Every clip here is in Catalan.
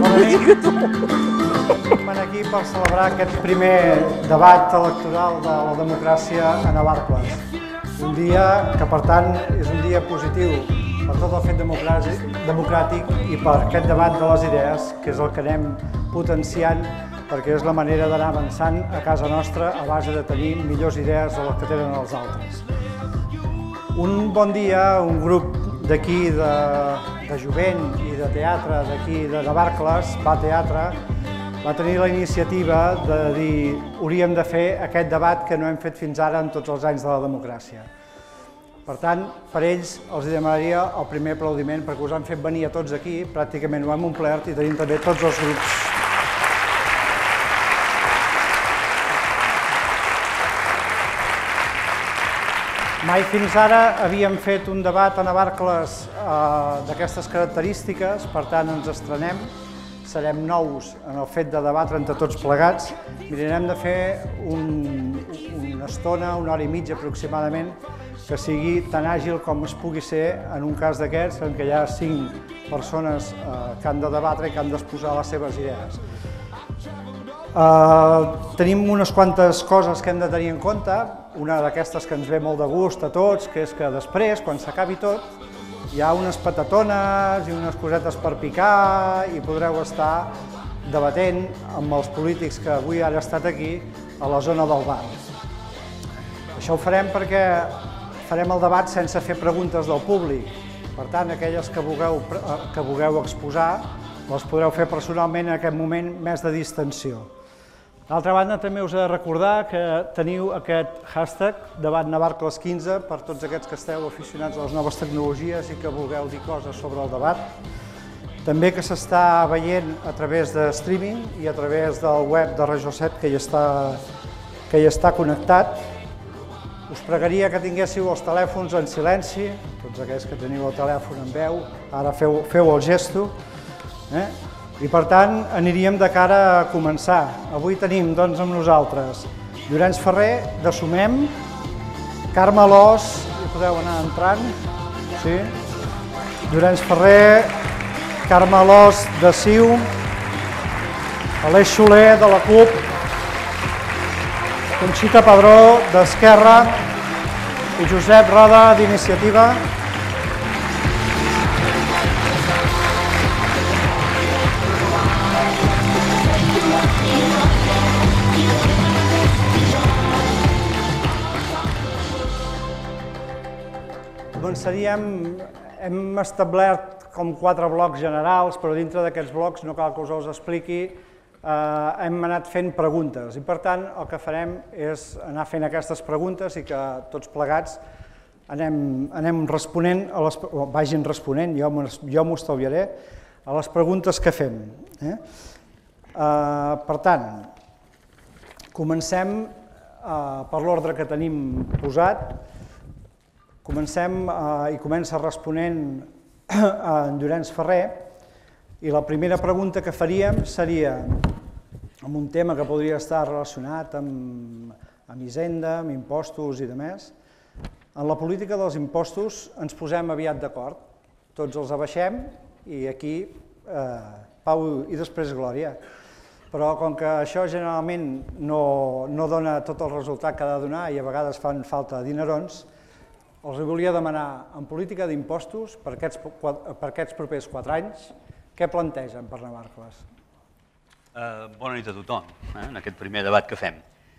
Estem aquí per celebrar aquest primer debat electoral de la democràcia a Navarcles. Un dia que, per tant, és un dia positiu per tot el fet democràtic i per aquest debat de les idees, que és el que anem potenciant, perquè és la manera d'anar avançant a casa nostra a base de tenir millors idees de les que tenen els altres. Un bon dia, un grup d'aquí de jovent i de teatre d'aquí de Navarcles, Va Teatre, va tenir la iniciativa de dir hauríem de fer aquest debat que no hem fet fins ara en tots els anys de la democràcia. Per tant, per ells els demanaria el primer aplaudiment perquè us han fet venir a tots aquí, pràcticament ho hem omplert i tenim també tots els grups. Mai fins ara havíem fet un debat a Navarcles d'aquestes característiques, per tant ens estrenem, serem nous en el fet de debatre entre tots plegats. Mirarem de fer una estona, una hora i mitja aproximadament, que sigui tan àgil com es pugui ser en un cas d'aquests, en què hi ha 5 persones que han de debatre i que han d'exposar les seves idees. Tenim unes quantes coses que hem de tenir en compte. Una d'aquestes que ens ve molt de gust a tots, que és que després, quan s'acabi tot, hi ha unes patatones i unes cosetes per picar i podreu estar debatent amb els polítics que avui han estat aquí a la zona del bar. Això ho farem perquè farem el debat sense fer preguntes del públic. Per tant, aquelles que vulgueu exposar les podreu fer personalment en aquest moment més de distensió. D'altra banda, també us he de recordar que teniu aquest hashtag DebatNavarcles15 per tots aquests que esteu aficionats a les noves tecnologies i que vulgueu dir coses sobre el debat. També que s'està veient a través de streaming i a través del web de Regió 7 que hi està connectat. Us pregaria que tinguéssiu els telèfons en silenci, tots aquells que teniu el telèfon en veu, ara feu el gesto. I per tant aniríem de cara a començar. Avui tenim doncs amb nosaltres Llorenç Ferrer, de Sumem, Carme Alòs, hi podeu anar entrant, sí? Llorenç Ferrer, Carme Alòs, de CiU, Aleix Soler, de la CUP, Conxita Padró, d'Esquerra, i Josep Roda, d'Iniciativa. Hem establert com 4 blocs generals, però dintre d'aquests blocs, no cal que us els expliqui, hem anat fent preguntes i per tant el que farem és anar fent aquestes preguntes i que tots plegats anem responent, vagin responent, jo m'ho estalviaré, a les preguntes que fem. Per tant, comencem per l'ordre que tenim posat. Comencem i comença responent en Llorenç Ferrer i la primera pregunta que faríem seria amb un tema que podria estar relacionat amb Hisenda, amb impostos i demés. En la política dels impostos ens posem aviat d'acord, tots els abaixem i aquí pau i després glòria. Però com que això generalment no dona tot el resultat que ha de donar i a vegades fan falta dinerons, els volia demanar, en política d'impostos, per aquests propers 4 anys, què plantegen per Navarcles? Bona nit a tothom, en aquest primer debat que fem.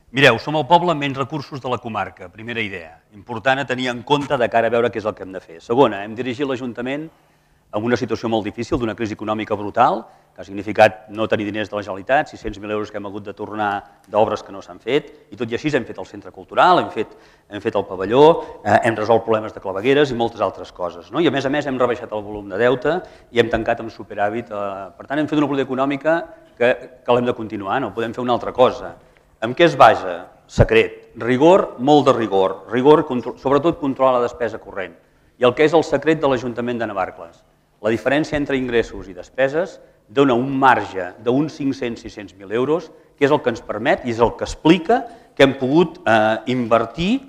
Mireu, som el poble amb menys recursos de la comarca, primera idea. Important a tenir en compte de cara a veure què és el que hem de fer. Segona, hem dirigit l'Ajuntament en una situació molt difícil, d'una crisi econòmica brutal, que ha significat no tenir diners de la Generalitat, 600.000 euros que hem hagut de tornar d'obres que no s'han fet, i tot i així hem fet el centre cultural, hem fet el pavelló, hem resolt problemes de clavegueres i moltes altres coses. I a més hem rebaixat el volum de deute i hem tancat amb superàvit. Per tant, hem fet una política econòmica que l'hem de continuar, no podem fer una altra cosa. Amb què es basa? Secret. Rigor, molt de rigor. Rigor, sobretot controlar la despesa corrent. I el que és el secret de l'Ajuntament de Navarcles. La diferència entre ingressos i despeses dona un marge d'uns 500-600.000 euros, que és el que ens permet i és el que explica que hem pogut invertir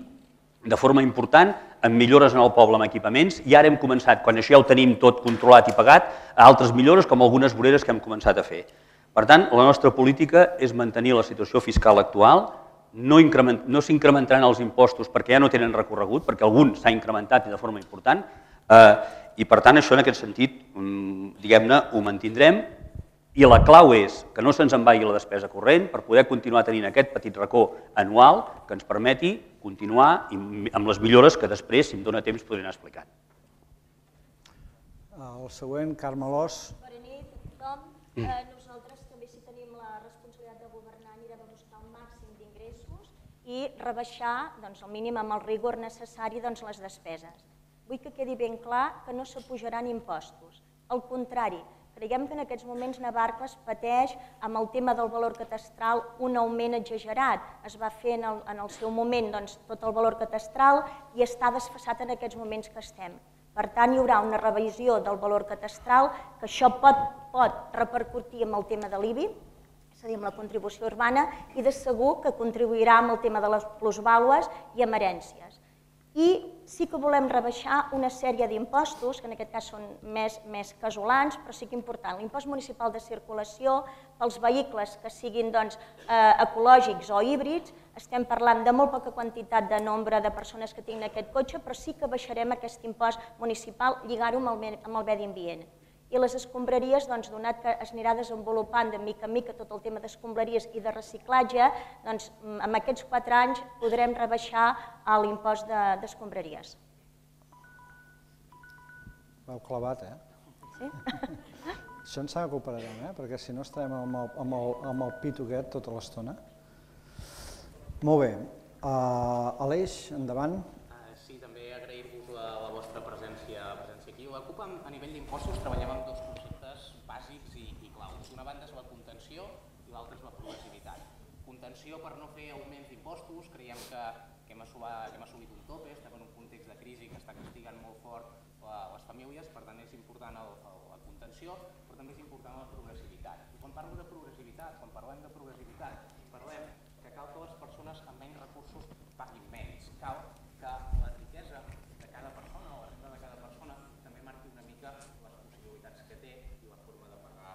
de forma important amb millores en el poble amb equipaments, i ara hem començat, quan això ja ho tenim tot controlat i pagat, a altres millores com algunes voreres que hem començat a fer. Per tant, la nostra política és mantenir la situació fiscal actual, no s'incrementaran els impostos perquè ja no tenen recorregut, perquè algun s'ha incrementat i de forma important, i per tant això en aquest sentit, diguem-ne, ho mantindrem, i la clau és que no se'ns envaigui la despesa corrent per poder continuar tenint aquest petit racó anual que ens permeti continuar amb les millores que després, si em dóna temps, podré anar explicant. El següent, Carme Alòs. Bona nit a tothom. Nosaltres també, si tenim la responsabilitat de governar, anirem a buscar el màxim d'ingressos i rebaixar al mínim amb el rigor necessari les despeses. Vull que quedi ben clar que no s'apujaran impostos. Al contrari, creiem que en aquests moments Navarcles pateix amb el tema del valor catastral un augment exagerat. Es va fer en el seu moment tot el valor catastral i està desfasat en aquests moments que estem. Per tant, hi haurà una revisió del valor catastral, que això pot repercutir en el tema de l'IBI, és a dir, amb la contribució urbana, i de segur que contribuirà amb el tema de les plusvàlues i amb herències. I sí que volem rebaixar una sèrie d'impostos, que en aquest cas són més casolans, però sí que important. L'impost municipal de circulació pels vehicles que siguin ecològics o híbrids, estem parlant de molt poca quantitat de nombre de persones que tinguin aquest cotxe, però sí que baixarem aquest impost municipal, lligar-ho amb el medi ambient. I les escombraries, donat que es anirà desenvolupant de mica en mica tot el tema d'escombraries i de reciclatge, en aquests 4 anys podrem rebaixar l'impost d'escombraries. Vau clavat, Sí? Això em sembla que ho pararem, perquè si no estarem amb el pito aquest tota l'estona. Molt bé. Aleix, endavant. Sí, també agrair-vos la vostra presència aquí. A la CUP, a nivell d'impostos, treballem amb 2 conceptes bàsics i claus. D'una banda és la contenció i l'altra és la progressivitat. Contenció per no fer augments d'impostos, creiem que hem assolit un tope, estem en un context de crisi que està castigant molt fort les famílies, per tant és important la contenció, però també és important la progressivitat. I quan parlo de progressivitat, quan parlem de progressivitat, parlem que cal que les persones amb menys recursos paguin menys. Cal que la riquesa de cada persona o la renda de cada persona també marqui una mica les possibilitats que té i la forma de pagar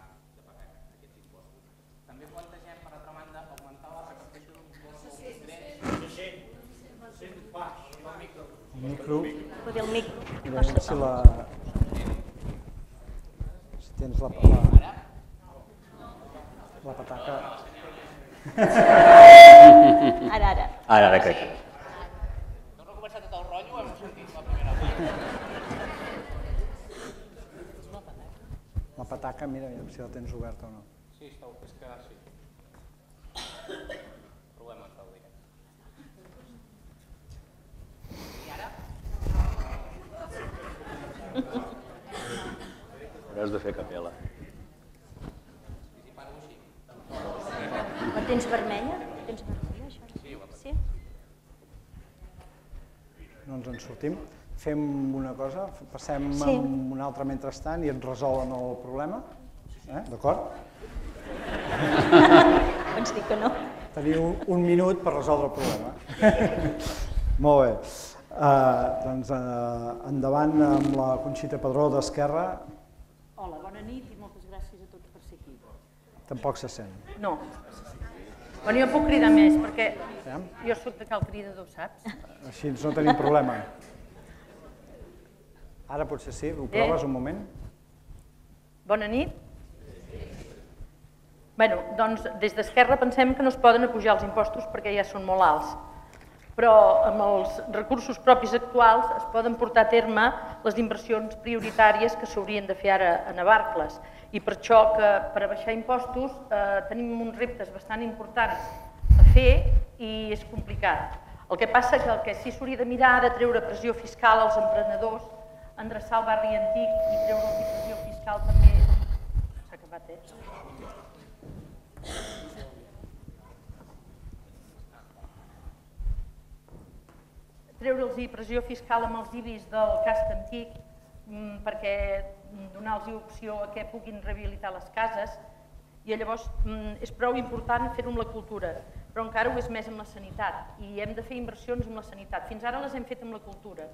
aquests impostos. També plantegem, per altra banda, augmentar la recaptació d'un impost dels drets. El micro. Mira, si tens la pataca. Ara crec que... Torno a començar tot el rotllo, hem sentit la primera part. La pataca, mira si la tens oberta o no. Sí, és que sí. Problema amb el directe. I ara? Hauràs de fer capella. Si parlo així. La tens vermella? Sí? No ens en sortim. Fem una cosa, passem a un altre mentrestant i ens resolen el problema. D'acord? Ens dic que no. Teniu un minut per resoldre el problema. Molt bé. Doncs endavant amb la Conxita Padró d'Esquerra. Hola, bona nit i moltes gràcies a tots per ser aquí. Tampoc se sent. No. Bueno, jo puc cridar més, perquè jo soc de cal cridador, saps? Així no tenim problema. Ara potser sí, ho proves un moment? Bona nit. Bé, doncs des d'Esquerra pensem que no es poden apujar els impostos perquè ja són molt alts, però amb els recursos propis actuals es poden portar a terme les inversions prioritàries que s'haurien de fer ara a Navarcles. I per això que per abaixar impostos tenim uns reptes bastant importants a fer i és complicat. El que passa que el que sí s'hauria de mirar de treure pressió fiscal als emprenedors, endreçar el barri antic i treure pressió fiscal també. S'ha acabat, Treure'ls pressió fiscal amb els IBIs del casc antic perquè donar-los opció a que puguin rehabilitar les cases i llavors és prou important fer-ho amb la cultura, però encara ho és més amb la sanitat i hem de fer inversions amb la sanitat. Fins ara les hem fet amb la cultura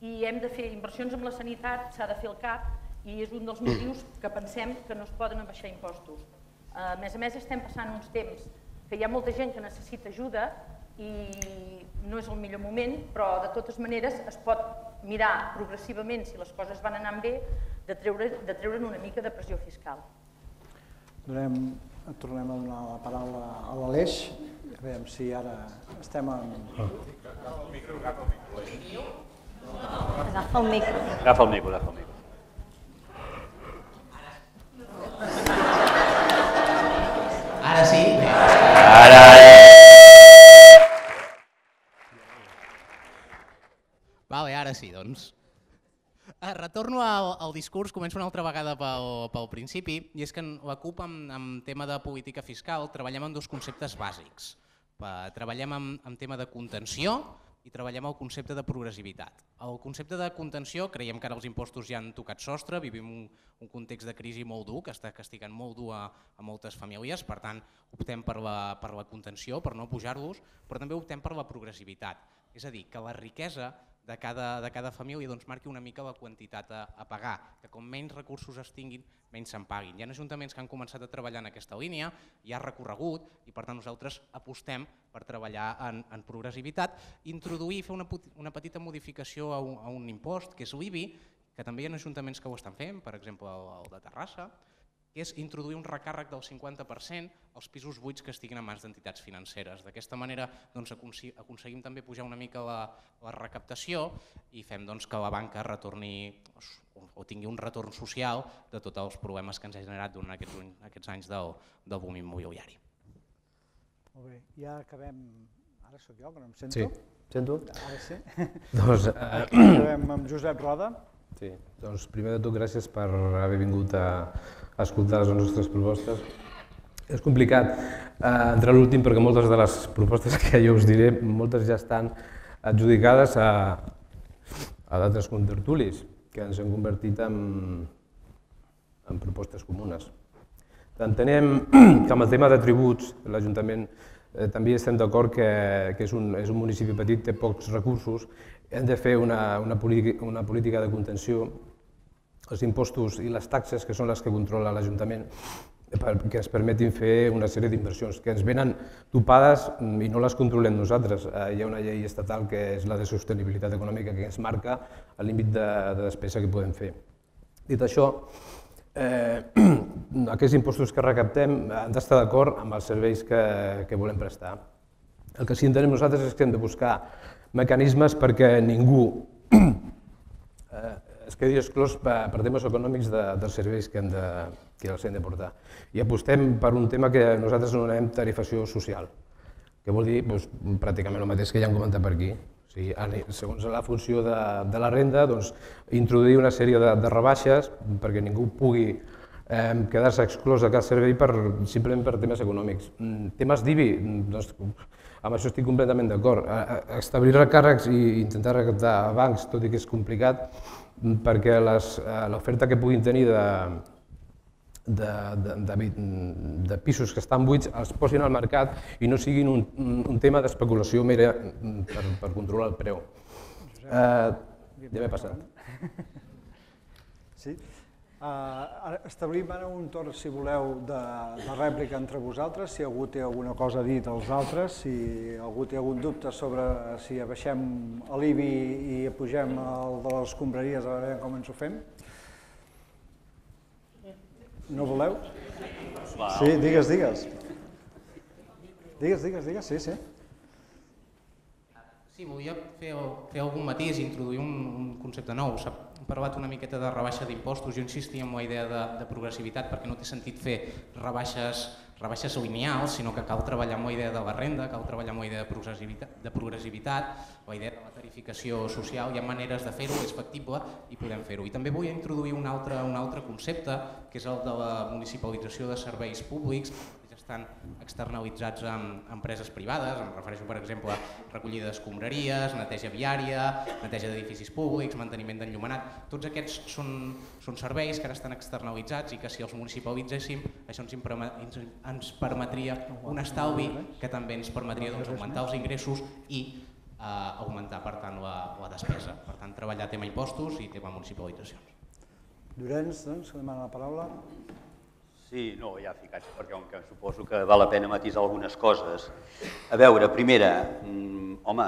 i hem de fer inversions en la sanitat, s'ha de fer el CAP, i és un dels motius que pensem que no es poden abaixar impostos. A més, estem passant uns temps que hi ha molta gent que necessita ajuda i no és el millor moment, però de totes maneres es pot mirar progressivament, si les coses van anant bé, de treure'n una mica de pressió fiscal. Tornem a donar la paraula a l'Aleix, a veure si ara estem en... Agafa el micro. Agafa el micro. Ara sí. Vale, ara sí, doncs. Retorno al discurs, començo una altra vegada pel principi, i és que la CUP, en tema de política fiscal, treballem en dos conceptes bàsics. Treballem en tema de contenció i treballem el concepte de progressivitat. El concepte de contenció, creiem que ara els impostos ja han tocat sostre, vivim un context de crisi molt dur, que està castigant molt dur a moltes famílies, per tant optem per la contenció, per no pujar-los, però també optem per la progressivitat. És a dir, que la riquesa de cada família marqui una mica la quantitat a pagar, que com menys recursos es tinguin, menys se'n paguin. Hi ha ajuntaments que han començat a treballar en aquesta línia, hi ha recorregut i per tant nosaltres apostem per treballar en progressivitat, introduir, fer una petita modificació a un impost, que és l'IBI, que també hi ha ajuntaments que ho estan fent, per exemple el de Terrassa, que és introduir un recàrrec del 50% als pisos buits que estiguin en mans d'entitats financeres. D'aquesta manera aconseguim també pujar una mica la recaptació i fem que la banca retorni o tingui un retorn social de tots els problemes que ens ha generat durant aquests anys del boom immobiliari. Molt bé, ja acabem... Ara sóc jo, que no em sento? Sí, sento. Ara sí. Acabem amb Josep Roda. Sí, doncs primer de tot gràcies per haver vingut a escoltar les nostres propostes. És complicat entrar a l'últim perquè moltes de les propostes que jo us diré, moltes ja estan adjudicades a d'altres contertulis que ens han convertit en propostes comunes. Entenem que amb el tema de tributs l'Ajuntament també estem d'acord que és un municipi petit, té pocs recursos, hem de fer una política de contenció, els impostos i les taxes, que són les que controla l'Ajuntament, que ens permetin fer una sèrie d'inversions que ens venen topades i no les controlem nosaltres. Hi ha una llei estatal que és la de sostenibilitat econòmica que ens marca el límit de despesa que podem fer. Dit això, aquests impostos que recaptem han d'estar d'acord amb els serveis que volem prestar. El que sí entenem nosaltres és que hem de buscar mecanismes perquè ningú es quedi exclòs per temes econòmics dels serveis que els hem de portar. I apostem per un tema que nosaltres anomenem tarifació social, que vol dir pràcticament el mateix que ja hem comentat per aquí. Segons la funció de la renda, introduir una sèrie de rebaixes perquè ningú pugui quedar-se exclòs de cap servei simplement per temes econòmics. Temes d'IBI, amb això estic completament d'acord. Establir recàrrecs i intentar recaptar a bancs, tot i que és complicat, perquè l'oferta que puguin tenir de pisos que estan buits els posin al mercat i no siguin un tema d'especulació mera per controlar el preu. Ja m'he passat. Sí. Establim ara un torn, si voleu, de rèplica entre vosaltres, si algú té alguna cosa a dir dels altres, si algú té algun dubte sobre si abaixem l'IBI i pugem el de les escombraries, a veure com ens ho fem. No voleu? Sí, digues. Digues, sí. Sí, volia fer algun matís, introduir un concepte nou. S'ha parlat una miqueta de rebaixa d'impostos, jo insistia en la idea de progressivitat perquè no té sentit fer rebaixes lineals, sinó que cal treballar amb la idea de la renda, cal treballar amb la idea de progressivitat, la idea de la tarificació social, hi ha maneres de fer-ho, és factible i podem fer-ho. I també vull introduir un altre concepte, que és el de la municipalització de serveis públics, que ja estan externalitzats en empreses privades, em refereixo per exemple a recollida d'escombraries, neteja viària, neteja d'edificis públics, manteniment d'enllumenat, tots aquests són serveis que ara estan externalitzats i que si els municipalitzéssim això ens permetria un estalvi que també ens permetria augmentar els ingressos i augmentar, per tant, la despesa. Per tant, treballar tema impostos i tema municipalitzacions. Llorenç, doncs, que demana la paraula. Sí, no, ja ficats, perquè suposo que val la pena matisar algunes coses. A veure, primera, home,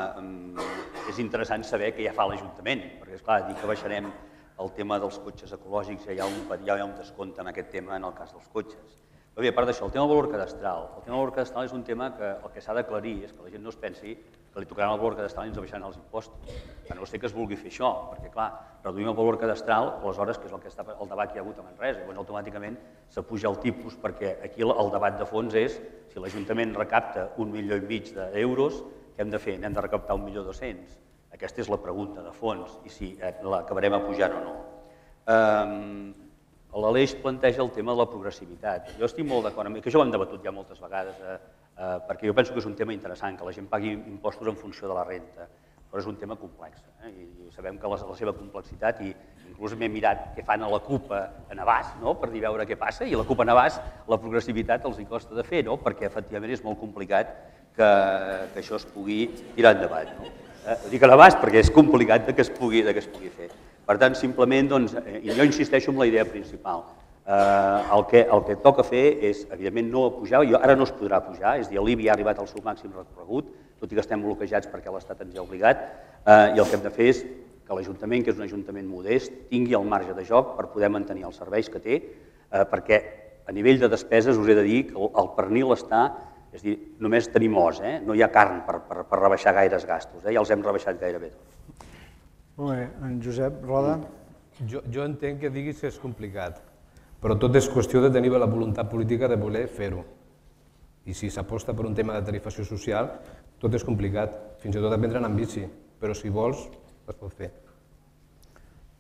és interessant saber què ja fa l'Ajuntament, perquè, esclar, dir que baixarem el tema dels cotxes ecològics, ja hi ha un descompte en aquest tema en el cas dels cotxes. Però bé, a part d'això, el tema del valor cadastral. El tema del valor cadastral és un tema que el que s'ha d'aclarir és que la gent no es pensi que li tocaran el valor cadastral i ens baixaran els impostos. A no ser que es vulgui fer això, perquè, clar, reduïm el valor cadastral, aleshores, que és el debat que hi ha hagut a Manresa, llavors automàticament s'apuja el tipus, perquè aquí el debat de fons és si l'Ajuntament recapta 1,5 milions d'euros, què hem de fer? N'hem de recaptar 1.200.000. Aquesta és la pregunta de fons, i si l'acabarem apujant o no. L'Aleix planteja el tema de la progressivitat. Jo estic molt d'acord amb que això ho hem debatut ja moltes vegades, perquè jo penso que és un tema interessant, que la gent pagui impostos en funció de la renta, però és un tema complex, i sabem que la seva complexitat, i inclús m'he mirat què fan a la CUP a Navàs, per dir veure què passa, i a la CUP a Navàs la progressivitat els hi costa de fer, perquè efectivament és molt complicat que això es pugui tirar endavant. Dic a Navàs perquè és complicat que es pugui fer. Per tant, simplement, jo insisteixo en la idea principal. El que toca fer és, evidentment, no pujar, ara no es podrà pujar, és a dir, l'IBI ha arribat al seu màxim recorregut, tot i que estem bloquejats perquè l'Estat ens hi ha obligat, i el que hem de fer és que l'Ajuntament, que és un ajuntament modest, tingui el marge de joc per poder mantenir els serveis que té, perquè a nivell de despeses us he de dir que el pernil està, és a dir, només tenim os, no hi ha carn per rebaixar gaires gastos, ja els hem rebaixat gairebé tots. Molt bé, en Josep Roda. Jo entenc que diguis que és complicat, però tot és qüestió de tenir la voluntat política de voler fer-ho. I si s'aposta per un tema de tarifació social, tot és complicat, fins i tot aprendre'n amb bici, però si vols, es pot fer.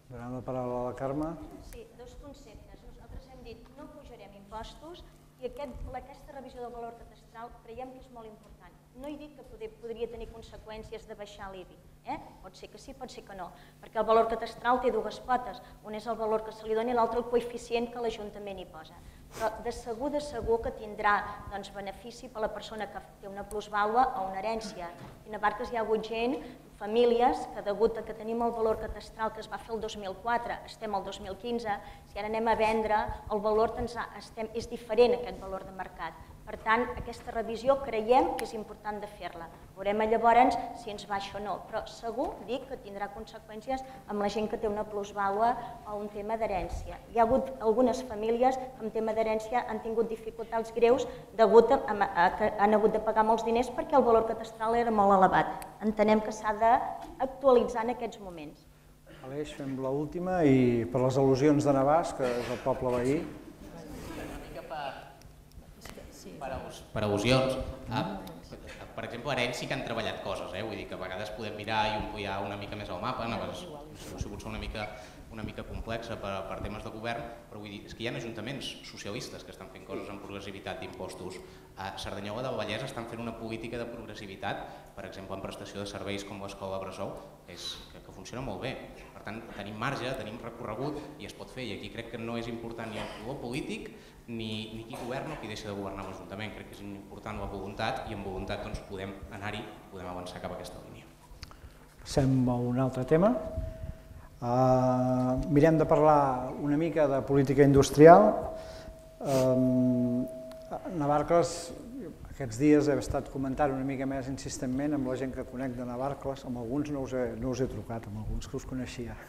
Donant la paraula a la Carme. Sí, dos conceptes. Nosaltres hem dit no pujarem impostos i aquesta revisió del valor catastral creiem que és molt important. No he dit que podria tenir conseqüències de baixar l'IBI. Pot ser que sí, pot ser que no, perquè el valor catastral té dues potes. Un és el valor que se li dona i l'altre el coeficient que l'Ajuntament hi posa. Però de segur que tindrà benefici per a la persona que té una plusvàlua o una herència. I a Navarcles hi ha hagut gent, famílies, que degut a que tenim el valor catastral que es va fer el 2004, estem al 2015, si ara anem a vendre, el valor és diferent aquest valor de mercat. Per tant, aquesta revisió creiem que és important de fer-la. Veurem llavors si ens baixa o no, però segur dic que tindrà conseqüències amb la gent que té una plusvàlua o un tema d'herència. Hi ha hagut algunes famílies que amb tema d'herència han tingut dificultats greus degut a que han hagut de pagar molts diners perquè el valor catastral era molt elevat. Entenem que s'ha d'actualitzar en aquests moments. Aleix, fem l'última i per les al·lusions de Navàs, que és el poble veí. Per al·lusions, per exemple, a Arenys sí que han treballat coses, vull dir que a vegades podem mirar i ampliar una mica més el mapa, ha sigut una mica complexa per temes de govern, però vull dir, és que hi ha ajuntaments socialistes que estan fent coses en progressivitat d'impostos. A Cerdanyola del Vallès estan fent una política de progressivitat, per exemple, en prestació de serveis com l'escola Bressol, que funciona molt bé. Per tant, tenim marge, tenim recorregut i es pot fer, i aquí crec que no és important ni el color polític ni qui governa o qui deixa de governar l'Ajuntament. Crec que és important la voluntat i amb voluntat podem anar-hi, podem avançar cap a aquesta línia. Passem a un altre tema. Mirem de parlar una mica de política industrial. Navarcles, aquests dies he estat comentant una mica més insistentment amb la gent que conec de Navarcles, amb alguns no us he trucat, amb alguns que us coneixia,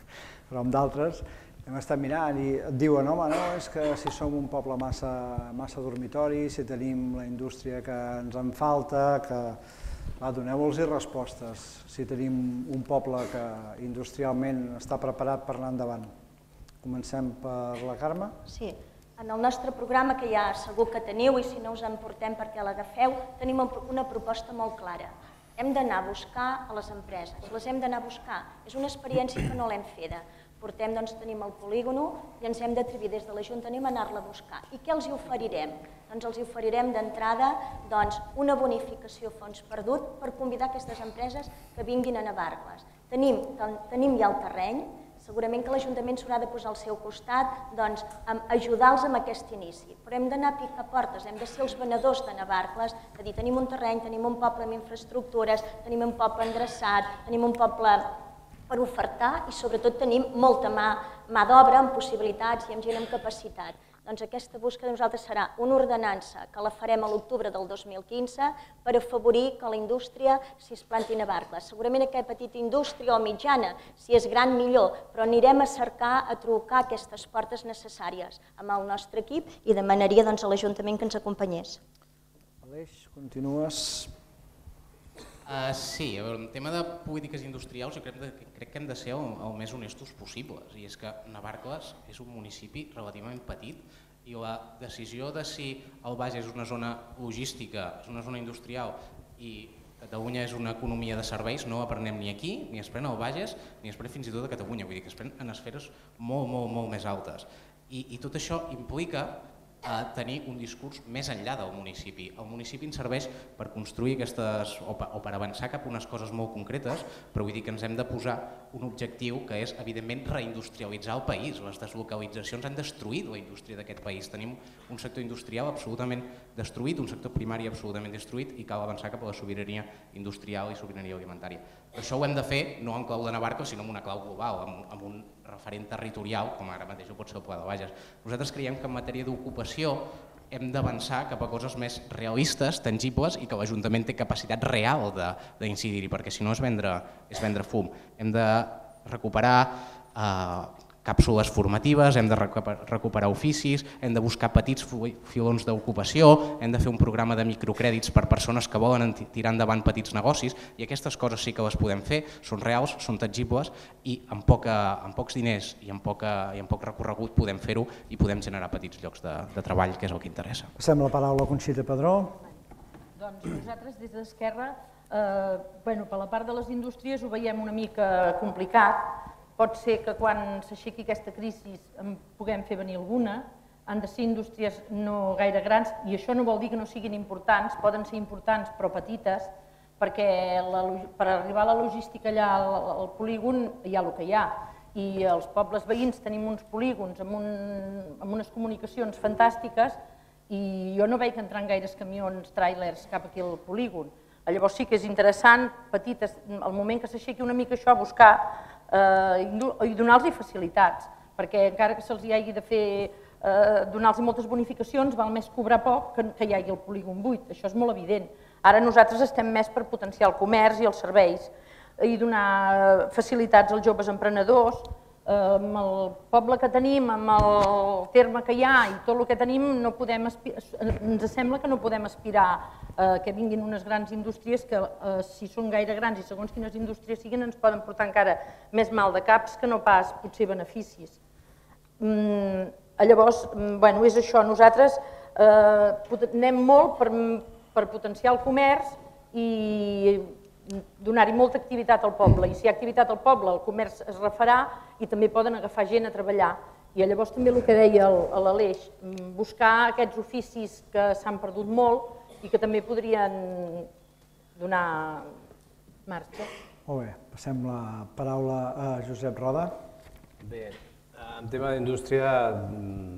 però amb d'altres hem estat mirant i et diuen, home, no, és que si som un poble massa dormitori, si tenim la indústria que ens en falta, que doneu-los-hi respostes, si tenim un poble que industrialment està preparat per anar endavant. Comencem per la Carme. Sí, en el nostre programa, que ja segur que teniu, i si no us en portem perquè l'agafeu, tenim una proposta molt clara. Hem d'anar a buscar a les empreses, les hem d'anar a buscar. És una experiència que no l'hem feta. Tenim el polígono i ens hem d'atrevir des de l'Ajuntament a anar-la a buscar. I què els hi oferirem? Doncs els hi oferirem d'entrada una bonificació a fons perdut per convidar aquestes empreses que vinguin a Navarcles. Tenim ja el terreny, Segurament que l'Ajuntament s'haurà de posar al seu costat, doncs, ajudar-los amb aquest inici. Però hem d'anar a picar portes, hem de ser els venedors de Navarcles, de dir, tenim un terreny, tenim un poble amb infraestructures, tenim un poble endreçat, tenim un poble per ofertar i sobretot tenim molta mà d'obra amb possibilitats i amb gent amb capacitat. Doncs aquesta búsqueda de nosaltres serà una ordenança que la farem a l'octubre del 2015 per afavorir que la indústria s'hi planti a Navarcles. Segurament aquesta petita indústria o mitjana, si és gran millor, però anirem a cercar, a trucar aquestes portes necessàries amb el nostre equip i demanaria a l'Ajuntament que ens acompanyés. Aleix, continues. Sí, en tema de polítiques industrials jo crec que hem de ser el més honestos possibles, i és que Navarcles és un municipi relativament petit i la decisió de si el Bages és una zona logística, és una zona industrial i Catalunya és una economia de serveis no la prenem ni aquí, ni es pren al Bages, ni es pren fins i tot a Catalunya, vull dir que es pren en esferes molt més altes. I tot això implica tenir un discurs més enllà del municipi. El municipi ens serveix per construir aquestes, o per avançar cap a unes coses molt concretes, però vull dir que ens hem de posar un objectiu que és, evidentment, reindustrialitzar el país. Les deslocalitzacions han destruït la indústria d'aquest país. Tenim un sector industrial absolutament destruït, un sector primari absolutament destruït i cal avançar cap a la sobirania industrial i sobirania alimentària. Però això ho hem de fer no en clau de Navarcles, sinó en una clau global, amb un referent territorial, com ara mateix ho pot ser el Pla de Bages. Nosaltres creiem que en matèria d'ocupació hem d'avançar cap a coses més realistes, tangibles i que l'Ajuntament té capacitat real d'incidir-hi, perquè si no és vendre fum. Hem de recuperar càpsules formatives, hem de recuperar oficis, hem de buscar petits filons d'ocupació, hem de fer un programa de microcrèdits per persones que volen tirar endavant petits negocis i aquestes coses sí que les podem fer, són reals, són tangibles i amb pocs diners i amb poc recorregut podem fer-ho i podem generar petits llocs de treball, que és el que interessa. Passem la paraula a Conxita Padró. Doncs nosaltres des d'Esquerra, per la part de les indústries ho veiem una mica complicat. Pot ser que quan s'aixequi aquesta crisi en puguem fer venir alguna, han de ser indústries no gaire grans i això no vol dir que no siguin importants, poden ser importants però petites, perquè per arribar a la logística allà al polígon hi ha el que hi ha i els pobles veïns tenim uns polígons amb unes comunicacions fantàstiques i jo no veig entrant gaires camions, tràilers cap aquí al polígon. Llavors sí que és interessant, petites, al moment que s'aixequi una mica això, buscar i donar-los facilitats, perquè encara que se'ls hi hagi de fer, donar-los moltes bonificacions, val més cobrar poc que hi hagi el polígon buit, això és molt evident. Ara nosaltres estem més per potenciar el comerç i els serveis i donar facilitats als joves emprenedors. Amb el poble que tenim, amb el terme que hi ha i tot el que tenim, ens sembla que no podem aspirar que vinguin unes grans indústries que si són gaire grans i segons quines indústries siguin ens poden portar encara més mal de caps que no pas potser beneficis. Llavors, és això, nosaltres anem molt per potenciar el comerç i donar-hi molta activitat al poble i si hi ha activitat al poble el comerç es refarà i també poden agafar gent a treballar i llavors també el que deia l'Aleix, buscar aquests oficis que s'han perdut molt i que també podrien donar marxa. Molt bé, passem la paraula a Josep Roda. Bé, en tema d'indústria,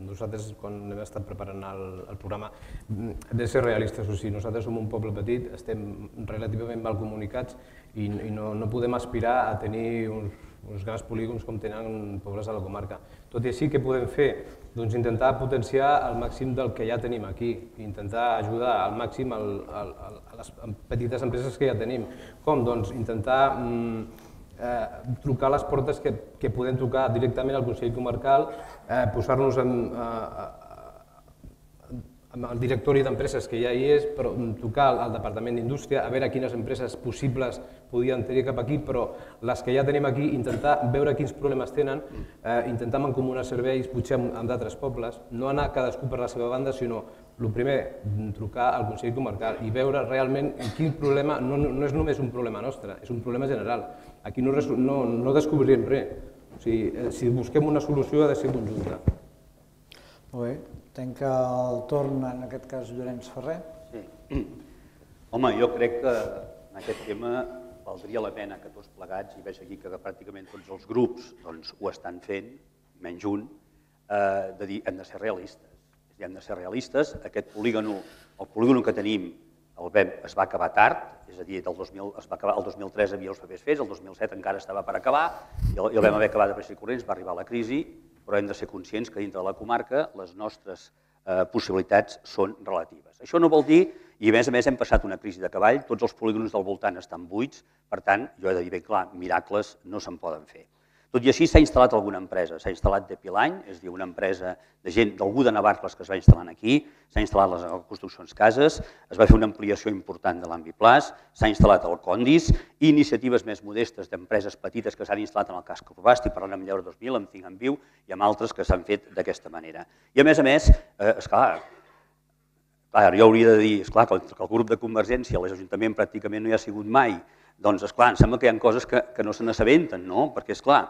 nosaltres quan hem estat preparant el programa hem de ser realistes, o sigui, nosaltres som un poble petit, estem relativament mal comunicats i no podem aspirar a tenir uns grans polígons com tenen pobles de la comarca. Tot i així, què podem fer? Doncs intentar potenciar al màxim del que ja tenim aquí, intentar ajudar al màxim a les petites empreses que ja tenim. Com? Doncs intentar trucar a les portes que podem trucar directament al Consell Comarcal, posar-nos amb el directori d'empreses que ja hi és, però trucar al Departament d'Indústria, a veure quines empreses possibles podien tenir cap aquí, però les que ja tenim aquí, intentar veure quins problemes tenen, intentar mancomunar serveis, potser amb d'altres pobles, no anar cadascú per la seva banda, sinó, el primer, trucar al Consell Comarcal i veure realment quin problema, no és només un problema nostre, és un problema general. Aquí no descobrirem res, o sigui, si busquem una solució ha de ser conjunta. Molt bé. Tenc el torn, en aquest cas, Llorenç Ferrer. Sí. Home, jo crec que en aquest tema valdria la pena que tots plegats, i veig aquí que pràcticament tots els grups ho estan fent, menys un, de dir hem de ser realistes. Hem de ser realistes, aquest polígon, el polígon que tenim, el BEM es va acabar tard, és a dir, el 2003 havia els papers fets, el 2007 encara estava per acabar, i el vam haver acabat de pressa i corrents, va arribar la crisi, però hem de ser conscients que dintre de la comarca les nostres possibilitats són relatives. Això no vol dir, i a més hem passat una crisi de cavall, tots els polígons del voltant estan buits, per tant, jo he de dir ben clar, miracles no se'n poden fer. Tot i així s'ha instal·lat alguna empresa, s'ha instal·lat Depilany, és a dir, una empresa de gent d'algú de Navarcles que es va instal·lant aquí, s'ha instal·lat les construccions cases, es va fer una ampliació important de l'Ambiplàs, s'ha instal·lat el Condis, i iniciatives més modestes d'empreses petites que s'han instal·lat en el casc urbà, estic parlant amb Lleure 2000, amb Think and Viu, i amb altres que s'han fet d'aquesta manera. I a més, esclar, jo hauria de dir, esclar, que el grup de Convergència, l'Ajuntament pràcticament no hi ha sigut mai, doncs, esclar, em sembla que hi ha coses que no se n'assabenten, no? Perquè, esclar,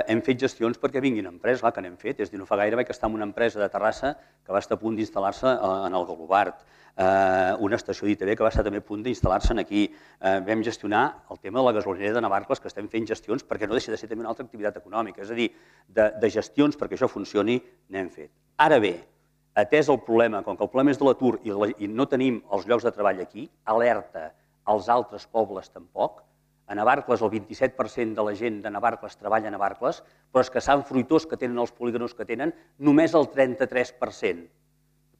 hem fet gestions perquè vinguin empreses, clar que n'hem fet, és a dir, no fa gaire vaig estar en una empresa de Terrassa que va estar a punt d'instal·lar-se en el Galobart, una estació d'ITV que va estar també a punt d'instal·lar-se aquí, vam gestionar el tema de la gasolinera de Navarcles, que estem fent gestions perquè no deixi de ser també una altra activitat econòmica, és a dir, de gestions perquè això funcioni n'hem fet. Ara bé, atès el problema, com que el problema és de l'atur i no tenim els llocs de treball aquí, alerta als altres pobles tampoc. A Navarcles el 27% de la gent de Navarcles treballa a Navarcles, però és que Sant Fruitós, que tenen els polígons que tenen, només el 33%.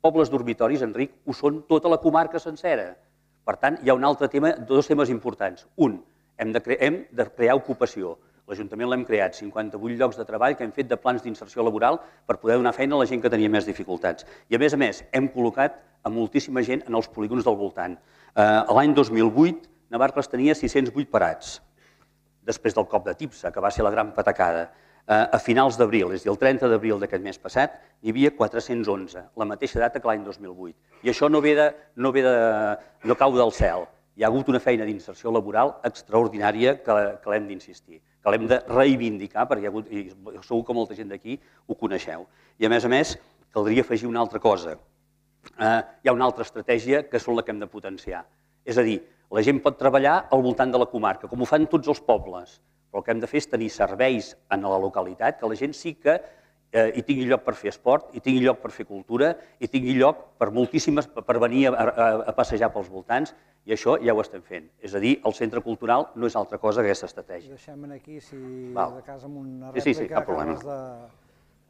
Pobles dormitoris, Enric, ho són tota la comarca sencera. Per tant, hi ha un altre tema, dos temes importants. Un, hem de crear ocupació. L'Ajuntament l'hem creat, 58 llocs de treball que hem fet de plans d'inserció laboral per poder donar feina a la gent que tenia més dificultats. I a més, hem col·locat a moltíssima gent en els polígons del voltant. L'any 2008, Navarcles tenia 608 parats, després del cop de Tipsa, que va ser la gran patacada. A finals d'abril, és a dir, el 30 d'abril d'aquest mes passat, hi havia 411, la mateixa data que l'any 2008. I això no cau del cel. Hi ha hagut una feina d'inserció laboral extraordinària que l'hem d'insistir, que l'hem de reivindicar, perquè segur que molta gent d'aquí ho coneixeu. I a més, caldria afegir una altra cosa. Hi ha una altra estratègia que és la que hem de potenciar. És a dir, la gent pot treballar al voltant de la comarca, com ho fan tots els pobles, però el que hem de fer és tenir serveis en la localitat, que la gent sí que hi tingui lloc per fer esport, hi tingui lloc per fer cultura, hi tingui lloc per moltíssimes, per venir a passejar pels voltants, i això ja ho estem fent. És a dir, el centre cultural no és altra cosa que aquesta estratègia. Deixem aquí, si de cas, amb una rèplica,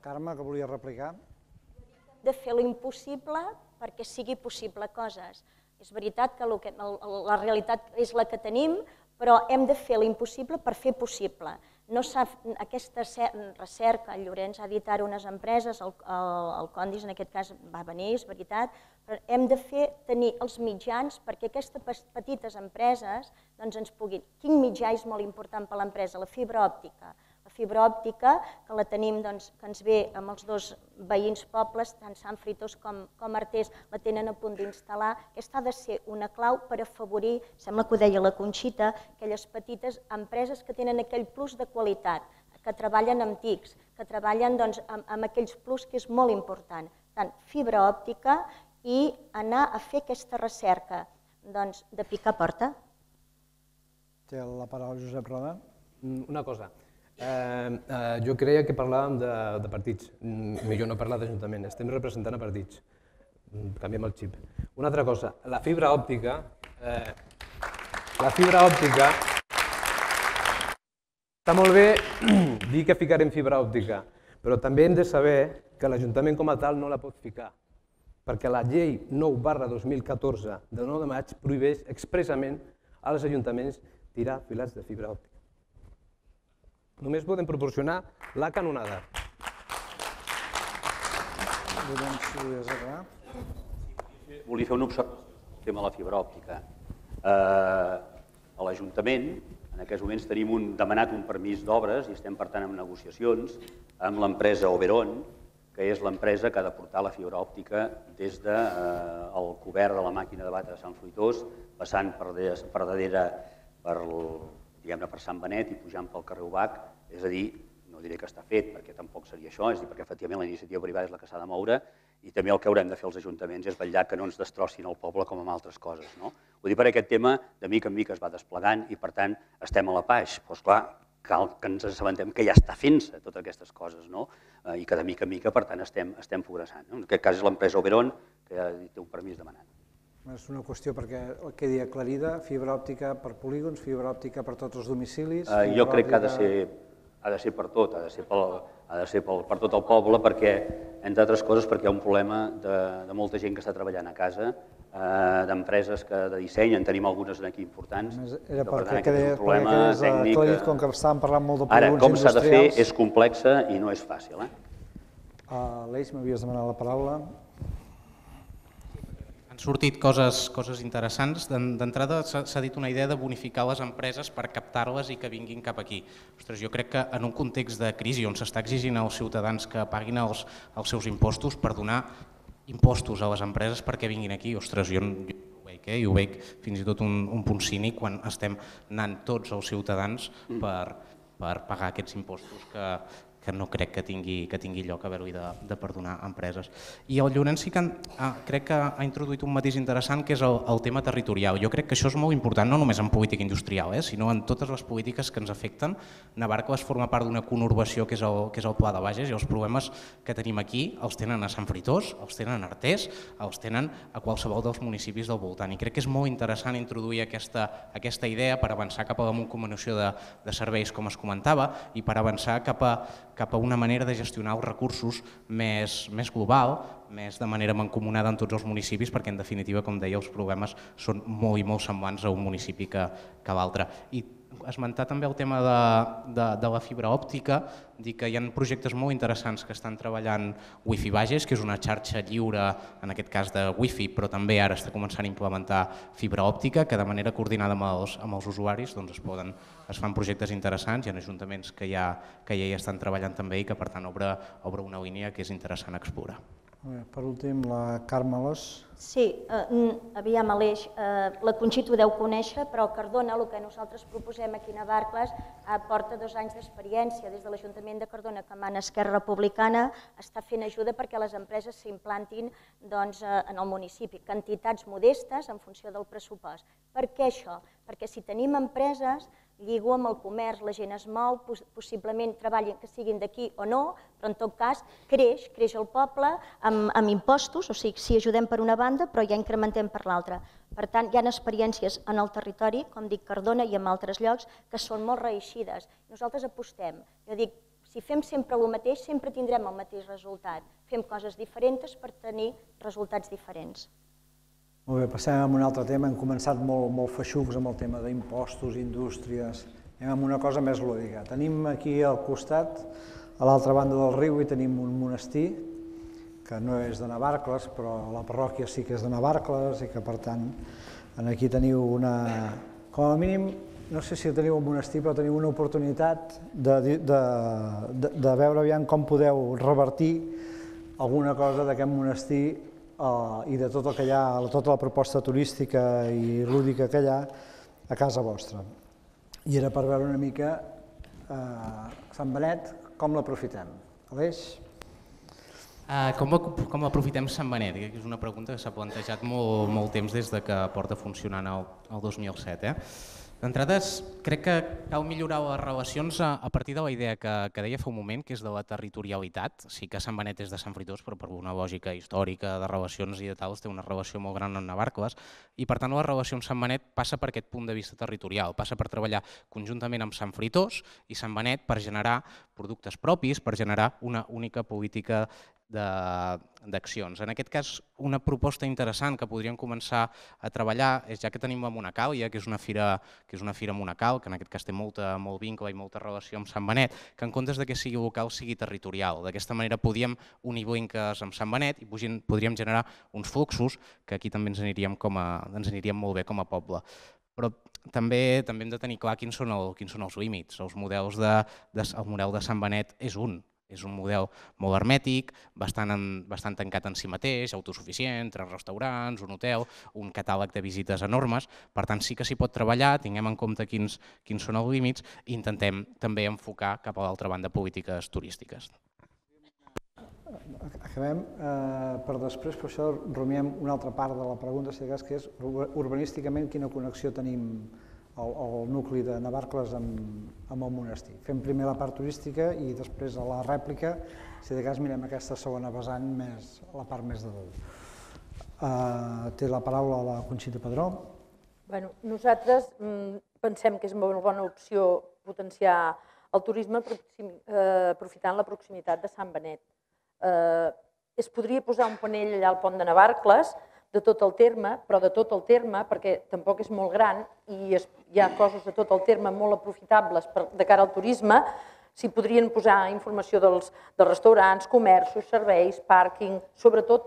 Carme, que volia replicar. De fer l'impossible perquè sigui possible coses. És veritat que la realitat és la que tenim, però hem de fer l'impossible per fer possible. Aquesta recerca, el Llorenç ha dit ara unes empreses, el Condis en aquest cas va venir, és veritat, però hem de tenir els mitjans perquè aquestes petites empreses ens puguin... Quin mitjà és molt important per a l'empresa? La fibra òptica. La fibra òptica, que la tenim, que ens ve amb els dos veïns pobles, tant Sant Fruitós com Artés, la tenen a punt d'instal·lar. Aquesta ha de ser una clau per afavorir, sembla que ho deia la Conxita, aquelles petites empreses que tenen aquell plus de qualitat, que treballen amb TICs, que treballen amb aquells plus que és molt important. Tant fibra òptica i anar a fer aquesta recerca de picar porta. Té la paraula Josep Roda. Una cosa. Jo creia que parlàvem de partits, millor no parlar d'Ajuntament, estem representant a partits, canviem el xip. Una altra cosa, la fibra òptica, està molt bé dir que ficarem fibra òptica, però també hem de saber que l'Ajuntament com a tal no la pot ficar, perquè la llei 9/2014 de 9 de maig prohibeix expressament als ajuntaments tirar filats de fibra òptica. Només podem proporcionar la canonada. Volia fer una observació al tema de la fibra òptica. A l'Ajuntament, en aquests moments tenim demanat un permís d'obres i estem per tant en negociacions amb l'empresa Oberon, que és l'empresa que ha de portar la fibra òptica des del cobert de la màquina de batre de Sant Fruitós, passant per darrere per Sant Benet i pujant pel carrer Ubach, és a dir, no diré que està fet perquè tampoc seria això, és a dir, perquè efectivament la iniciativa privada és la que s'ha de moure I també el que haurem de fer els ajuntaments és vetllar que no ens destrossin el poble com amb altres coses. Vull dir, per aquest tema, de mica en mica es va desplegant i, per tant, estem a la page. Però, esclar, cal que ens assabentem que ja està fent-se totes aquestes coses, i que de mica en mica, per tant, estem progressant. En aquest cas és l'empresa Oberon, que ja té un permís demanat. És una qüestió perquè quedi aclarida, fibra òptica per polígons, fibra òptica per tots els domicilis... Jo crec que ha de ser per tot, ha de ser per tot el poble, perquè, entre altres coses, perquè hi ha un problema de molta gent que està treballant a casa, d'empreses de disseny, en tenim algunes aquí importants. Era perquè quedés aclarit, com que estàvem parlant molt de polígons industrials. Ara, com s'ha de fer és complexa i no és fàcil. Aleix, m'havies demanat la paraula. Han sortit coses interessants. D'entrada s'ha dit una idea de bonificar les empreses per captar-les i que vinguin cap aquí. Ostres, jo crec que en un context de crisi on s'està exigint als ciutadans que paguin els seus impostos per donar impostos a les empreses perquè vinguin aquí, ostres, jo ho veig fins i tot un punt cínic quan estem anant tots els ciutadans per pagar aquests impostos que no crec que tingui lloc haver-hi de perdonar a empreses. I el Llorenç sí que crec que ha introduït un matís interessant, que és el tema territorial. Jo crec que això és molt important, no només en política industrial, sinó en totes les polítiques que ens afecten. Navarcles forma part d'una conurbació que és el Pla de Bages, i els problemes que tenim aquí els tenen a Sant Fruitós, els tenen a Artés, els tenen a qualsevol dels municipis del voltant. I crec que és molt interessant introduir aquesta idea per avançar cap a la mancomunació de serveis, com es comentava, i per avançar cap a una manera de gestionar els recursos més global, més de manera mancomunada en tots els municipis, perquè en definitiva, com deia, els problemes són molt i molt semblants a un municipi que a l'altre. I esmentar també el tema de la fibra òptica, dir que hi ha projectes molt interessants que estan treballant Wi-Fi Bages, que és una xarxa lliure, en aquest cas de Wi-Fi, però també ara està començant a implementar fibra òptica, que de manera coordinada amb els usuaris es fan projectes interessants. Hi ha ajuntaments que ja hi estan treballant també i que per tant obre una línia que és interessant explorar. Per últim, la Carme Alòs. Sí, aviam Aleix, la Conxita ho deu conèixer, però Cardona, el que nosaltres proposem aquí a Navarcles, porta 2 anys d'experiència des de l'Ajuntament de Cardona, que mana Esquerra Republicana, està fent ajuda perquè les empreses s'implantin en el municipi, quantitats modestes en funció del pressupost. Per què això? Perquè si tenim empreses, lligo amb el comerç, la gent es mou, possiblement treballin que siguin d'aquí o no, però en tot cas creix el poble amb impostos, o sigui, si ajudem per una banda, però ja incrementem per l'altra. Per tant, hi ha experiències en el territori, com dic Cardona i en altres llocs, que són molt reeixides. Nosaltres apostem. Jo dic, si fem sempre el mateix, sempre tindrem el mateix resultat. Fem coses diferents per tenir resultats diferents. Molt bé, passem a un altre tema. Hem començat molt feixucs amb el tema d'impostos, indústries. Anem amb una cosa més lúdica. Tenim aquí al costat, a l'altra banda del riu, i tenim un monestir, que no és de Navarcles, però la parròquia sí que és de Navarcles i que, per tant, aquí teniu una... Com a mínim, no sé si teniu un monestir, però teniu una oportunitat de veure aviam com podeu revertir alguna cosa d'aquest monestir i de tot el que hi ha, tota la proposta turística i lúdica que hi ha a casa vostra. I era per veure una mica Sant Benet, com l'aprofitem. Aleix? Com aprofitem Sant Benet? És una pregunta que s'ha plantejat molt temps des que porta funcionant el 2007. D'entrada, crec que cal millorar les relacions a partir de la idea que deia fa un moment, que és de la territorialitat. Sí que Sant Benet és de Sant Fruitós, però per una lògica històrica de relacions i de tals té una relació molt gran amb Navarcles, i per tant la relació amb Sant Benet passa per aquest punt de vista territorial, passa per treballar conjuntament amb Sant Fruitós i Sant Benet per generar productes propis, per generar una única política d'accions. En aquest cas, una proposta interessant que podríem començar a treballar és, ja que tenim la Monacàlia, que és una fira monacal, que en aquest cas té molt vincle i molta relació amb Sant Benet, que en comptes que sigui local sigui territorial. D'aquesta manera podíem unir vincles amb Sant Benet i podríem generar uns fluxos que aquí també ens aniríem molt bé com a poble. Però també hem de tenir clar quins són els límits. El model de Sant Benet és un model molt hermètic, bastant tancat en si mateix, autosuficient, 3 restaurants, un hotel, un catàleg de visites enormes. Per tant, sí que s'hi pot treballar, tinguem en compte quins són els límits i intentem també enfocar cap a l'altra banda polítiques turístiques. acabem per després, per això rumiem una altra part de la pregunta, que és urbanísticament quina connexió tenim el nucli de Navarcles amb el monestir. Fem primer la part turística i després a la rèplica, si de cas mirem aquesta segona vessant, la part més de dalt. Té la paraula la Conxita Padró. Nosaltres pensem que és una bona opció potenciar el turisme aprofitant la proximitat de Sant Benet. Es podria posar un panell allà al pont de Navarcles, de tot el terme, però de tot el terme, perquè tampoc és molt gran i hi ha coses de tot el terme molt aprofitables de cara al turisme. S'hi podrien posar informació dels restaurants, comerços, serveis, pàrquing, sobretot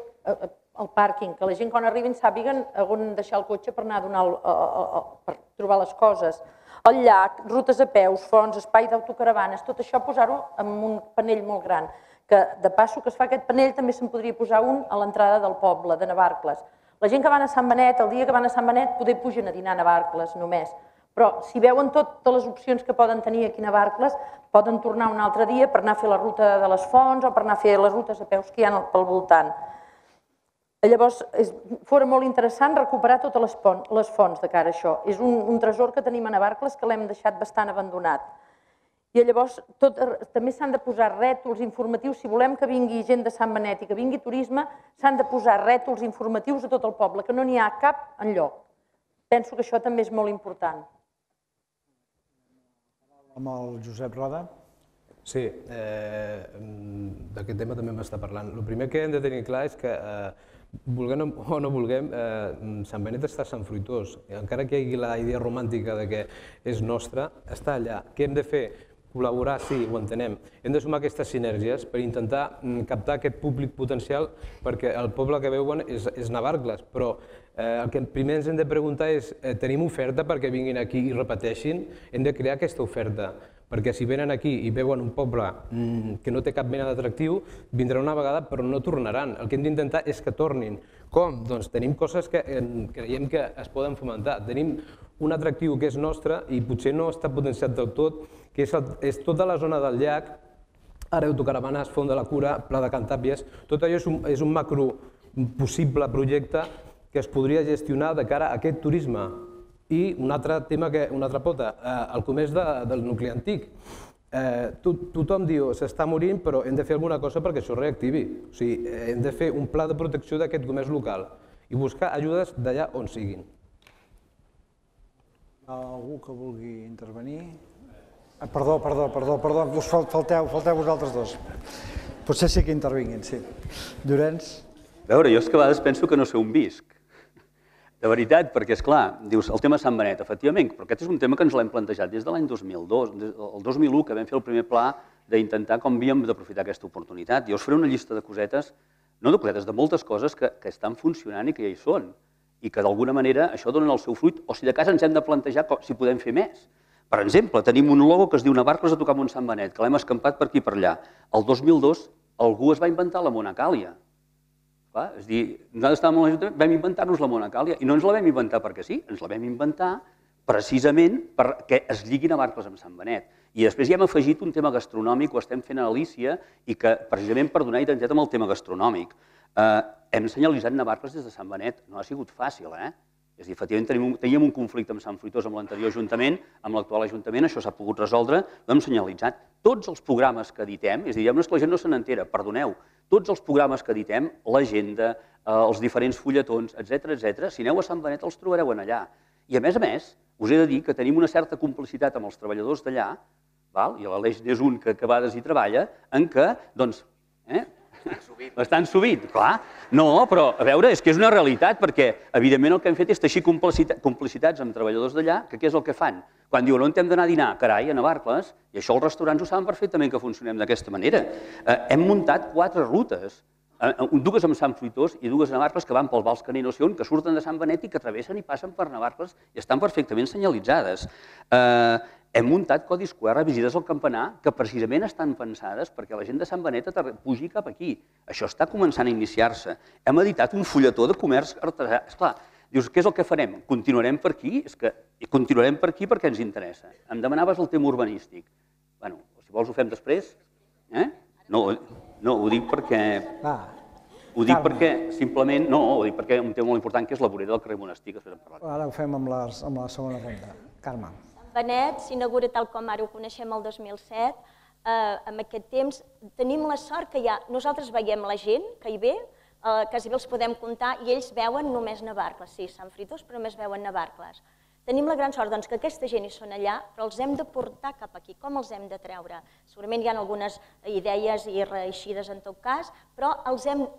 el pàrquing, que la gent quan arribin sàpiguen on deixar el cotxe per anar per trobar les coses. El llac, rutes a peus, fonts, espai d'autocaravanes, tot això posar-ho en un panell molt gran, que de passo que es fa aquest panell també se'n podria posar un a l'entrada del poble de Navarcles. La gent que van a Sant Benet, el dia que van a Sant Benet, poder pugen a dinar a Navarcles només. Però si veuen totes les opcions que poden tenir aquí a Navarcles, poden tornar un altre dia per anar a fer la ruta de les fonts o per anar a fer les rutes a peus que hi ha pel voltant. Llavors, fora molt interessant recuperar totes les fonts de cara a això. És un tresor que tenim a Navarcles que l'hem deixat bastant abandonat. I llavors també s'han de posar rètols informatius, si volem que vingui gent de Sant Benet i que vingui turisme, s'han de posar rètols informatius a tot el poble, que no n'hi ha cap enlloc. Penso que això també és molt important. Amb el Josep Roda. Sí, d'aquest tema també m'està parlant. El primer que hem de tenir clar és que, vulguem o no vulguem, Sant Benet està a Sant Fruitós. Encara que hi hagi la idea romàntica que és nostra, està allà. Què hem de fer? Col·laborar, sí, ho entenem. Hem de sumar aquestes sinergies per intentar captar aquest públic potencial, perquè el poble que veuen és Navarcles, però el que primer ens hem de preguntar és tenim oferta perquè vinguin aquí i repeteixin? Hem de crear aquesta oferta, perquè si venen aquí i veuen un poble que no té cap mena d'atractiu, vindran una vegada però no tornaran. El que hem d'intentar és que tornin. Com? Doncs tenim coses que creiem que es poden fomentar. Tenim un atractiu que és nostre i potser no està potenciat del tot, que és tota la zona del llac, àrea d'autocaravanes, Font de la Cura, Pla de Cantàpies. Tot allò és un macro possible projecte que es podria gestionar de cara a aquest turisme. I un altre tema, una altra pota, el comerç del nucli antic. Tothom diu s'està morint, però hem de fer alguna cosa perquè això es reactivi. O sigui, hem de fer un pla de protecció d'aquest comerç local i buscar ajudes d'allà on siguin. Algú que vulgui intervenir? Perdó, falteu vosaltres dos. Potser sí que intervinguin, sí. Llorenç? A veure, jo és que a vegades penso que no sé on visc. De veritat, perquè, esclar, dius, el tema Sant Benet, efectivament, però aquest és un tema que ens l'hem plantejat des de l'any 2002, el 2001, que vam fer el primer pla d'intentar com havíem d'aprofitar aquesta oportunitat. Jo us faré una llista de cosetes, no de cosetes, de moltes coses que estan funcionant i que ja hi són, i que d'alguna manera això dona el seu fruit, o si de cas ens hem de plantejar si podem fer més. Per exemple, tenim un logo que es diu Navarcles a tocar amb un Sant Benet, que l'hem escampat per aquí i per allà. El 2002 algú es va inventar la monacàlia. És a dir, nosaltres estàvem a l'Ajuntament, vam inventar-nos la monacàlia, i no ens la vam inventar perquè sí, ens la vam inventar precisament perquè es lligui Navarcles amb Sant Benet. I després ja hem afegit un tema gastronòmic, ho estem fent a Alícia, i que precisament per donar identitat amb el tema gastronòmic. Hem senyalitzat Navarcles des de Sant Benet, no ha sigut fàcil, És a dir, efectivament teníem un conflicte amb Sant Fruitós amb l'anterior Ajuntament, amb l'actual Ajuntament, això s'ha pogut resoldre, ho hem senyalitzat. Tots els programes que editem, és a dir, hi ha unes que la gent no se n'entera, perdoneu, tots els programes que editem, l'agenda, els diferents fulletons, etc., si aneu a Sant Benet els trobareu allà. I a més, us he de dir que tenim una certa complicitat amb els treballadors d'allà, i l'Aleix n'és un que a vegades hi treballa, en què, doncs, bastant sovint, clar. No, però, a veure, és que és una realitat, perquè, evidentment, el que hem fet és teixir complicitats amb treballadors d'allà, que què és el que fan? Quan diuen on hem d'anar a dinar, carai, a Navarcles, i això els restaurants ho saben perfectament que funcionem d'aquesta manera. Hem muntat 4 rutes, dues amb Sant Fruitós i dues a Navarcles que van pel Vals Canino Sion, que surten de Sant Benet i que travessen i passen per Navarcles i estan perfectament senyalitzades. Hem muntat codis QR, visites al campanar, que precisament estan pensades perquè la gent de Sant Benet pugi cap aquí. Això està començant a iniciar-se. Hem editat un fulletó de comerç artesà. Esclar, dius, què és el que farem? Continuarem per aquí? És que continuarem per aquí perquè ens interessa. Em demanaves el tema urbanístic. Bé, si vols ho fem després. No, No, ho dic perquè... Ho dic perquè, simplement, no, ho dic perquè un tema molt important que és la vorera del carrer Monestir, que després en parlarem. Ara ho fem amb la segona ronda. Carme. Sant Benet s'inaugura tal com ara ho coneixem el 2007. En aquest temps tenim la sort que nosaltres veiem la gent que hi ve, quasi bé els podem comptar, i ells veuen només Navarcles. Sí, Sant Fruitós, però només veuen Navarcles. Tenim la gran sort que aquesta gent hi són allà, però els hem de portar cap aquí. Com els hem de treure? Segurament hi ha algunes idees i reeixides en tot cas, però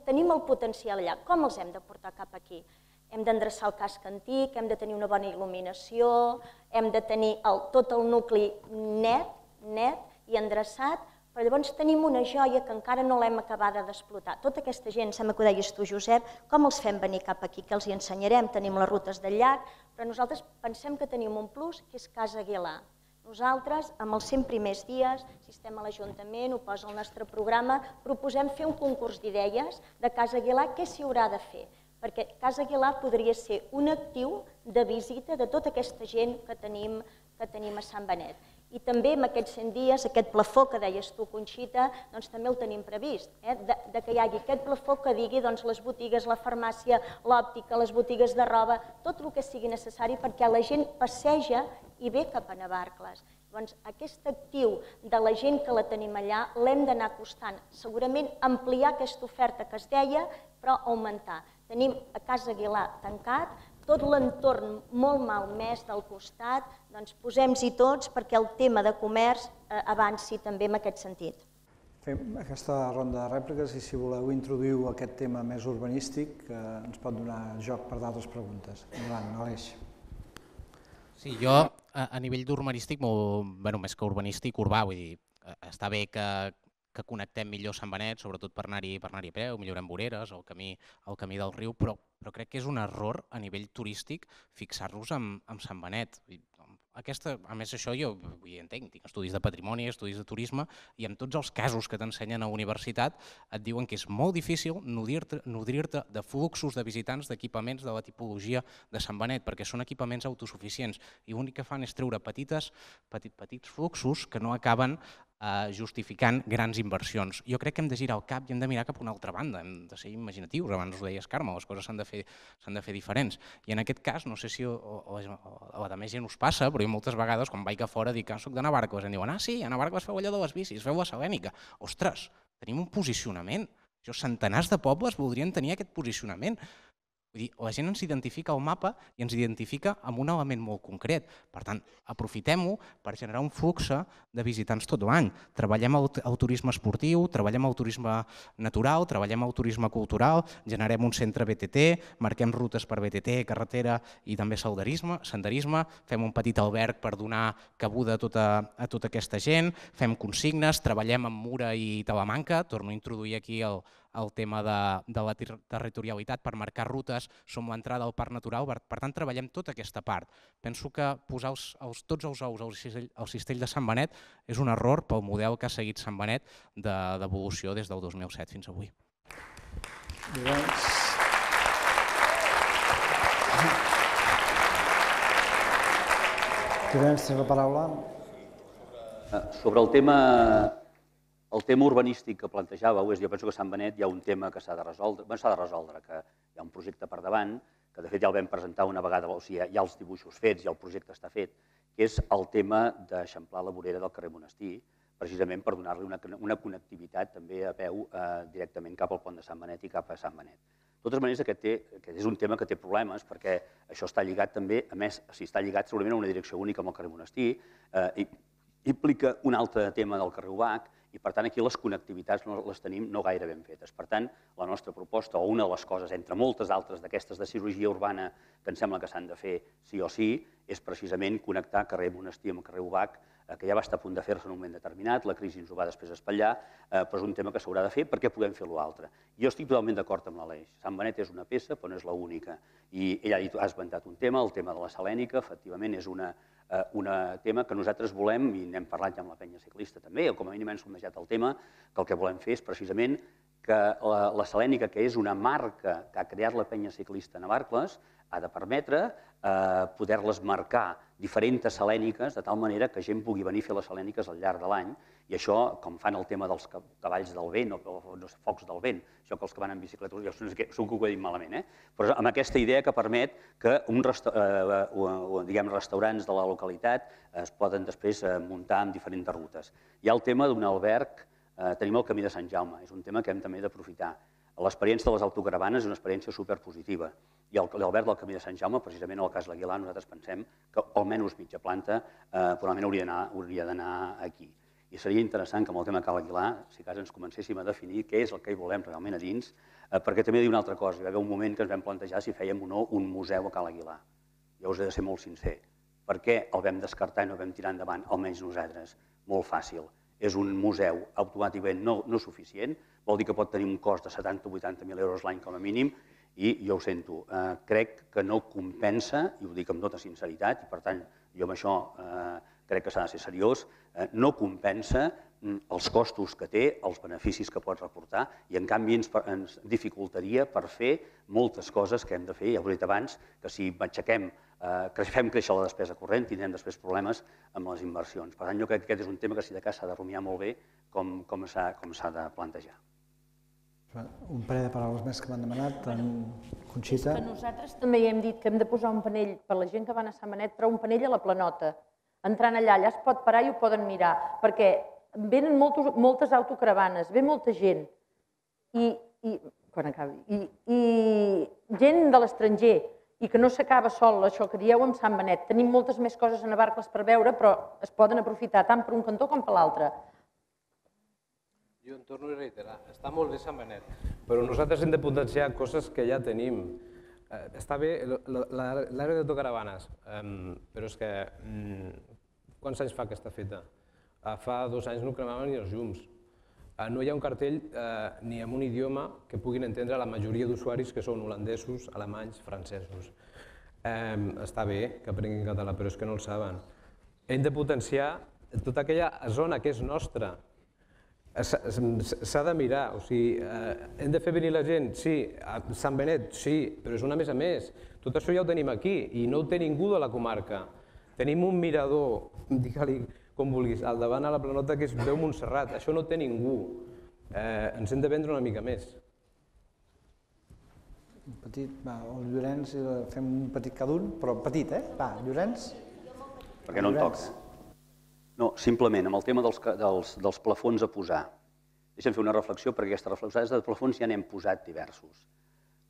tenim el potencial allà. Com els hem de portar cap aquí? Hem d'endreçar el casc antic, hem de tenir una bona il·luminació, hem de tenir tot el nucli net i endreçat, però llavors tenim una joia que encara no l'hem acabada d'explotar. Tota aquesta gent, sembla que ho deies tu, Josep, com els fem venir cap aquí? Que els hi ensenyarem? Tenim les rutes del llac, però nosaltres pensem que tenim un plus, que és Casa Aguilar. Nosaltres, amb els 100 primers dies, si estem a l'Ajuntament, ho posa al nostre programa, proposem fer un concurs d'idees de Casa Aguilar, què s'hi haurà de fer? Perquè Casa Aguilar podria ser un actiu de visita de tota aquesta gent que tenim a Sant Benet. I també en aquests 100 dies, aquest plafó que deies tu, Conxita, doncs també el tenim previst, que hi hagi aquest plafó que digui les botigues, la farmàcia, l'òptica, les botigues de roba, tot el que sigui necessari perquè la gent passeja i ve cap a Navarcles. Llavors, aquest actiu de la gent que la tenim allà l'hem d'anar acostant. Segurament ampliar aquesta oferta que es deia, però augmentar. Tenim a Casa Aguilar tancat, tot l'entorn molt malmès del costat, doncs posem-hi tots perquè el tema de comerç avanci també en aquest sentit. Fem aquesta ronda de rèpliques i si voleu introduïu aquest tema més urbanístic ens pot donar joc per d'altres preguntes. Endavant, Aleix. Sí, jo a nivell d'urbanístic, més que urbanístic, urbà, vull dir, està bé que connectem millor Sant Benet, sobretot per anar-hi a peu, millorem voreres, el camí del riu, però crec que és un error a nivell turístic fixar-nos en Sant Benet. A més, això jo hi entenc, tinc estudis de patrimoni, estudis de turisme, i en tots els casos que t'ensenyen a la universitat et diuen que és molt difícil nodrir-te de fluxos de visitants d'equipaments de la tipologia de Sant Benet, perquè són equipaments autosuficients i l'únic que fan és treure petits fluxos que no acaben justificant grans inversions. Jo crec que hem de girar el cap i hem de mirar cap a una altra banda, hem de ser imaginatius, abans ho deies, Carme, les coses s'han de fer diferents. I en aquest cas, no sé si a la més gent us passa, però jo moltes vegades quan vaig a fora dic que soc de Navarcles, em diuen, sí, a Navarcles feu allò de les bicis, feu la Salènica. Ostres, tenim un posicionament. Centenars de pobles voldrien tenir aquest posicionament. Vull dir, la gent ens identifica al mapa i ens identifica amb un element molt concret. Per tant, aprofitem-ho per generar un flux de visitants tot l'any. Treballem el turisme esportiu, treballem el turisme natural, treballem el turisme cultural, generem un centre BTT, marquem rutes per BTT, carretera i també senderisme, fem un petit alberg per donar cabuda a tota aquesta gent, fem consignes, treballem amb Mura i Talamanca, torno a introduir aquí el tema de la territorialitat per marcar rutes, som l'entrada al Parc Natural, per tant treballem tota aquesta part. Penso que posar tots els ous al cistell de Sant Benet és un error pel model que ha seguit Sant Benet d'evolució des del 2007 fins avui. Llorenç, té la paraula. Sobre el tema urbanístic que plantejàveu, jo penso que a Sant Benet hi ha un tema que s'ha de resoldre, que hi ha un projecte per davant, que de fet ja el vam presentar una vegada, o sigui, hi ha els dibuixos fets, ja el projecte està fet, que és el tema d'eixamplar la vorera del carrer Monestir, precisament per donar-li una connectivitat també a peu directament cap al pont de Sant Benet i cap a Sant Benet. De totes maneres, aquest és un tema que té problemes perquè això està lligat també, a més, si està lligat segurament a una direcció única amb el carrer Monestir, implica un altre tema del carrer Ubach i, per tant, aquí les connectivitats les tenim no gaire ben fetes. Per tant, la nostra proposta, o una de les coses, entre moltes altres d'aquestes de cirurgia urbana que em sembla que s'han de fer sí o sí, és precisament connectar carrer Monestir amb carrer Ubach, que ja va estar a punt de fer-se en un moment determinat, la crisi ens ho va després espatllar, però és un tema que s'haurà de fer perquè puguem fer l'altre. Jo estic totalment d'acord amb l'Aleix. Sant Benet és una peça, però no és l'única. I ell ha esmentat un tema, el tema de la Salènica, efectivament és un tema que nosaltres volem, i n'hem parlat ja amb la penya ciclista també, o com a mínim hem sondejat el tema, que el que volem fer és precisament que la Salènica, que és una marca que ha creat la penya ciclista Navarcles, ha de permetre poder-les marcar diferents salèniques de tal manera que gent pugui venir a fer les salèniques al llarg de l'any i això, com fan el tema dels cavalls del vent o focs del vent, això que els que van en bicicleta, jo segur que ho he dit malament, però amb aquesta idea que permet que restaurants de la localitat es poden després muntar en diferents rutes. Hi ha el tema d'un alberg, tenim el Camí de Sant Jaume, és un tema que hem també d'aprofitar. L'experiència de les autocaravanes és una experiència superpositiva i l'alberg del Camí de Sant Jaume, precisament en el cas de l'Aguilar, nosaltres pensem que almenys mitja planta probablement hauria d'anar aquí. I seria interessant que amb el tema de Cal Aguilar, si cas ens comencéssim a definir què és el que hi volem realment a dins, perquè també diu una altra cosa, hi va haver un moment que ens vam plantejar si fèiem o no un museu a Cal Aguilar. Jo us he de ser molt sincer. Per què el vam descartar i no vam tirar endavant, almenys nosaltres? Molt fàcil. És un museu automàticament no suficient, vol dir que pot tenir un cost de 70 o 80.000 euros l'any com a mínim, i jo ho sento, crec que no compensa, i ho dic amb tota sinceritat, i per tant jo amb això crec que s'ha de ser seriós, no compensa els costos que té, els beneficis que pot reportar, i en canvi ens dificultaria per fer moltes coses que hem de fer, ja ho he dit abans, que si fem créixer la despesa corrent tindrem després problemes amb les inversions. Per tant, jo crec que aquest és un tema que si de cas s'ha de rumiar molt bé com s'ha de plantejar. Un parell de paraules més que m'han demanat, Conxita. Que nosaltres també hem dit que hem de posar un panell per la gent que va a Sant Benet, però un panell a la Planota. Entrant allà es pot parar i ho poden mirar, perquè venen moltes autocaravanes, ve molta gent i gent de l'estranger i que no s'acaba sol això que dieu amb Sant Benet. Tenim moltes més coses a Navarcles per veure, però es poden aprofitar tant per un cantó com per l'altre. Jo em torno a reiterar, està molt bé Sant Benet, però nosaltres hem de potenciar coses que ja tenim. Està bé l'àrea d'autocaravanes, però és que quants anys fa que està feta? Fa 2 anys no cremaven ni els llums. No hi ha un cartell ni en un idioma que puguin entendre la majoria d'usuaris que són holandesos, alemanys, francesos. Està bé que aprenguin català, però és que no el saben. Hem de potenciar tota aquella zona que és nostra. S'ha de mirar, o sigui, hem de fer venir la gent, sí, a Sant Benet, sí, però és una més a més. Tot això ja ho tenim aquí i no ho té ningú de la comarca. Tenim un mirador, digue-li com vulguis, al davant a la Planota que es veu Montserrat, això no té ningú. Ens hem de vendre una mica més. Un petit, va, el Llorenç, fem un petit cada un, però petit, Va, Llorenç. Perquè no en toca. No, simplement, amb el tema dels plafons a posar. Deixa'm fer una reflexió, perquè aquestes reflexions de plafons ja n'hem posat diversos.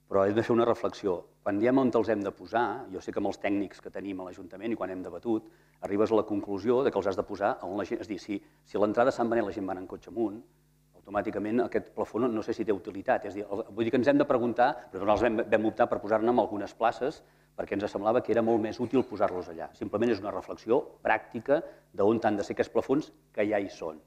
Però hem de fer una reflexió. Quan diem on els hem de posar, jo sé que amb els tècnics que tenim a l'Ajuntament i quan hem debatut, arribes a la conclusió que els has de posar on la gent... És a dir, si a l'entrada de Sant Benet la gent va en cotxe amunt, automàticament aquest plafó no sé si té utilitat. Vull dir que ens hem de preguntar, però nosaltres vam optar per posar-ne en algunes places perquè ens semblava que era molt més útil posar-los allà. Simplement és una reflexió pràctica d'on han de ser aquests plafons que ja hi són.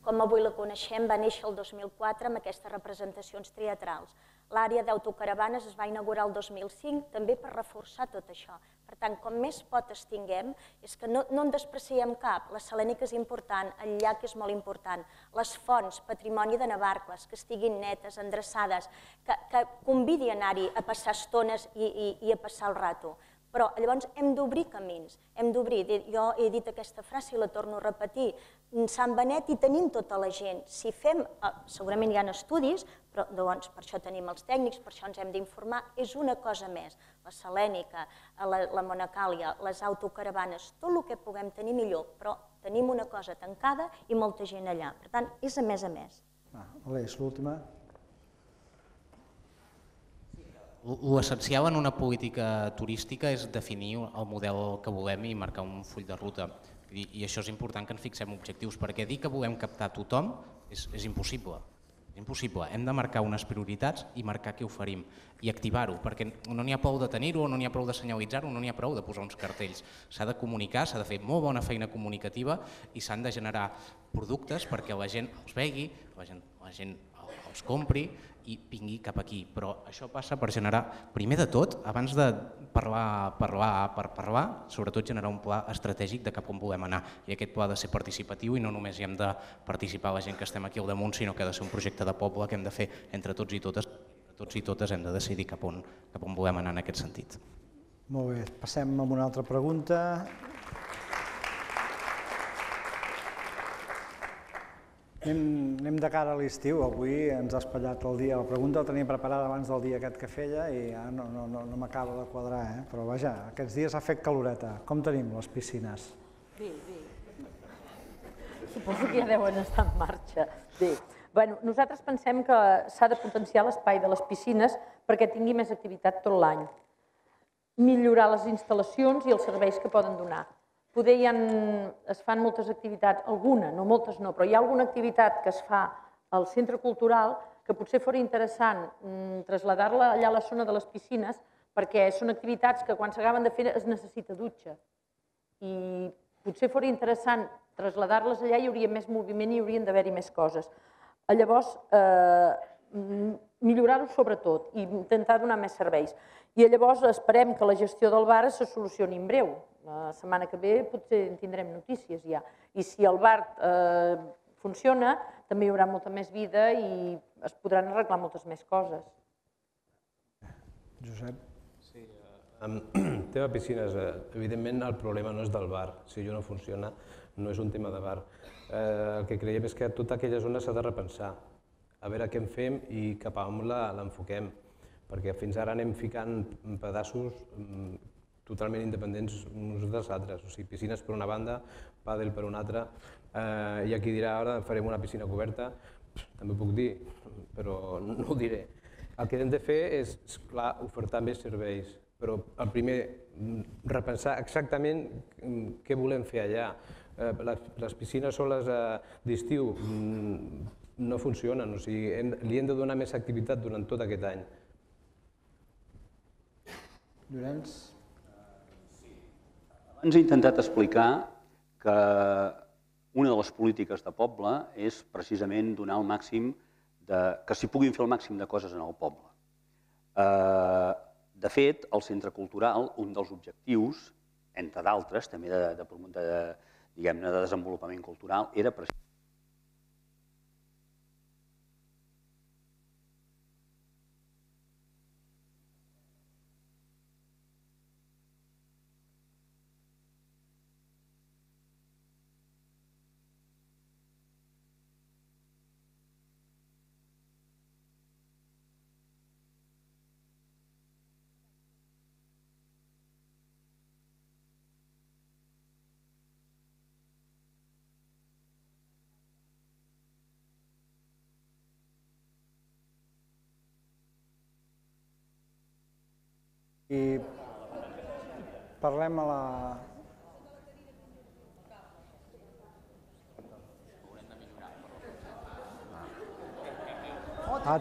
Com avui la coneixem, va néixer el 2004 amb aquestes representacions teatrals. L'àrea d'autocaravanes es va inaugurar el 2005 també per reforçar tot això. Per tant, com més potes tinguem, és que no en despreciem cap. La Salènica és important, el llac és molt important, les fonts, patrimoni de Navarcles, que estiguin netes, endreçades, que convidi a anar-hi a passar estones i a passar el rato. Però llavors hem d'obrir camins, hem d'obrir, jo he dit aquesta frase i la torno a repetir, Sant Benet hi tenim tota la gent, si fem, segurament hi ha estudis, però doncs per això tenim els tècnics, per això ens hem d'informar, és una cosa més, la Salènica, la Monacàlia, les autocaravanes, tot el que puguem tenir millor, però tenim una cosa tancada i molta gent allà, per tant, és a més a més. Aleix, l'última. L'essencial en una política turística és definir el model que volem i marcar un full de ruta. I això és important que ens fixem objectius, perquè dir que volem captar tothom és impossible. Hem de marcar unes prioritats i marcar què oferim i activar-ho, perquè no n'hi ha prou de tenir-ho, no n'hi ha prou de senyalitzar-ho, no n'hi ha prou de posar uns cartells. S'ha de comunicar, s'ha de fer molt bona feina comunicativa i s'han de generar productes perquè la gent els vegi, la gent els compri i vingui cap aquí. Però això passa per generar, primer de tot, abans de parlar, sobretot generar un pla estratègic de cap on volem anar. I aquest pla ha de ser participatiu i no només hi hem de participar la gent que estem aquí al damunt, sinó que ha de ser un projecte de poble que hem de fer entre tots i totes. Tots i totes hem de decidir cap on volem anar en aquest sentit. Molt bé, passem a una altra pregunta. Anem de cara a l'estiu, avui ens ha espatllat el dia. La pregunta la tenia preparada abans del dia aquest que feia i no m'acaba de quadrar, però vaja, aquests dies ha fet caloreta. Com tenim les piscines? Bé. Suposo que ja deuen estar en marxa. Bé, nosaltres pensem que s'ha de potenciar l'espai de les piscines perquè tingui més activitat tot l'any. Millorar les instal·lacions i els serveis que poden donar. Poder es fan moltes activitats, alguna, no moltes no, però hi ha alguna activitat que es fa al centre cultural que potser fos interessant traslladar-la allà a la zona de les piscines perquè són activitats que quan s'acaben de fer es necessita dutxa. I potser fos interessant traslladar-les allà, hi hauria més moviment i hi haurien d'haver-hi més coses. Llavors, millorar-ho sobretot i intentar donar més serveis. I llavors esperem que la gestió del bar se solucioni en breu. La setmana que ve potser en tindrem notícies ja. I si el bar funciona, també hi haurà molta més vida i es podran arreglar moltes més coses. Josep? Sí, el tema piscines, evidentment el problema no és del bar. Si allò no funciona, no és un tema de bar. El que creiem és que tota aquella zona s'ha de repensar, a veure què en fem i cap a on l'enfoquem, perquè fins ara anem ficant pedaços totalment independents uns dels altres, o sigui, piscines per una banda, pàdel per una altra, i aquí dirà ara farem una piscina coberta, també ho puc dir, però no ho diré. El que hem de fer és, clar, ofertar més serveis, però el primer, repensar exactament què volem fer allà. Les piscines soles d'estiu no funcionen, o sigui, li hem de donar més activitat durant tot aquest any. Llorenç? Abans he intentat explicar que una de les polítiques de poble és precisament donar el màxim, que s'hi puguin fer el màxim de coses en el poble. De fet, el centre cultural, un dels objectius, entre d'altres, també de desenvolupament cultural, era precisament I parlem a la...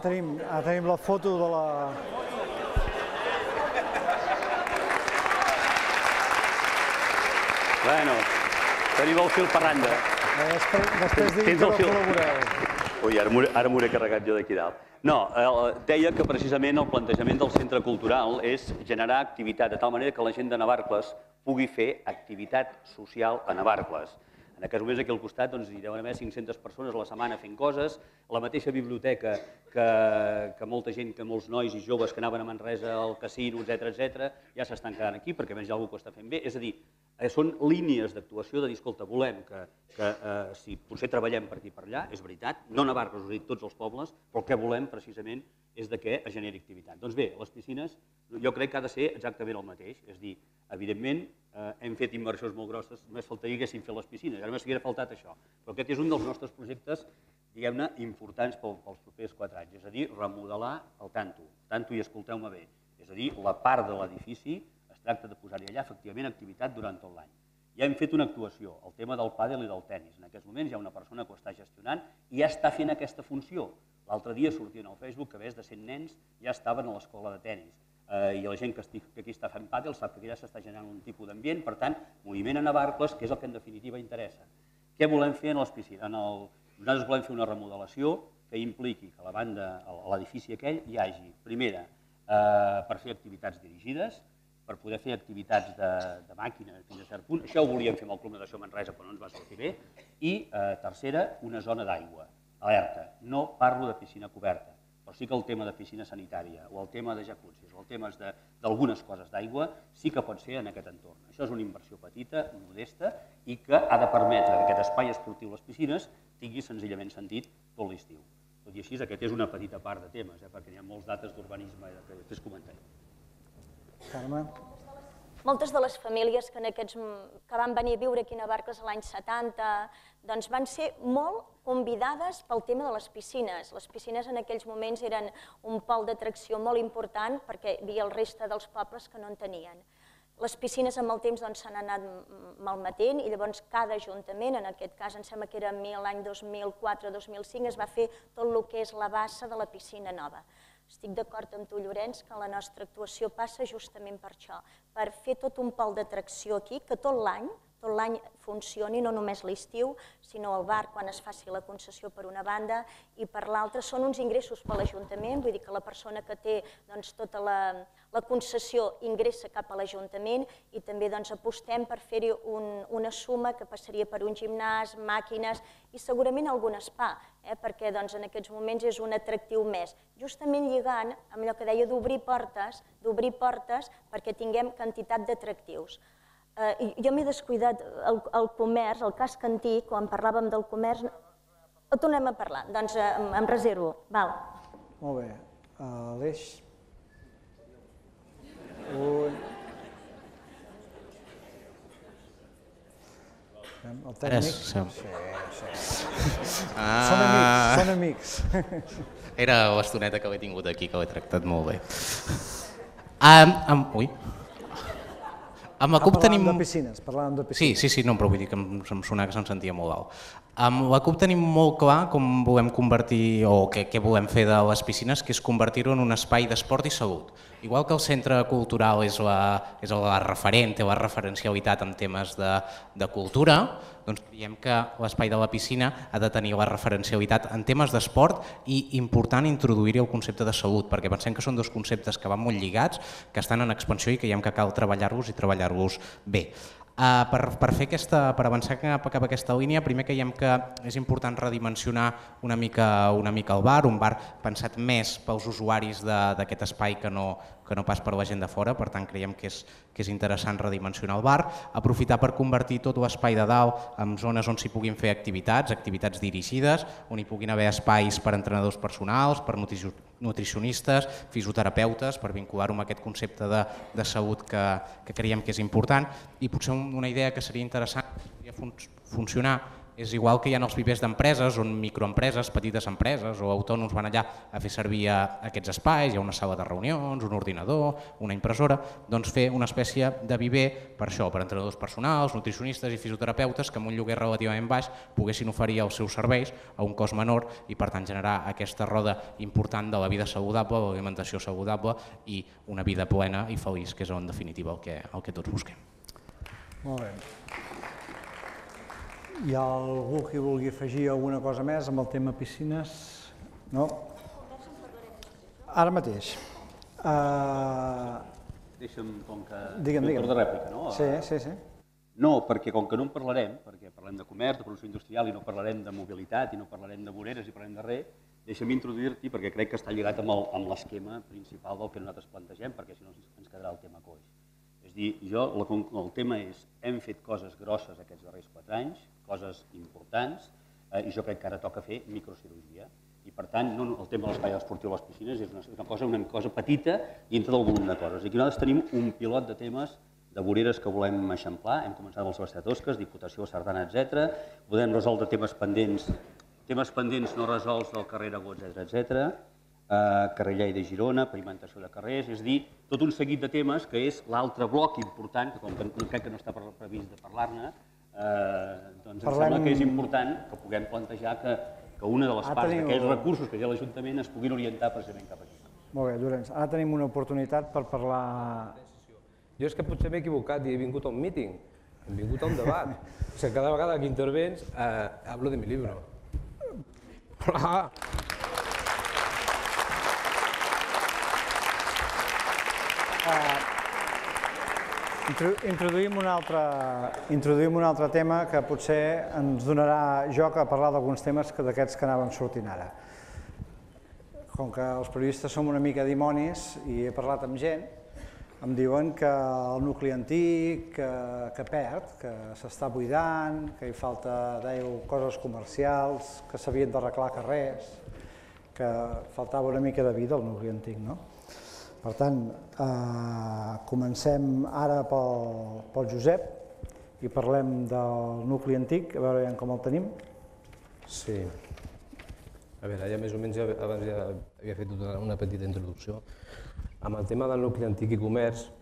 Tenim la foto de la... Bueno, tenim el fil per randa. Després diguin que no col·laboreu. Ui, ara m'ho he carregat jo d'aquí dalt. No, deia que precisament el plantejament del centre cultural és generar activitat de tal manera que la gent de Navarcles pugui fer activitat social a Navarcles. En aquests moments aquí al costat hi deuen haver 500 persones a la setmana fent coses, la mateixa biblioteca que molta gent, que molts nois i joves que anaven a Manresa al casino, etc., ja s'estan quedant aquí perquè a més hi ha algú que ho està fent bé. És a dir, són línies d'actuació de dir, escolta, volem que si potser treballem per aquí per allà, és veritat, no Navarcles, ho dic tots els pobles, però el que volem precisament és que es generi activitat. Doncs bé, les piscines jo crec que ha de ser exactament el mateix, és a dir, evidentment hem fet inversions molt grosses, només faltaria que haguéssim fet les piscines, ara només s'hagués faltat això, però aquest és un dels nostres projectes, diguem-ne, importants pels propers 4 anys, és a dir, remodelar el tanto i escolteu-me bé, és a dir, la part de l'edifici es tracta de posar-hi allà efectivament activitat durant tot l'any. Ja hem fet una actuació, el tema del pàdel i del tenis. En aquests moments hi ha una persona que ho està gestionant i ja està fent aquesta funció. L'altre dia sortien al Facebook que més de 100 nens ja estaven a l'escola de tenis. I la gent que aquí està fent pàdel sap que ja s'està generant un tipus d'ambient, per tant, moviment a Navarcles, que és el que en definitiva interessa. Què volem fer en les piscines? Nosaltres volem fer una remodelació que impliqui que a la banda, a l'edifici aquell, hi hagi, primera, per fer activitats dirigides, per poder fer activitats de màquina fins a cert punt. Això ho volíem fer amb el Club Natació Manresa, però no ens va sortir bé. I tercera, una zona d'aigua. Alerta, no parlo de piscina coberta, però sí que el tema de piscina sanitària o el tema de jacuzzis o el tema d'algunes coses d'aigua sí que pot ser en aquest entorn. Això és una inversió petita, modesta, i que ha de permetre que aquest espai esportiu, les piscines, tingui senzillament sentit tot l'estiu. Tot i així, aquest és una petita part de temes, perquè hi ha molts dates d'urbanisme que després comentarem. Carme? Moltes de les famílies que van venir a viure aquí a Navarcles l'any 70 doncs van ser molt convidades pel tema de les piscines. Les piscines en aquells moments eren un pol d'atracció molt important perquè hi havia el reste dels pobles que no en tenien. Les piscines amb el temps s'han anat malmetent i llavors cada ajuntament, en aquest cas em sembla que era l'any 2004-2005, es va fer tot el que és la bassa de la piscina nova. Estic d'acord amb tu, Llorenç, que la nostra actuació passa justament per això, per fer tot un pol d'atracció aquí, que tot l'any funcioni, no només l'estiu, sinó el bar quan es faci la concessió per una banda i per l'altra. Són uns ingressos per l'Ajuntament, vull dir que la persona que té tota la concessió ingressa cap a l'Ajuntament i també apostem per fer-hi una suma que passaria per un gimnàs, màquines i segurament algun spa, perquè en aquests moments és un atractiu més. Justament lligant amb allò que deia d'obrir portes perquè tinguem quantitat d'atractius. Jo m'he descuidat el comerç, el casc antic, quan parlàvem del comerç, ho tornem a parlar, doncs em reservo. Molt bé. Aleix? El tècnic? Són amics. Era l'estoneta que l'he tingut aquí, que l'he tractat molt bé. Ui. Amb la CUP tenim... Parlàvem de piscines. Sí, no, però vull dir que em sonava que se'n sentia molt alt. Amb la CUP tenim molt clar com volem convertir, o què volem fer de les piscines, que és convertir-ho en un espai d'esport i salut. Igual que el centre cultural és la referent, té la referencialitat en temes de cultura, doncs creiem que l'espai de la piscina ha de tenir la referencialitat en temes d'esport i important introduir-hi el concepte de salut, perquè pensem que són dos conceptes que van molt lligats, que estan en expansió i creiem que cal treballar-los i treballar-los bé. Per avançar cap a aquesta línia, primer creiem que és important redimensionar una mica el bar, un bar pensat més pels usuaris d'aquest espai que no pas per la gent de fora, per tant creiem que és interessant redimensionar el bar, aprofitar per convertir tot l'espai de dalt en zones on s'hi puguin fer activitats dirigides, on hi puguin haver espais per entrenadors personals, per nutricionistes, fisioterapeutes, per vincular-ho amb aquest concepte de salut que creiem que és important. I potser una idea que seria interessant que podria funcionar és igual que hi ha els vivers d'empreses, on microempreses, petites empreses o autònoms van allà a fer servir aquests espais, hi ha una sala de reunions, un ordinador, una impressora, doncs fer una espècie de viver per això, per entrenadors personals, nutricionistes i fisioterapeutes que amb un lloguer relativament baix poguessin oferir els seus serveis a un cost menor i per tant generar aquesta roda important de la vida saludable, de l'alimentació saludable i una vida plena i feliç, que és en definitiva el que tots busquem. Molt bé. Hi ha algú que vulgui afegir alguna cosa més amb el tema piscines? No? Ara mateix. Deixa'm, com que... Digue'm. Torn de rèplica, no? Sí. No, perquè com que no en parlarem, perquè parlem de comerç, de producció industrial i no parlarem de mobilitat i no parlarem de voreres i parlarem de res, deixa'm introduir-t'hi perquè crec que està lligat amb l'esquema principal del que nosaltres plantegem, perquè si no ens quedarà el tema coix. És a dir, el tema és, hem fet coses grosses aquests darrers 4 anys, coses importants, i jo crec que ara toca fer microcirurgia. I per tant, el tema de l'espai esportiu a les piscines és una cosa petita dintre del volum de coses. I aquí nosaltres tenim un pilot de temes de voreres que volem eixamplar, hem començat amb el Sebastià Tosques, Diputació, Sardana, etc. Podem resoldre temes pendents no resolts del carrer Aragó, etc. Carrer Lleida i Girona, pavimentació de carrers, és a dir, tot un seguit de temes que és l'altre bloc important, que com que crec que no està previst de parlar-ne, doncs em sembla que és important que puguem plantejar que una de les parts d'aquells recursos que hi ha a l'Ajuntament es puguin orientar precisament cap aquí. Molt bé, Llorenç, ara tenim una oportunitat per parlar... Jo és que potser m'he equivocat i he vingut a un míting, he vingut a un debat. O sigui, cada vegada que intervens hablo de mi libro. Introduïm un altre tema que potser ens donarà joc a parlar d'alguns temes d'aquests que anàvem sortint ara. Com que els periodistes som una mica dimonis i he parlat amb gent, em diuen que el nucli antic, que perd, que s'està buidant, que hi falta, dèieu, coses comercials, que s'havien d'arreglar carrers, que faltava una mica de vida al nucli antic, no? Per tant, comencem ara pel Josep i parlem del nucli antic, a veure com el tenim. Sí. A veure, ja més o menys abans ja havia fet una petita introducció. Amb el tema del nucli antic i comerç,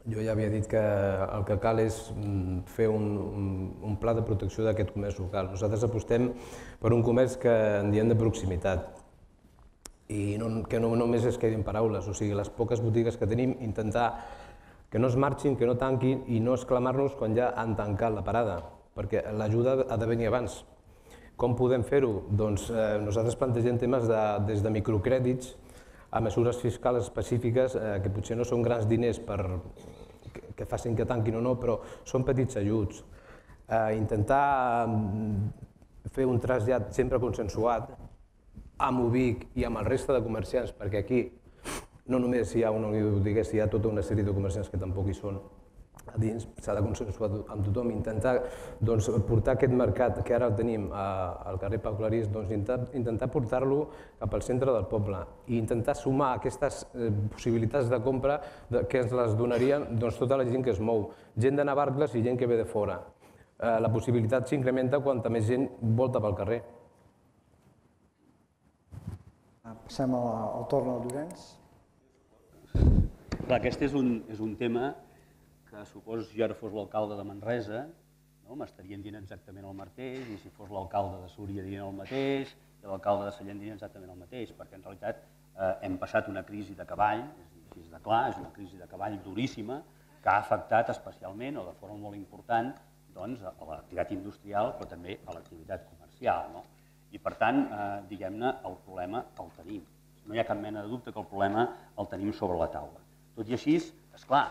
jo ja havia dit que el que cal és fer un pla de protecció d'aquest comerç local. Nosaltres apostem per un comerç que en diem de proximitat, i que no només es quedin paraules, o sigui, les poques botigues que tenim, intentar que no es marxin, que no tanquin i no exclamar-nos quan ja han tancat la parada, perquè l'ajuda ha de venir abans. Com podem fer-ho? Doncs nosaltres plantegem temes des de microcrèdits a mesures fiscals específiques que potser no són grans diners que facin que tanquin o no, però són petits ajuts. Intentar fer un trasllat sempre consensuat amb Ubic i amb el reste de comerciants, perquè aquí no només hi ha una unió de botiguers, hi ha tota una sèrie de comerciants que tampoc hi són a dins, s'ha de consensuar amb tothom, intentar portar aquest mercat que ara el tenim al carrer Pau Clarís, intentar portar-lo cap al centre del poble i intentar sumar aquestes possibilitats de compra que ens les donarien tota la gent que es mou, gent de Navarcles i gent que ve de fora. La possibilitat s'incrementa quanta més gent volta pel carrer. Passem al torn al Llorenç. Clar, aquest és un tema que suposo si jo ara fos l'alcalde de Manresa m'estarien dient exactament el mateix, i si fos l'alcalde de Súria dient el mateix, i l'alcalde de Sallent dient exactament el mateix, perquè en realitat hem passat una crisi de cavall, així és de clar, és una crisi de cavall duríssima, que ha afectat especialment o de forma molt important a l'activitat industrial, però també a l'activitat comercial. I per tant, diguem-ne, el problema el tenim. No hi ha cap mena de dubte que el problema el tenim sobre la taula. Tot i així, esclar,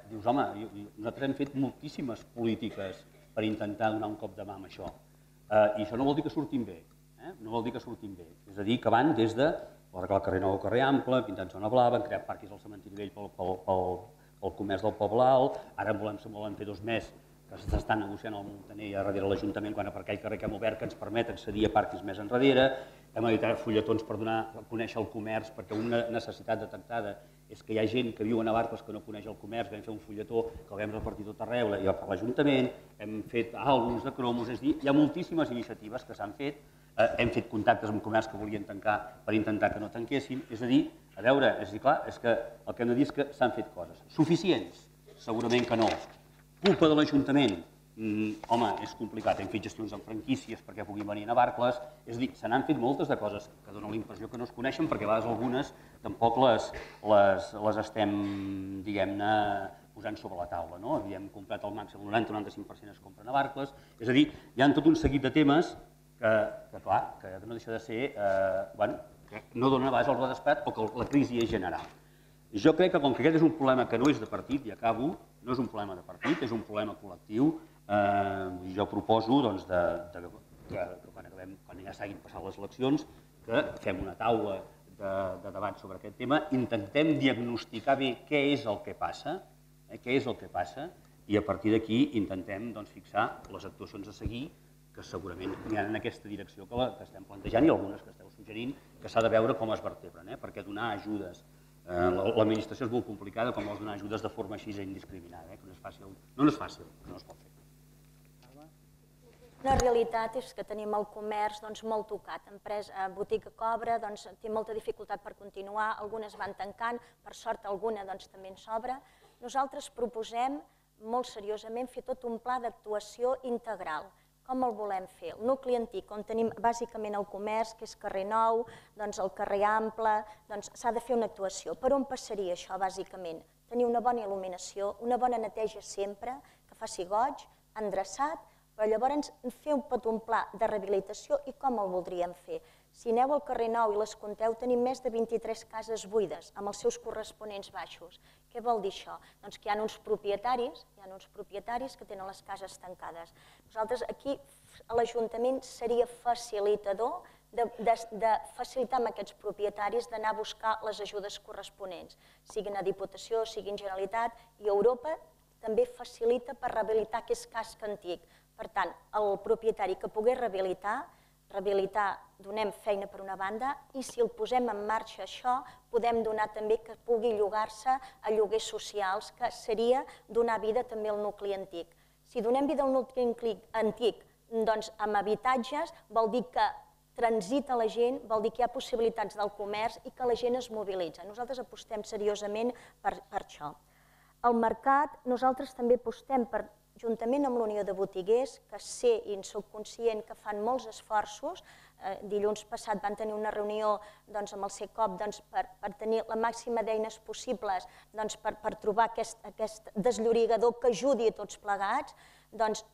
dius, home, nosaltres hem fet moltíssimes polítiques per intentar donar un cop de mà amb això. I això no vol dir que surtin bé, no vol dir que surtin bé. És a dir, que van des de arreglar el carrer Nou al carrer Ample, pintant zona blava, han creat parquis al cementiri vell pel comerç del Poble Alt, ara volem fer 2 mesos que s'estan negociant al Montaner i a darrere l'Ajuntament quan per aquell carrer que hem obert que ens permet accedir a parquis més enrere. Hem editat fulletons per donar a conèixer el comerç, perquè una necessitat detectada és que hi ha gent que viu a Navarcles que no coneix el comerç, vam fer un fulletó que el vam repartir tot arreu i per l'Ajuntament, hem fet àlbums de cromos, és a dir, hi ha moltíssimes iniciatives que s'han fet, hem fet contactes amb comerç que volien tancar per intentar que no tanquessin, és a dir, a veure, és clar, és que el que hem de dir és que s'han fet coses. Suficients? Segurament que no. Culpa de l'Ajuntament? Home, és complicat, hem fet gestions amb franquícies perquè puguin venir a Navarcles, és a dir, se n'han fet moltes de coses que donen la impressió que no es coneixen perquè a vegades algunes tampoc les estem, diguem-ne, posant sobre la taula. Havíem comprat el màxim, el 90-95% es compra a Navarcles, és a dir, hi ha tot un seguit de temes que clar, que no deixa de ser, que no donen a vegades el redespat o que la crisi és general. Jo crec que com que aquest és un problema que no és de partit, i acabo, no és un problema de partit, és un problema col·lectiu, jo proposo que quan ja s'hagin passat les eleccions, que fem una taula de debat sobre aquest tema, intentem diagnosticar bé què és el que passa, i a partir d'aquí intentem fixar les actuacions a seguir, que segurament aniran en aquesta direcció que estem plantejant i algunes que esteu suggerint, que s'ha de veure com es vertebren, perquè donar ajudes. L'administració és molt complicada com vols donar ajudes de forma així indiscriminada, que no és fàcil, no és fàcil, que no es pot fer. La realitat és que tenim el comerç molt tocat. Botiga Cobra té molta dificultat per continuar, algunes van tancant, per sort alguna també en sobra. Nosaltres proposem molt seriosament fer tot un pla d'actuació integral. Com el volem fer? El nucli antic, on tenim bàsicament el comerç, que és carrer Nou, el carrer Ample, s'ha de fer una actuació. Per on passaria això, bàsicament? Tenir una bona il·luminació, una bona neteja sempre, que faci goig, endreçat, però llavors fer tot un pla de rehabilitació i com el voldríem fer? Si aneu al carrer Nou i les compteu, tenim més de 23 cases buides, amb els seus corresponents baixos. Què vol dir això? Doncs que hi ha uns propietaris que tenen les cases tancades. Nosaltres aquí, a l'Ajuntament, seria facilitador de facilitar amb aquests propietaris d'anar a buscar les ajudes corresponents, siguin a Diputació, siguin Generalitat, i Europa també facilita per rehabilitar aquest casc antic. Per tant, el propietari que pogués rehabilitar, donem feina per una banda, i si el posem en marxa això, podem donar també que pugui llogar-se a lloguers socials, que seria donar vida també al nucli antic. Si donem vida al nucli antic, doncs amb habitatges vol dir que transita la gent, vol dir que hi ha possibilitats del comerç i que la gent es mobilitza. Nosaltres apostem seriosament per això. Al mercat, nosaltres també apostem per, juntament amb la Unió de Botiguers, que sé i en soc conscient que fan molts esforços. Dilluns passat van tenir una reunió amb el CECOP per tenir la màxima d'eines possibles per trobar aquest desllorigador que ajudi a tots plegats.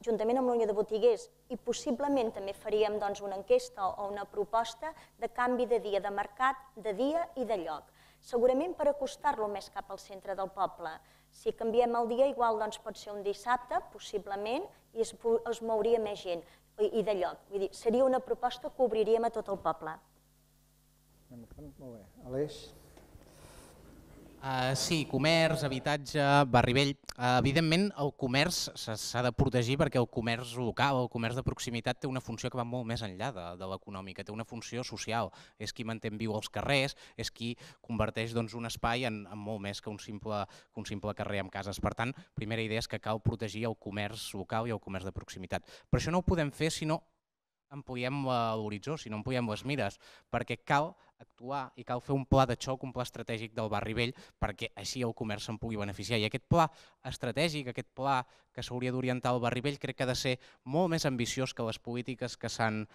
Juntament amb la Unió de Botiguers, i possiblement també faríem una enquesta o una proposta de canvi de dia, de mercat, de dia i de lloc. Segurament per acostar-lo més cap al centre del poble. Si canviem el dia, igual pot ser un dissabte, possiblement, i es mouria més gent, i de lloc. Vull dir, seria una proposta que obriríem a tot el poble. Molt bé. Aleix? Sí, comerç, habitatge, barri vell. Evidentment, el comerç s'ha de protegir perquè el comerç local, el comerç de proximitat, té una funció que va molt més enllà de l'econòmica, té una funció social. És qui manté viu els carrers, és qui converteix un espai en molt més que un simple carrer amb cases. Per tant, primera idea és que cal protegir el comerç local i el comerç de proximitat. Però això no ho podem fer si no ampliem l'horitzó, si no ampliem les mires, perquè cal actuar i cal fer un pla de xoc, un pla estratègic del barri vell, perquè així el comerç se'n pugui beneficiar. I aquest pla estratègic, aquest pla que s'hauria d'orientar al barri vell, crec que ha de ser molt més ambiciós que les polítiques que s'han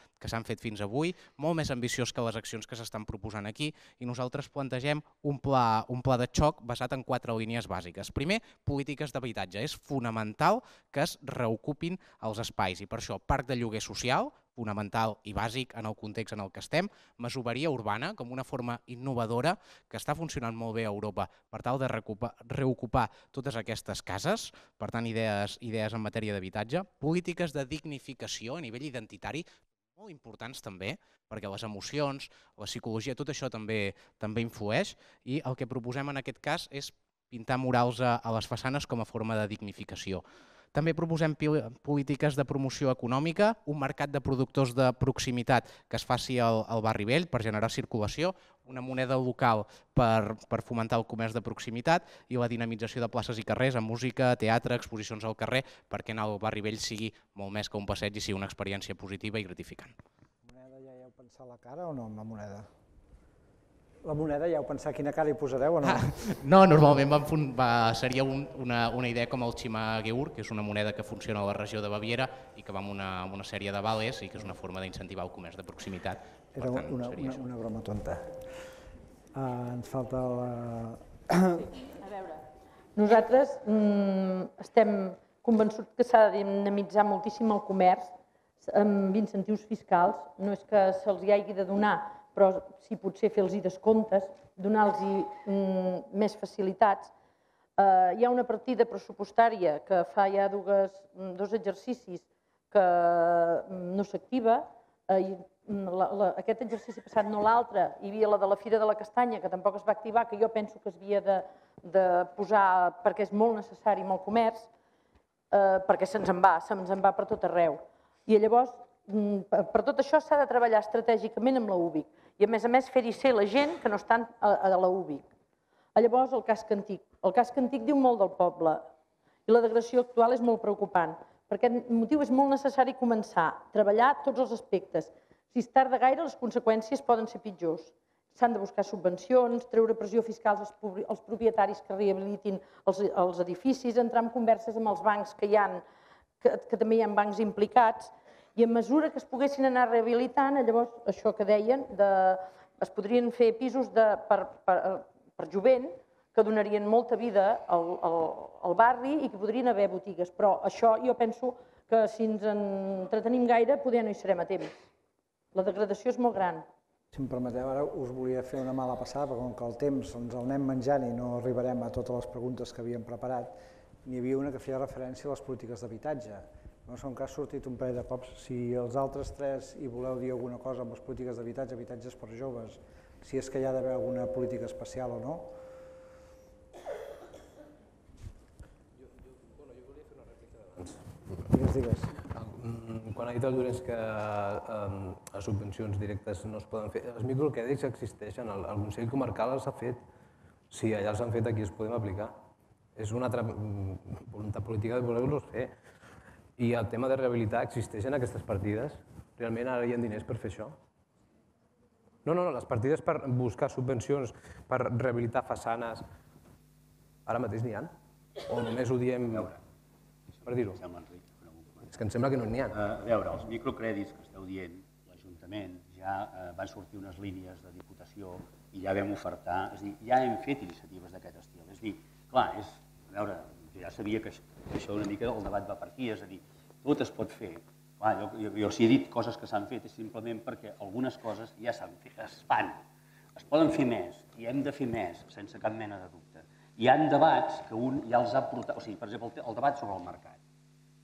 fet fins avui, molt més ambiciós que les accions que s'estan proposant aquí, i nosaltres plantegem un pla de xoc basat en 4 línies bàsiques. Primer, polítiques d'habitatge. És fonamental que es reocupin els espais, i per això parc de lloguer social, fonamental i bàsic en el context en el que estem, masoveria urbana com una forma innovadora que està funcionant molt bé a Europa per tal de reocupar totes aquestes cases, per tant idees en matèria d'habitatge, polítiques de dignificació a nivell identitari, molt importants també, perquè les emocions, la psicologia, tot això també influeix, i el que proposem en aquest cas és pintar murals a les façanes com a forma de dignificació. També proposem polítiques de promoció econòmica, un mercat de productors de proximitat que es faci al barri vell per generar circulació, una moneda local per fomentar el comerç de proximitat i la dinamització de places i carrers amb música, teatre, exposicions al carrer, perquè anar al barri vell sigui molt més que un passeig i sigui una experiència positiva i gratificant. La moneda ja hi heu pensat la cara o no amb la moneda? La moneda ja heu pensat quina cara hi posareu o no? No, normalment seria una idea com el Chimageur, que és una moneda que funciona a la regió de Baviera i que va amb una sèrie de vales i que és una forma d'incentivar el comerç de proximitat. Era una broma tonta. Ens falta la... A veure, nosaltres estem convençuts que s'ha de dinamitzar moltíssim el comerç amb incentius fiscals. No és que se'ls hi hagi de donar, però sí potser fer-los descomptes, donar-los més facilitats. Hi ha una partida pressupostària que fa ja dos exercicis que no s'activa. Aquest exercici passat, no l'altre, hi havia la de la Fira de la Castanya, que tampoc es va activar, que jo penso que s'havia de posar perquè és molt necessari amb el comerç, perquè se'ns en va per tot arreu. I llavors, per tot això s'ha de treballar estratègicament amb la UBIC i a més fer-hi ser la gent que no estan a la UBIC. Llavors el casc antic. El casc antic diu molt del poble i la degradació actual és molt preocupant. Per aquest motiu és molt necessari començar a treballar tots els aspectes. Si es tarda gaire, les conseqüències poden ser pitjors. S'han de buscar subvencions, treure pressió fiscal als propietaris que rehabilitin els edificis, entrar en converses amb els bancs que també hi ha bancs implicats, i a mesura que es poguessin anar rehabilitant, llavors, això que deien, es podrien fer pisos per jovent que donarien molta vida al barri i que podrien haver botigues. Però això jo penso que si ens entretenim gaire, poder no hi serem a temps. La degradació és molt gran. Si em permeteu, ara us volia fer una mala passada, perquè com que el temps ens el anem menjant i no arribarem a totes les preguntes que havíem preparat, n'hi havia una que feia referència a les polítiques d'habitatge. En el cas ha sortit un parell de cops. Si els altres tres hi voleu dir alguna cosa amb les polítiques d'habitatge, habitatges per joves, si és que hi ha d'haver alguna política especial o no. Jo volia fer una rèplica d'abans. Digues. Quan ha dit el Llorenç que les subvencions directes no es poden fer, els microcrèdits existeixen, el Consell Comarcal els ha fet. Si allà els han fet, aquí els podem aplicar. És una altra voluntat política de voler-los fer. I el tema de rehabilitar, existeixen aquestes partides? Realment ara hi ha diners per fer això? No, les partides per buscar subvencions, per rehabilitar façanes, ara mateix n'hi ha? O només ho diem per dir-ho? És que em sembla que no n'hi ha. A veure, els microcrèdits que esteu dient, l'Ajuntament ja van sortir unes línies de Diputació i ja vam ofertar, és a dir, ja hem fet iniciatives d'aquest estil. És a dir, clar, a veure, ja sabia que això una mica el debat va per aquí, és a dir, tot es pot fer. Clar, jo si he dit coses que s'han fet és simplement perquè algunes coses ja s'han fet, es fan. Es poden fer més i hem de fer més, sense cap mena de dubte. Hi ha debats que un ja els ha portat, o sigui, per exemple, el debat sobre el mercat.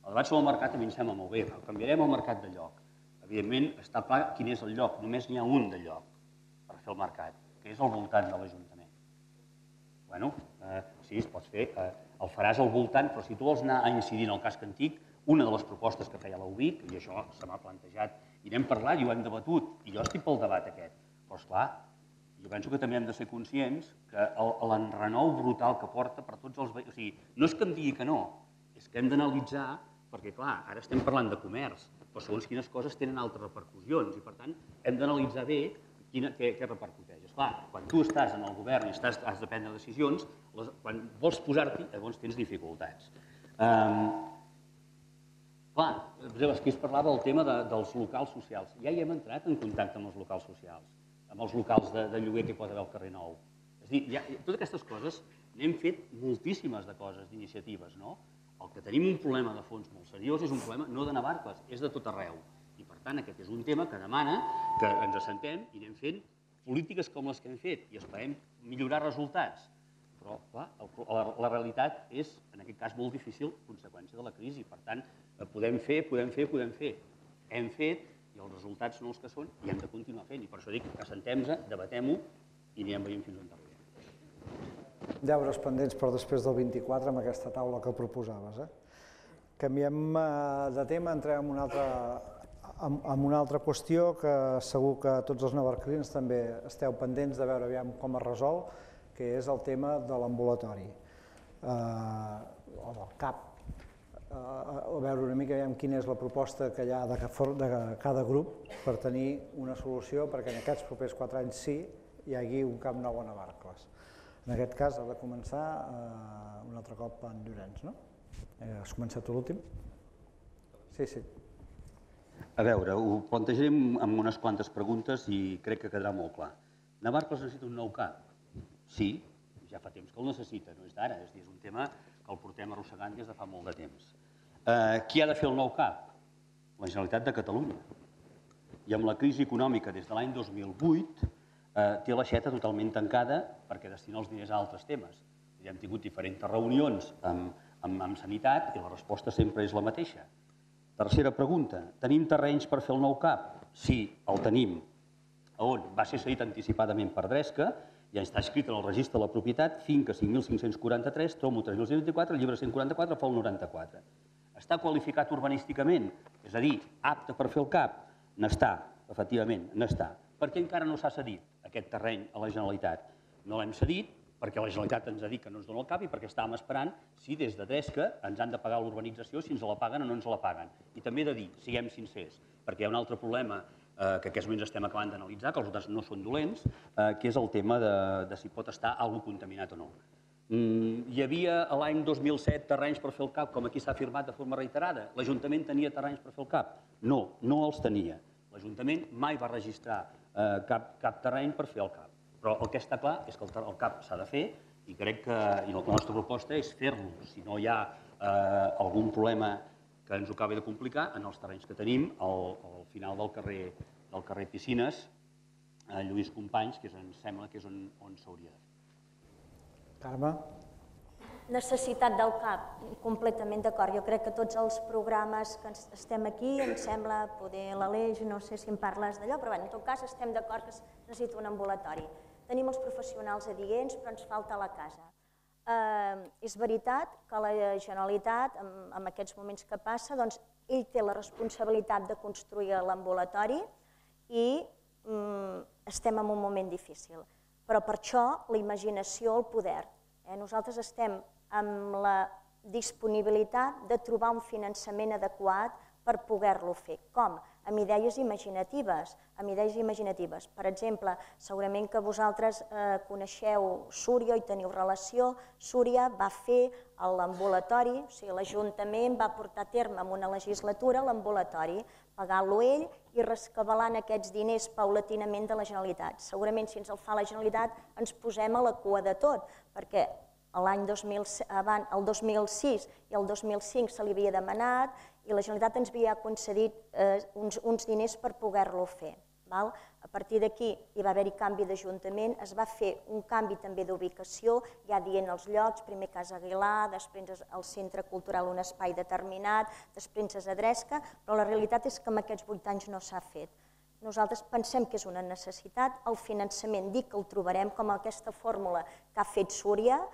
El debat sobre el mercat a mi em sembla molt bé, però canviarem el mercat de lloc. Evidentment, està clar quin és el lloc, només n'hi ha un de lloc per fer el mercat, que és al voltant de l'Ajuntament. Bueno, sí, es pot fer, el faràs al voltant, però si tu vols anar a incidir en el casc antic, una de les propostes que feia l'UBIC, i això se m'ha plantejat, i n'hem parlat i ho hem debatut, i jo estic pel debat aquest, però esclar, jo penso que també hem de ser conscients que l'enrenou brutal que porta per tots els veïns, o sigui, no és que em digui que no, és que hem d'analitzar, perquè clar, ara estem parlant de comerç, però segons quines coses tenen altres repercussions, i per tant hem d'analitzar bé què repercuteix. Esclar, quan tu estàs en el govern i has de prendre decisions, quan vols posar-t'hi, llavors tens dificultats. Clar, aquí es parlava del tema dels locals socials. Ja hi hem entrat en contacte amb els locals socials, amb els locals de lloguer que hi pot haver al carrer Nou. És a dir, totes aquestes coses n'hem fet moltíssimes de coses, d'iniciatives, no? El que tenim un problema de fons molt seriós és un problema no de Navarcles, és de tot arreu. I per tant aquest és un tema que demana que ens assentem i anem fent polítiques com les que hem fet i esperem millorar resultats. Però, clar, la realitat és, en aquest cas, molt difícil, conseqüència de la crisi. Per tant, podem fer. Hem fet i els resultats són els que són i hem de continuar fent. I per això dic que assentem-nos, debatem-ho i anirem veient fins on arribem. Deures pendents per després del 24 amb aquesta taula que proposaves. Canviem de tema, entrem en una altra qüestió que segur que tots els navarclins també esteu pendents de veure com es resol, que és el tema de l'ambulatori, o del CAP. A veure una mica quina és la proposta que hi ha de cada grup per tenir una solució perquè en aquests propers 4 anys sí hi hagi un CAP nou a Navarcles. En aquest cas ha de començar un altre cop en Llorenç, no? Has començat tu l'últim? Sí. A veure, ho plantejarem amb unes quantes preguntes i crec que quedarà molt clar. Navarcles necessita un nou CAP? Sí, ja fa temps que el necessita, no és d'ara, és un tema que el portem arrossegant des de fa molt de temps. Qui ha de fer el nou CAP? La Generalitat de Catalunya. I amb la crisi econòmica des de l'any 2008 té l'aixeta totalment tancada perquè destina els diners a altres temes. Ja hem tingut diferents reunions amb sanitat i la resposta sempre és la mateixa. Tercera pregunta, tenim terrenys per fer el nou CAP? Sí, el tenim. A on? Va ser cedit anticipadament per Dresca, ja està escrit en el registre de la propietat, finca 5.543, tomo 3.124, llibre 144, fol 94. Està qualificat urbanísticament, és a dir, apte per fer el CAP? N'està, efectivament, n'està. Per què encara no s'ha cedit aquest terreny a la Generalitat? No l'hem cedit perquè la Generalitat ens ha dit que no ens dona el CAP i perquè estàvem esperant si des de Dresca ens han de pagar l'urbanització, si ens la paguen o no ens la paguen. I també he de dir, siguem sincers, perquè hi ha un altre problema que en aquests moments estem acabant d'analitzar, que els resultats no són dolents, que és el tema de si pot estar alguna cosa contaminat o no. Hi havia l'any 2007 terrenys per fer el CAP, com aquí s'ha afirmat de forma reiterada. L'Ajuntament tenia terrenys per fer el CAP? No, no els tenia. L'Ajuntament mai va registrar cap terreny per fer el CAP. Però el que està clar és que el CAP s'ha de fer i crec que la nostra proposta és fer-lo. Si no hi ha algun problema que ens ho acabi de complicar, en els terrenys que tenim, al final del carrer Piscines, Lluís Companys, que em sembla que és on s'hauria de fer. Carme? Necessitat del CAP, completament d'acord. Jo crec que tots els programes que estem aquí, em sembla, poder l'Aleix, no sé si em parles d'allò, però en tot cas estem d'acord que es necessita un ambulatori. Tenim els professionals adients, però ens falta la casa. És veritat que la Generalitat, en aquests moments que passa, doncs ell té la responsabilitat de construir l'ambulatori i estem en un moment difícil. Però per això la imaginació, el poder. Nosaltres estem amb la disponibilitat de trobar un finançament adequat per poder-lo fer. Com? Amb idees imaginatives. Per exemple, segurament que vosaltres coneixeu Súria i teniu relació. Súria va fer l'ambulatori, o sigui, l'Ajuntament va portar a terme en una legislatura l'ambulatori, pagant-lo ell i rescabalant aquests diners paulatinament de la Generalitat. Segurament si ens el fa la Generalitat ens posem a la cua de tot, perquè el 2006 i el 2005 se li havia demanat i la Generalitat ens havia concedit uns diners per poder-lo fer. A partir d'aquí hi va haver-hi canvi d'Ajuntament, es va fer un canvi també d'ubicació, ja dient els llocs, primer Casa Aguilar, després el Centre Cultural, un espai determinat, després a Adresca, però la realitat és que en aquests 8 anys no s'ha fet. Nosaltres pensem que és una necessitat, el finançament dic que el trobarem com aquesta fórmula que ha fet Súria,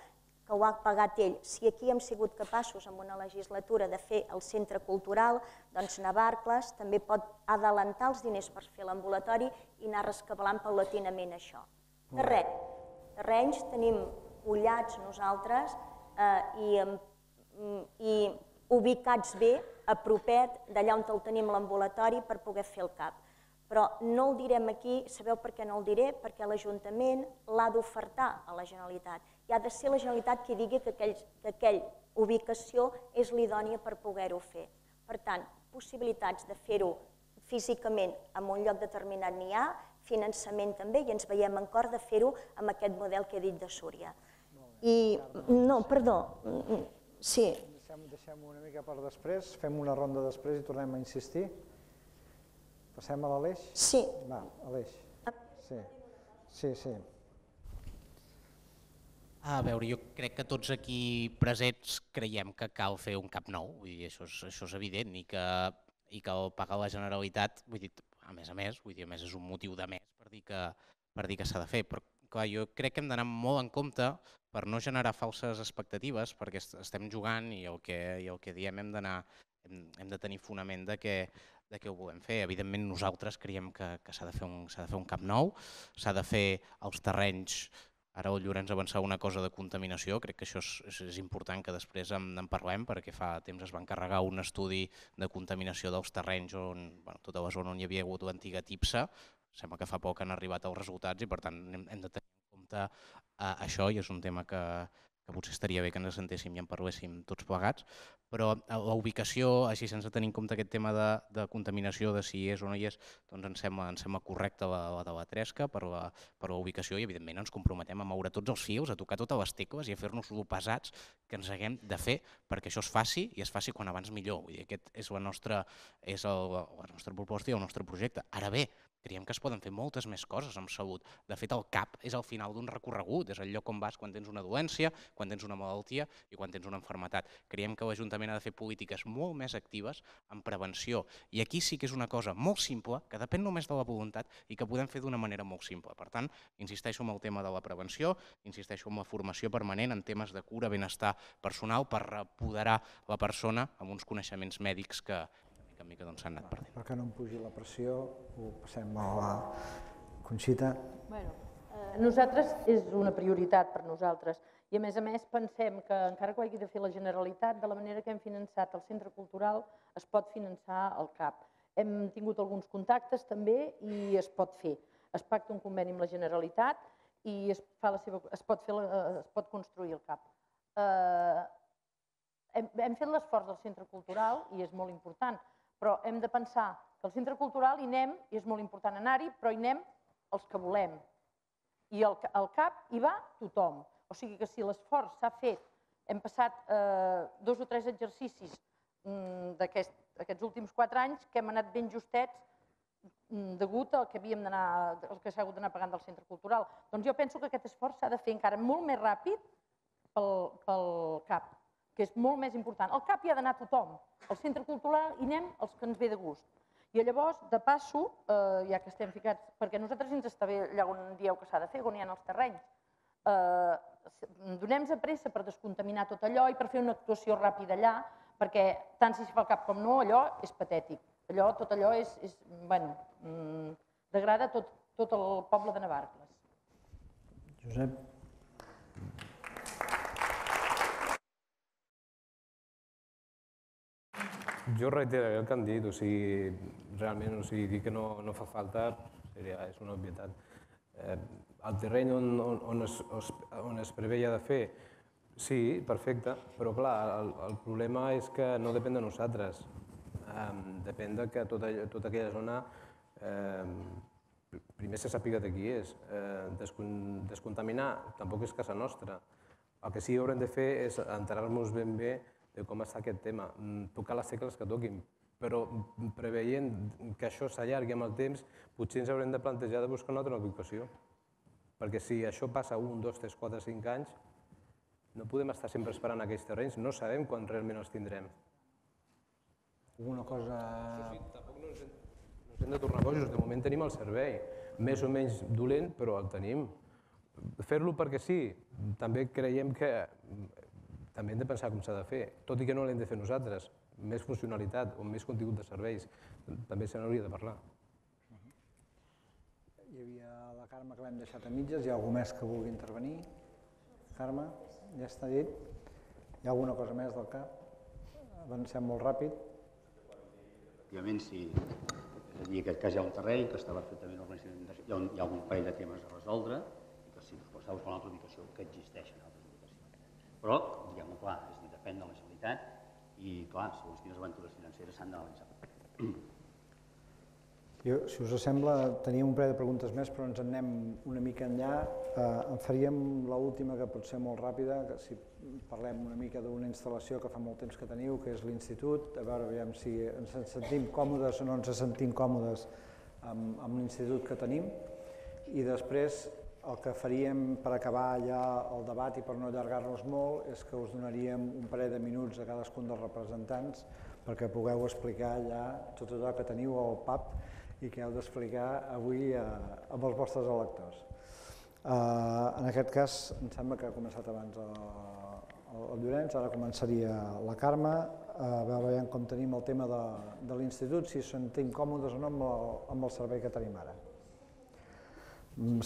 que ho ha pagat ell. Si aquí hem sigut capaços en una legislatura de fer el centre cultural, doncs Navarcles també pot adelantar els diners per fer l'ambulatori i anar rescabalant paulatinament això. Terrenys tenim ullats nosaltres i ubicats bé, a propet d'allà on el tenim l'ambulatori per poder fer el CAP. Però no el direm aquí, sabeu per què no el diré? Perquè l'Ajuntament l'ha d'ofertar a la Generalitat. I ha de ser la Generalitat qui digui que aquella ubicació és l'idònia per poder-ho fer. Per tant, possibilitats de fer-ho físicament en un lloc determinat n'hi ha, finançament també, i ens veiem en cor de fer-ho amb aquest model que he dit de Súria. No, perdó, sí. Deixem-ho una mica per després, fem una ronda després i tornem a insistir. Passem a l'Aleix? Sí. Va, Aleix. Sí. A veure, jo crec que tots aquí presents creiem que cal fer un CAP nou, vull dir, això és evident, i que el paga la Generalitat, vull dir, a més, és un motiu de més per dir que s'ha de fer, però clar, jo crec que hem d'anar molt en compte per no generar falses expectatives, perquè estem jugant i el que diem hem de tenir fonament de què ho volem fer. Evidentment nosaltres creiem que s'ha de fer un CAP nou, s'ha de fer els terrenys. Ara el Llorenç avançava una cosa de contaminació, crec que això és important que després en parlem, perquè fa temps es va encarregar un estudi de contaminació dels terrenys on tota la zona on hi havia hagut l'antiga TIPSA. Sembla que fa poc han arribat els resultats i per tant hem de tenir en compte això i és un tema que potser estaria bé que ens sentéssim i en parléssim tots plegats, però la ubicació, així sense tenir en compte aquest tema de contaminació, de si és o no hi és, doncs ens sembla correcta la de la Tresca per la ubicació i evidentment ens comprometem a moure tots els fils, a tocar totes les tecles i a fer-nos-lo pesats que ens haguem de fer perquè això es faci i es faci quan abans millor. Vull dir, aquest és la nostra proposta i el nostre projecte. Ara bé, creiem que es poden fer moltes més coses amb salut. De fet, el CAP és el final d'un recorregut, és el lloc on vas quan tens una doència, quan tens una malaltia i quan tens una malaltia. Creiem que l'Ajuntament ha de fer polítiques molt més actives en prevenció. I aquí sí que és una cosa molt simple, que depèn només de la voluntat i que podem fer d'una manera molt simple. Per tant, insisteixo en el tema de la prevenció, insisteixo en la formació permanent en temes de cura, benestar personal, per apoderar la persona amb uns coneixements mèdics que mica s'han anat perdent. Perquè no em pugi la pressió, ho passem a la Conxita. Nosaltres és una prioritat per nosaltres i a més pensem que encara que ho hagi de fer la Generalitat, de la manera que hem finançat el centre cultural es pot finançar el CAP. Hem tingut alguns contactes també i es pot fer. Es pacta un conveni amb la Generalitat i es pot construir el CAP. Hem fet l'esforç del centre cultural i és molt important, però hem de pensar que al centre cultural hi anem, i és molt important anar-hi, però hi anem els que volem. I al CAP hi va tothom. O sigui que si l'esforç s'ha fet, hem passat 2 o 3 exercicis d'aquests últims 4 anys que hem anat ben justets degut al que s'ha hagut d'anar pagant del centre cultural. Doncs jo penso que aquest esforç s'ha de fer encara molt més ràpid pel CAP, que és molt més important. Al CAP hi ha d'anar tothom, al centre cultural hi anem els que ens ve de gust. I llavors, de passo, ja que estem ficats, perquè a nosaltres ens està bé allà on dieu que s'ha de fer, on hi ha els terrenys, donem-nos pressa per descontaminar tot allò i per fer una actuació ràpida allà, perquè tant si s'hi fa el CAP com no, allò és patètic. Tot allò degrada tot el poble de Navarcles. Josep. Jo reiteraré el que han dit, realment dir que no fa falta és una obvietat. El terreny on es preveia de fer, sí, perfecte, però clar, el problema és que no depèn de nosaltres. Depèn que tota aquella zona primer se sàpiga de qui és. Descontaminar tampoc és casa nostra. El que sí que haurem de fer és enterar-nos ben bé de com està aquest tema, tocar les tecles que toquin, però preveient que això s'allargui amb el temps, potser ens haurem de plantejar de buscar una altra ubicació. Perquè si això passa 1, 2, 3, 4, 5 anys, no podem estar sempre esperant aquells terrenys, no sabem quan realment els tindrem. Alguna cosa... Tampoc no ens hem de tornar bojos, de moment tenim el servei, més o menys dolent, però el tenim. Fer-lo perquè sí, també creiem que també hem de pensar com s'ha de fer, tot i que no l'hem de fer nosaltres, més funcionalitat o més contingut de serveis, també se n'hauria de parlar. Hi havia la Carme que l'hem deixat a mitges, hi ha algú més que vulgui intervenir? Carme, ja està dit. Hi ha alguna cosa més del CAP? Avancem molt ràpid. Efectivament, sí. És a dir, en aquest cas hi ha un terreny que està perfectament organitzat, hi ha algun parell de temes a resoldre i que sí, s'ha de buscar una altra ubicació, que existeixen altres ubicacions. Però, diguem-ho clar, és a dir, depèn de la Generalitat i, clar, segons quines aventures financeres s'han d'analitzar. Jo, si us sembla, teníem un parell de preguntes més, però ens en anem una mica enllà. En faríem l'última, que pot ser molt ràpida, que si parlem una mica d'una instal·lació que fa molt temps que teniu, que és l'Institut, a veure si ens sentim còmodes o no ens sentim còmodes amb l'Institut que tenim. I després, el que faríem per acabar ja el debat i per no allargar-nos molt és que us donaríem un parell de minuts a cadascun dels representants perquè pugueu explicar ja tot allò que teniu al PAP i que heu d'explicar avui amb els vostres electors. En aquest cas, em sembla que ha començat abans el Llorenç, ara començaria la Carme, a veure com tenim el tema de l'Institut, si sentim còmodes o no amb el servei que tenim ara.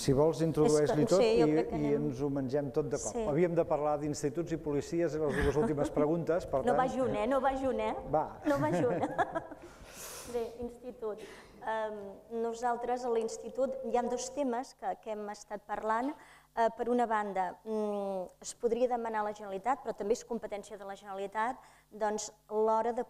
Si vols, introdueix-li tot i ens ho mengem tot de cop. Havíem de parlar d'instituts i policies, eren les dues últimes preguntes, per tant... No va junt, No va junt, Va. No va junt. Bé, institut. Nosaltres a l'institut hi ha dos temes que hem estat parlant. Per una banda, es podria demanar a la Generalitat, però també és competència de la Generalitat, doncs l'hora de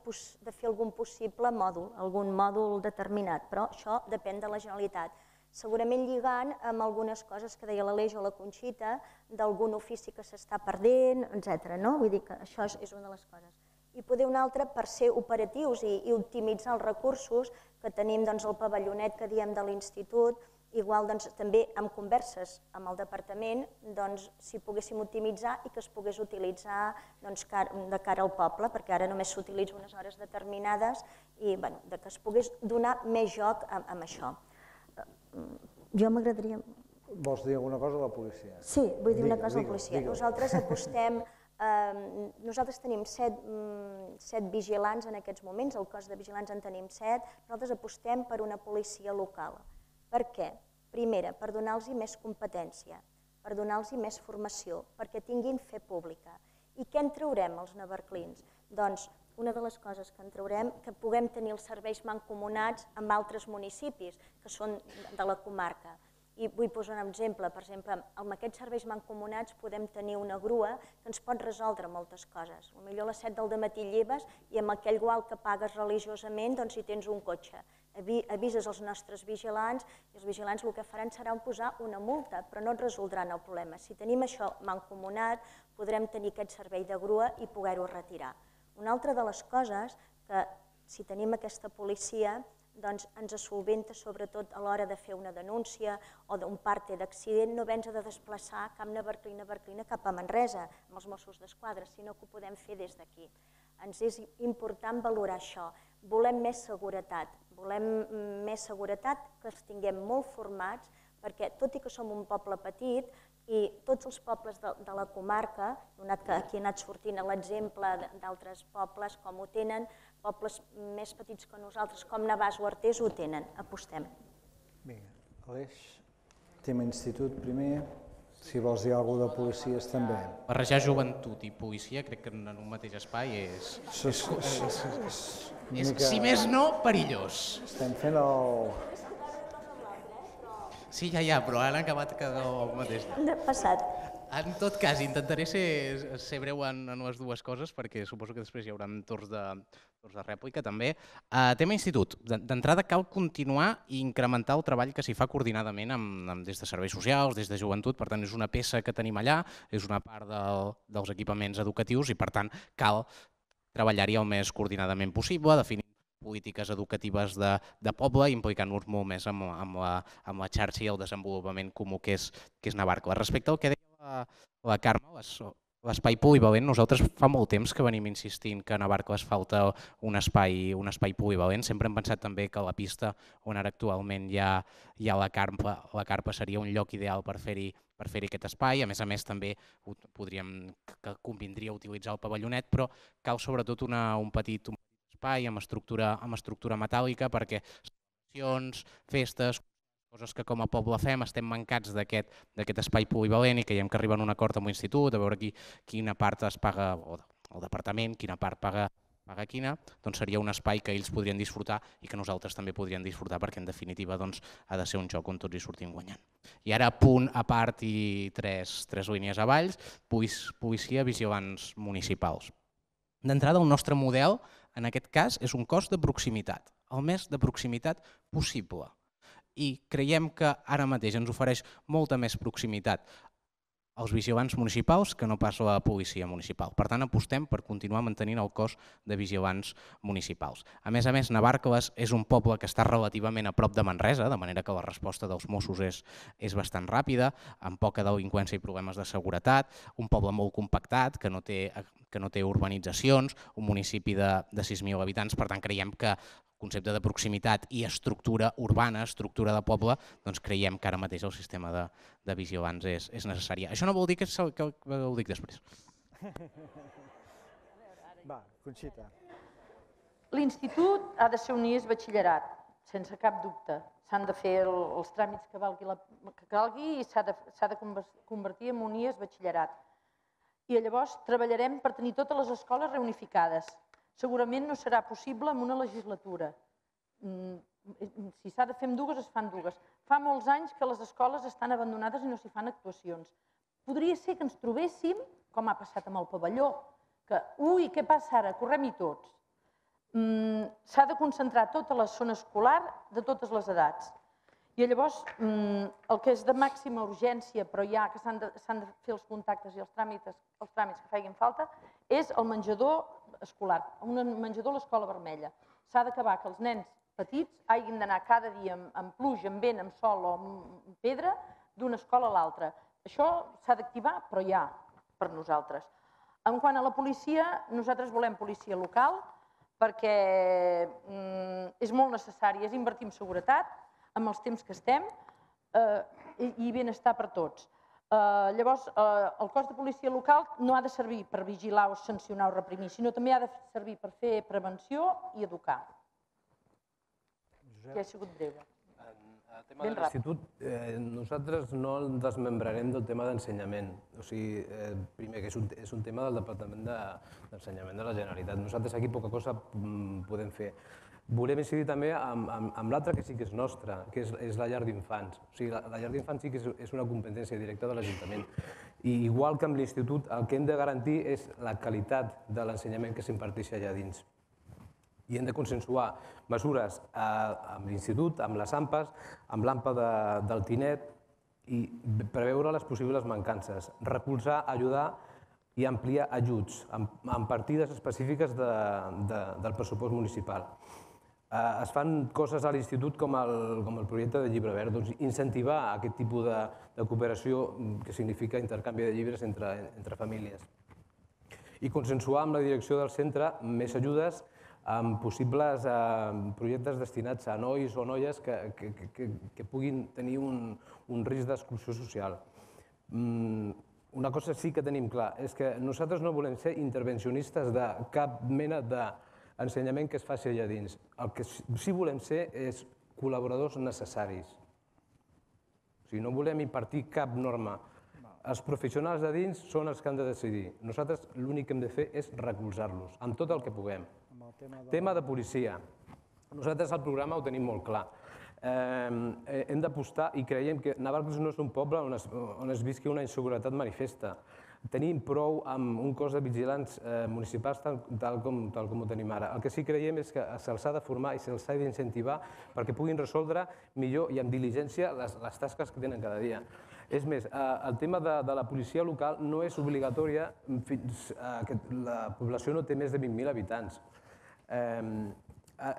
fer algun possible mòdul, algun mòdul determinat, però això depèn de la Generalitat. Segurament lligant amb algunes coses que deia l'Aleix o la Conxita, d'algun ofici que s'està perdent, etc. Vull dir que això és una de les coses. I poder una altra per ser operatius i optimitzar els recursos que tenim el pavillonet que diem de l'institut, igual també amb converses amb el departament, si poguéssim optimitzar i que es pogués utilitzar de cara al poble, perquè ara només s'utilitza unes hores determinades i que es pogués donar més joc amb això. Jo m'agradaria... Vols dir alguna cosa a la policia? Sí, vull dir una cosa a la policia. Nosaltres apostem... Nosaltres tenim 7 vigilants en aquests moments, el cos de vigilants en tenim 7, nosaltres apostem per una policia local. Per què? Primera, per donar-los més competència, per donar-los més formació, perquè tinguin fe pública. I què en traurem els navarclins? Doncs una de les coses que en traurem, que puguem tenir els serveis mancomunats amb altres municipis que són de la comarca. I vull posar un exemple, per exemple, amb aquests serveis mancomunats podem tenir una grua que ens pot resoldre moltes coses. Potser a les 7 del dematí lleves i amb aquell gual que pagues religiosament si tens un cotxe. Avises els nostres vigilants i els vigilants el que faran serà posar una multa, però no et resoldran el problema. Si tenim això mancomunat, podrem tenir aquest servei de grua i poder-ho retirar. Una altra de les coses que, si tenim aquesta policia, doncs ens solventa sobretot a l'hora de fer una denúncia o d'un parte d'accident, no haver-nos de desplaçar cap Navarclina cap a Manresa amb els Mossos d'Esquadra, sinó que ho podem fer des d'aquí. Ens és important valorar això. Volem més seguretat, que els tinguem molt formats, perquè tot i que som un poble petit i tots els pobles de la comarca, donat que aquí ha anat sortint l'exemple d'altres pobles com ho tenen, pobles més petits que nosaltres, com Navàs o Artés, ho tenen, apostem. Vinga, Aleix, tema institut primer, si vols dir alguna cosa de policies també. Barrejar joventut i policia crec que en un mateix espai és si més no, perillós. Estem fent el... Sí, ja, però han acabat el mateix. Passat. En tot cas, intentaré ser breu en les dues coses, perquè suposo que després hi haurà torns de rèplica també. Tema institut. D'entrada cal continuar i incrementar el treball que s'hi fa coordinadament des de serveis socials, des de joventut, per tant és una peça que tenim allà, és una part dels equipaments educatius i per tant cal treballar-hi el més coordinadament possible, definir polítiques educatives de poble, implicant-nos molt més amb la xarxa i el desenvolupament comú que és Navarcles. Respecte al que deia la Carme, l'espai polivalent, nosaltres fa molt temps que venim insistint que a Navarcles falta un espai polivalent. Sempre hem pensat també que la pista on ara actualment hi ha la carpa seria un lloc ideal per fer-hi aquest espai. A més també convindria utilitzar el pavillonet, però cal sobretot un petit espai amb estructura metàl·lica perquè celebracions, festes, coses que com a poble fem, estem mancats d'aquest espai polivalent i creiem que arriben a un acord amb l'institut, a veure quina part es paga, o el departament, quina part paga quina, doncs seria un espai que ells podrien disfrutar i que nosaltres també podríem disfrutar perquè en definitiva ha de ser un joc on tots hi sortim guanyant. I ara punt a part i tres línies avall, policia, vigilants municipals. D'entrada, el nostre model, en aquest cas, és un cos de proximitat, el més de proximitat possible. I creiem que ara mateix ens ofereix molta més proximitat als vigilants municipals que no pas la policia municipal. Per tant, apostem per continuar mantenint el cos de vigilants municipals. A més, Navarcles és un poble que està relativament a prop de Manresa, de manera que la resposta dels Mossos és bastant ràpida, amb poca delinqüència i problemes de seguretat, un poble molt compactat, que no té urbanitzacions, un municipi de 6.000 habitants, per tant creiem que concepte de proximitat i estructura urbana, estructura de poble, doncs creiem que ara mateix el sistema de vigilants és necessari. Això no vol dir que ho dic després. Va, Conxita. L'institut ha de ser un IES batxillerat, sense cap dubte. S'han de fer els tràmits que calgui i s'ha de convertir en un IES batxillerat. I llavors treballarem per tenir totes les escoles reunificades. Segurament no serà possible en una legislatura. Si s'ha de fer amb dues, es fan dues. Fa molts anys que les escoles estan abandonades i no s'hi fan actuacions. Podria ser que ens trobéssim, com ha passat amb el pavelló, que, ui, què passa ara? Correm-hi tots. S'ha de concentrar tota la zona escolar de totes les edats. I llavors, el que és de màxima urgència, però ja que s'han de fer els contactes i els tràmits que feien falta, és el menjador escolar, un menjador a l'Escola Vermella. S'ha d'acabar que els nens petits hagin d'anar cada dia amb pluja, amb vent, amb sol o amb pedra d'una escola a l'altra. Això s'ha d'activar, però ja, per nosaltres. En quant a la policia, nosaltres volem policia local perquè és molt necessari, és invertir en seguretat, amb els temps que estem, i benestar per tots. Llavors, el cos de policia local no ha de servir per vigilar o sancionar o reprimir, sinó també ha de servir per fer prevenció i educar. Ja he sigut breu. tema de l'institut, nosaltres no el desmembrarem del tema d'ensenyament. O sigui, primer, que és un tema del Departament d'Ensenyament de la Generalitat. Nosaltres aquí poca cosa podem fer. Volem incidir també amb l'altre que sí que és nostre, que és la llar d'infants. O sigui, la llar d'infants sí que és una competència directa de l'Ajuntament. I igual que amb l'institut, el que hem de garantir és la qualitat de l'ensenyament que s'imparteix allà dins. I hem de consensuar mesures amb l'institut, amb les AMPAs, amb l'AMPA del Tinet i preveure les possibles mancances, recolzar, ajudar i ampliar ajuts amb partides específiques del pressupost municipal. Es fan coses a l'institut com el projecte de llibre verd, doncs incentivar aquest tipus de cooperació que significa intercanvi de llibres entre famílies. I consensuar amb la direcció del centre més ajudes amb possibles projectes destinats a nois o noies que puguin tenir un risc d'exclusió social. Una cosa sí que tenim clar, és que nosaltres no volem ser intervencionistes de cap mena d'ensenyament que es faci allà dins. El que sí volem ser és col·laboradors necessaris. O sigui, no volem impartir cap norma. Els professionals de dins són els que han de decidir. Nosaltres l'únic que hem de fer és recolzar-los, amb tot el que puguem. Tema de policia. Nosaltres el programa ho tenim molt clar. Hem d'apostar i creiem que Navarcles no és un poble on es visqui una inseguretat manifesta. Tenim prou amb un cos de vigilants municipals tal com ho tenim ara. El que sí creiem és que se'ls ha de formar i se'ls ha d'incentivar perquè puguin resoldre millor i amb diligència les tasques que tenen cada dia. És més, el tema de la policia local no és obligatòria fins que la població no té més de 20.000 habitants.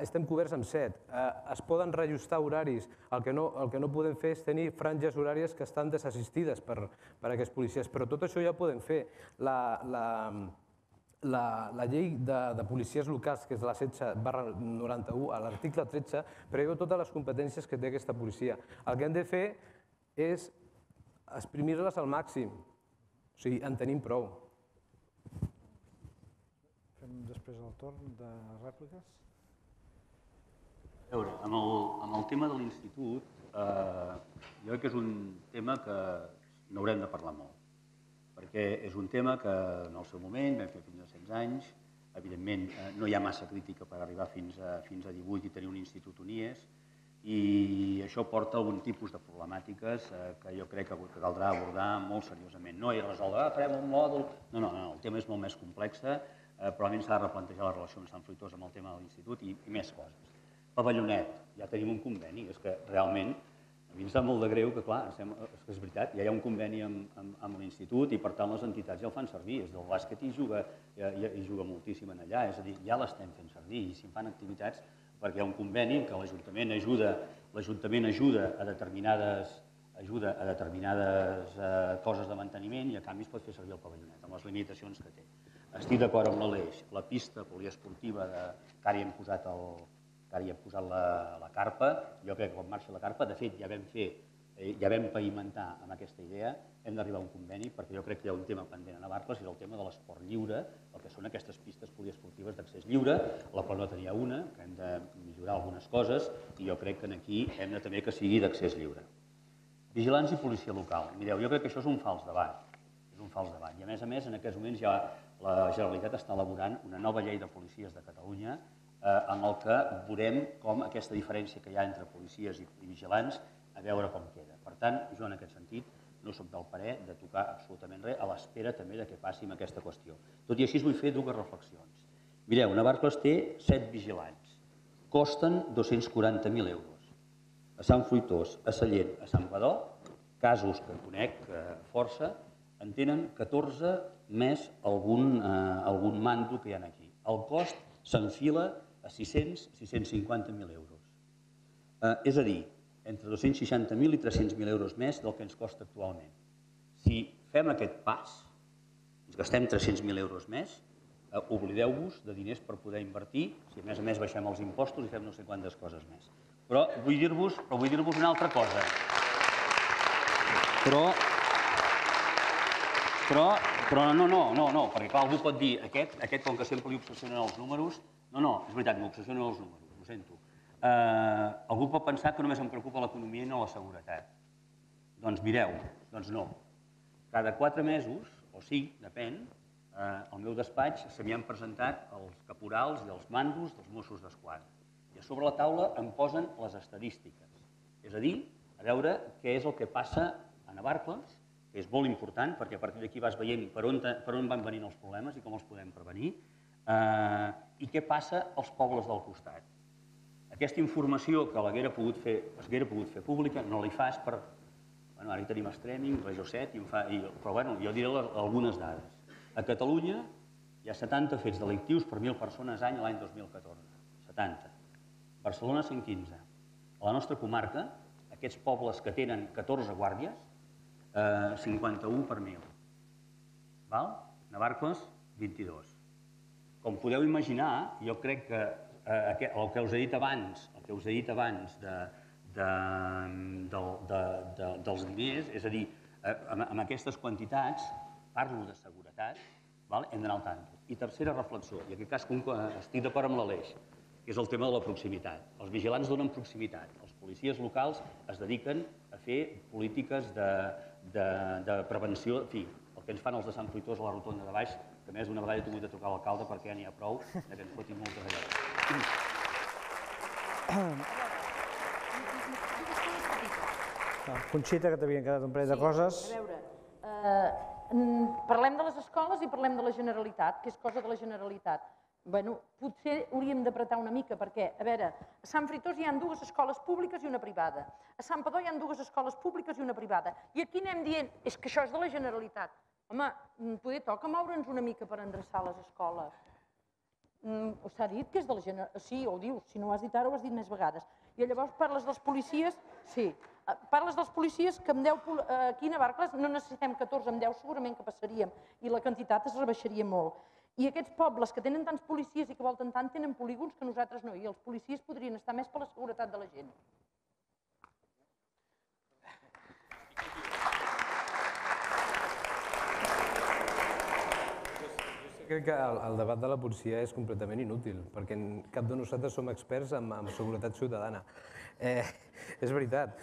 Estem coberts amb 7. Es poden reajustar horaris. El que no podem fer és tenir franges horàries que estan desassistides per aquests policies, però tot això ja ho podem fer. La llei de policies locals, que és la 16/91, a l'article 13, preveu totes les competències que té aquesta policia. El que hem de fer és exprimir-les al màxim. O sigui, en tenim prou. Fem després el torn de rèpliques. A veure, amb el tema de l'institut, jo crec que és un tema que n'haurem de parlar molt, perquè és un tema que en el seu moment vam fer fins a 16 anys, evidentment no hi ha massa crítica per arribar fins a 18 i tenir un institut on hi és, i això porta algun tipus de problemàtiques que jo crec que caldrà abordar molt seriosament. No és resoldre, farem un mòdul... No, el tema és molt més complex, probablement s'ha de replantejar la relació amb Sant Fruitós amb el tema de l'institut i més coses. Pavillonet, ja tenim un conveni, és que realment a mi em sap molt de greu que, clar, és veritat, ja hi ha un conveni amb l'institut i per tant les entitats ja el fan servir, és del bàsquet i juga moltíssim allà, és a dir, ja l'estem fent servir i si en fan activitats perquè hi ha un conveni en què l'Ajuntament ajuda a determinades coses de manteniment i a canvi es pot fer servir el pavillonet amb les limitacions que té. Estic d'acord amb l'Aleix, la pista poliesportiva que ara hi hem posat la carpa, jo crec que quan marxi la carpa, de fet ja vam pavimentar amb aquesta idea, hem d'arribar a un conveni perquè jo crec que hi ha un tema pendent a Navarcles i és el tema de l'esport lliure, el que són aquestes pistes poliesportives d'accés lliure, la Planota n'hi ha una, que hem de millorar algunes coses i jo crec que aquí hem de també que sigui d'accés lliure. Vigilants i policia local. Mireu, jo crec que això és un fals debat. I a més, en aquests moments ja la Generalitat està elaborant una nova llei de policies de Catalunya en el que veurem com aquesta diferència que hi ha entre policies i vigilants, a veure com queda. Per tant, jo en aquest sentit no soc del parer de tocar absolutament res, a l'espera també de què passi amb aquesta qüestió. Tot i així vull fer dues reflexions. Mireu, Navarcles té 7 vigilants, costen 240.000 euros. A Sant Fruitós, a Sallent, a Sant Badó, casos que conec força, en tenen 14 més algun mando que hi ha aquí. El cost s'enfila a 650.000 euros. És a dir, entre 260.000 i 300.000 euros més del que ens costa actualment. Si fem aquest pas, ens gastem 300.000 euros més, oblideu-vos de diners per poder invertir, si a més baixem els impostos i fem no sé quantes coses més. Però vull dir-vos una altra cosa. Però no, perquè clar, algú pot dir, aquest com que sempre li obsessionen els números, no, és veritat, m'obsessionen els números, ho sento. Algú pot pensar que només em preocupa l'economia i no la seguretat. Doncs mireu, doncs no. Cada 4 mesos, o 5, depèn, al meu despatx se m'hi han presentat els caporals i els mandos dels Mossos d'Esquadra. I a sobre la taula em posen les estadístiques. És a dir, a veure què és el que passa a Navarcles, que és molt important, perquè a partir d'aquí vas veient per on van venint els problemes i com els podem prevenir, i què passa als pobles del costat. Aquesta informació que s'haguera pogut fer pública no la hi fas per... Ara hi tenim Streaming, Regió 7, però jo diré algunes dades. A Catalunya hi ha 70 fets delictius per 1.000 persones any l'any 2014. 70. Barcelona 115. A la nostra comarca, aquests pobles que tenen 14 guàrdies, 51 per 1.000. Navarcles, 22. Com podeu imaginar, jo crec que el que us he dit abans, dels diners, és a dir, amb aquestes quantitats, parlo de seguretat, hem d'anar al tanto. I tercera reflexió, i en aquest cas estic d'acord amb l'Aleix, que és el tema de la proximitat. Els vigilants donen proximitat. Els policies locals es dediquen a fer polítiques de prevenció, en fi, el que ens fan els de Sant Fruitós a la rotonda de baix, que a més una vegada he tingut de trucar a l'alcalde perquè ja n'hi ha prou, que ens fotin moltes allà. Conxita, que t'havien quedat un parell de coses. A veure, parlem de les escoles i parlem de la Generalitat, que és cosa de la Generalitat. Bueno, potser hauríem d'apretar una mica, perquè, a veure, a Sant Fruitós hi ha 2 escoles públiques i una privada. A Sant Padó hi ha 2 escoles públiques i una privada. I aquí anem dient, és que això és de la Generalitat. Home, poder toca moure'ns una mica per endreçar les escoles. S'ha dit que és de la Generalitat. Sí, ho dius, si no ho has dit ara ho has dit més vegades. I llavors parles dels policies, sí. Parles dels policies que amb 10, aquí a Navarcles no necessitem 14, amb 10 segurament que passaríem i la quantitat es rebaixaria molt. I aquests pobles que tenen tants policies i que volten tant tenen polígons que nosaltres no, i els policies podrien estar més per la seguretat de la gent. Crec que el debat de la policia és completament inútil, perquè cap de nosaltres som experts en seguretat ciutadana. És veritat.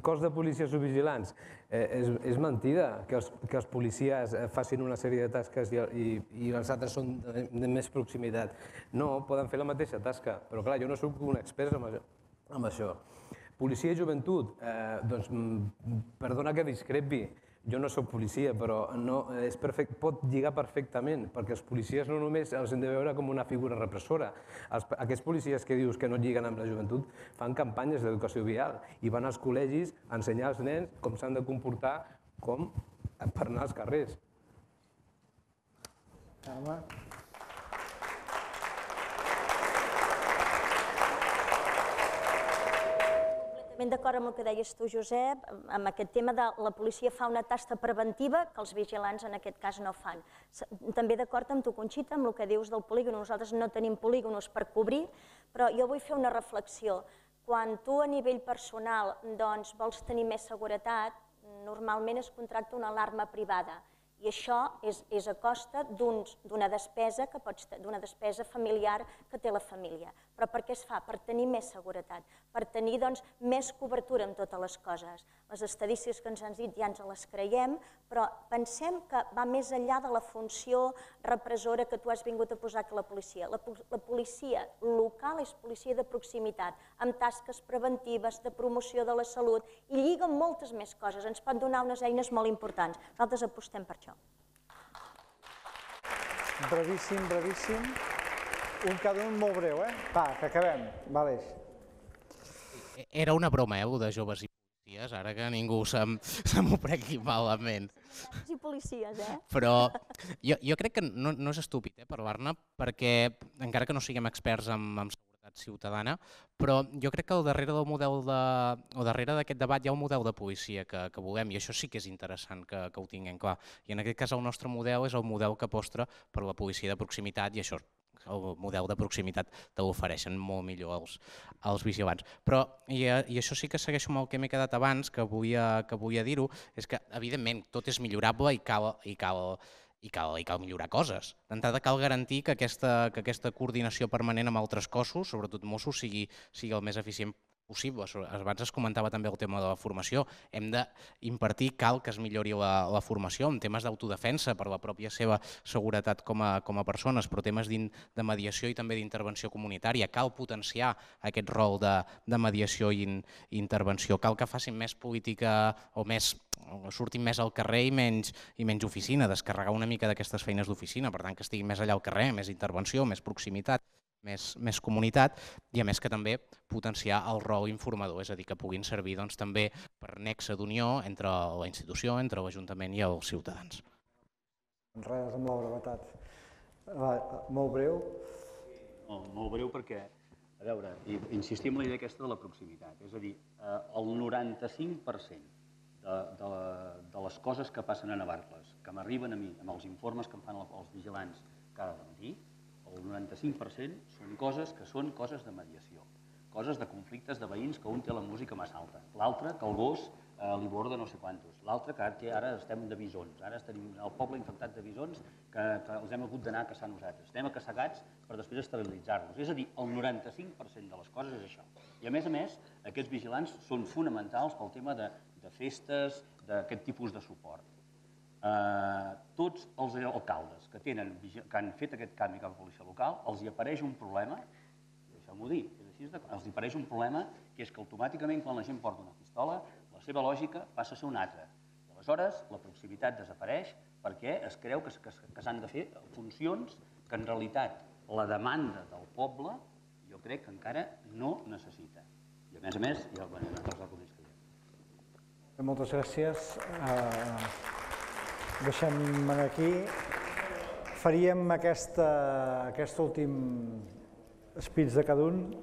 Cos de policies o vigilants. És mentida que els policies facin una sèrie de tasques i els altres són de més proximitat. No, poden fer la mateixa tasca, però clar, jo no soc un expert en això. Policia i joventut, doncs, perdona que discrepi, jo no soc policia, però pot lligar perfectament, perquè els policies no només els hem de veure com una figura repressora. Aquests policies que dius que no lliguen amb la joventut fan campanyes d'educació vial i van als col·legis a ensenyar als nens com s'han de comportar per anar als carrers. Completament d'acord amb el que deies tu, Josep, amb aquest tema de la policia fa una tasca preventiva que els vigilants en aquest cas no fan. També d'acord amb tu, Conxita, amb el que dius del polígon. Nosaltres no tenim polígonos per cobrir, però jo vull fer una reflexió. Quan tu a nivell personal vols tenir més seguretat, normalment es contracta una alarma privada. I això és a costa d'una despesa familiar que té la família. Però per què es fa? Per tenir més seguretat, per tenir més cobertura en totes les coses. Les estadístiques que ens han dit ja ens les creiem, però pensem que va més enllà de la funció repressora que tu has vingut a posar que la policia. La policia local és policia de proximitat, amb tasques preventives, de promoció de la salut, i lliga amb moltes més coses. Ens pot donar unes eines molt importants. Nosaltres apostem per això. Brevíssim, brevíssim. Cada un molt breu, Va, que acabem. Valeix. Era una broma, de joves i policies, ara que ningú se m'ho prengui malament. Joves i policies, Però jo crec que no és estúpid parlar-ne, perquè encara que no siguem experts en seguretat ciutadana, però jo crec que al darrere del model o darrere d'aquest debat hi ha un model de policia que volem, i això sí que és interessant que ho tinguem clar. I en aquest cas el nostre model és el model que aposta per la policia de proximitat, i això el model de proximitat te l'ofereixen molt millor els vigilants. Però, i això sí que segueixo amb el que m'he quedat abans, que volia dir-ho, és que evidentment tot és millorable i cal millorar coses. D'entrada cal garantir que aquesta coordinació permanent amb altres cossos, sobretot Mossos, sigui el més eficient possible. Abans es comentava també el tema de la formació. Hem d'impartir, cal que es millori la formació en temes d'autodefensa per la pròpia seva seguretat com a persones, però temes de mediació i també d'intervenció comunitària. Cal potenciar aquest rol de mediació i intervenció. Cal que facin més política o surtin més al carrer i menys oficina, descarregar una mica d'aquestes feines d'oficina, per tant que estiguin més allà al carrer, més intervenció, més proximitat, més comunitat, i a més que també potenciar el rol informador, és a dir, que puguin servir també per nexe d'unió entre la institució, entre l'Ajuntament i els ciutadans. Res, amb la brevetat. Molt breu. Molt breu perquè A veure, insistim en la idea aquesta de la proximitat. És a dir, el 95% de les coses que passen a Navarcles, que m'arriben a mi, amb els informes que em fan els vigilants cada matí, el 95% són coses que són coses de mediació, coses de conflictes de veïns que un té la música massa alta, l'altre que el gos li borda no sé quantos, l'altre que ara estem de bisons, ara tenim el poble infectat de bisons que els hem hagut d'anar a caçar nosaltres, anem a caçar gats per després estabilitzar-los. És a dir, el 95% de les coses és això. I a més, aquests vigilants són fonamentals pel tema de festes, d'aquest tipus de suport. Tots els alcaldes que han fet aquest canvi cap a la policia local, els hi apareix un problema, deixeu-m'ho dir, els hi apareix un problema que és que automàticament quan la gent porta una pistola, la seva lògica passa a ser una altra. I aleshores la proximitat desapareix perquè es creu que s'han de fer funcions que en realitat la demanda del poble jo crec que encara no necessita. I a més, hi ha els arguments que hi ha. Moltes gràcies. Deixem aquí. Faríem aquest últim speech de cada un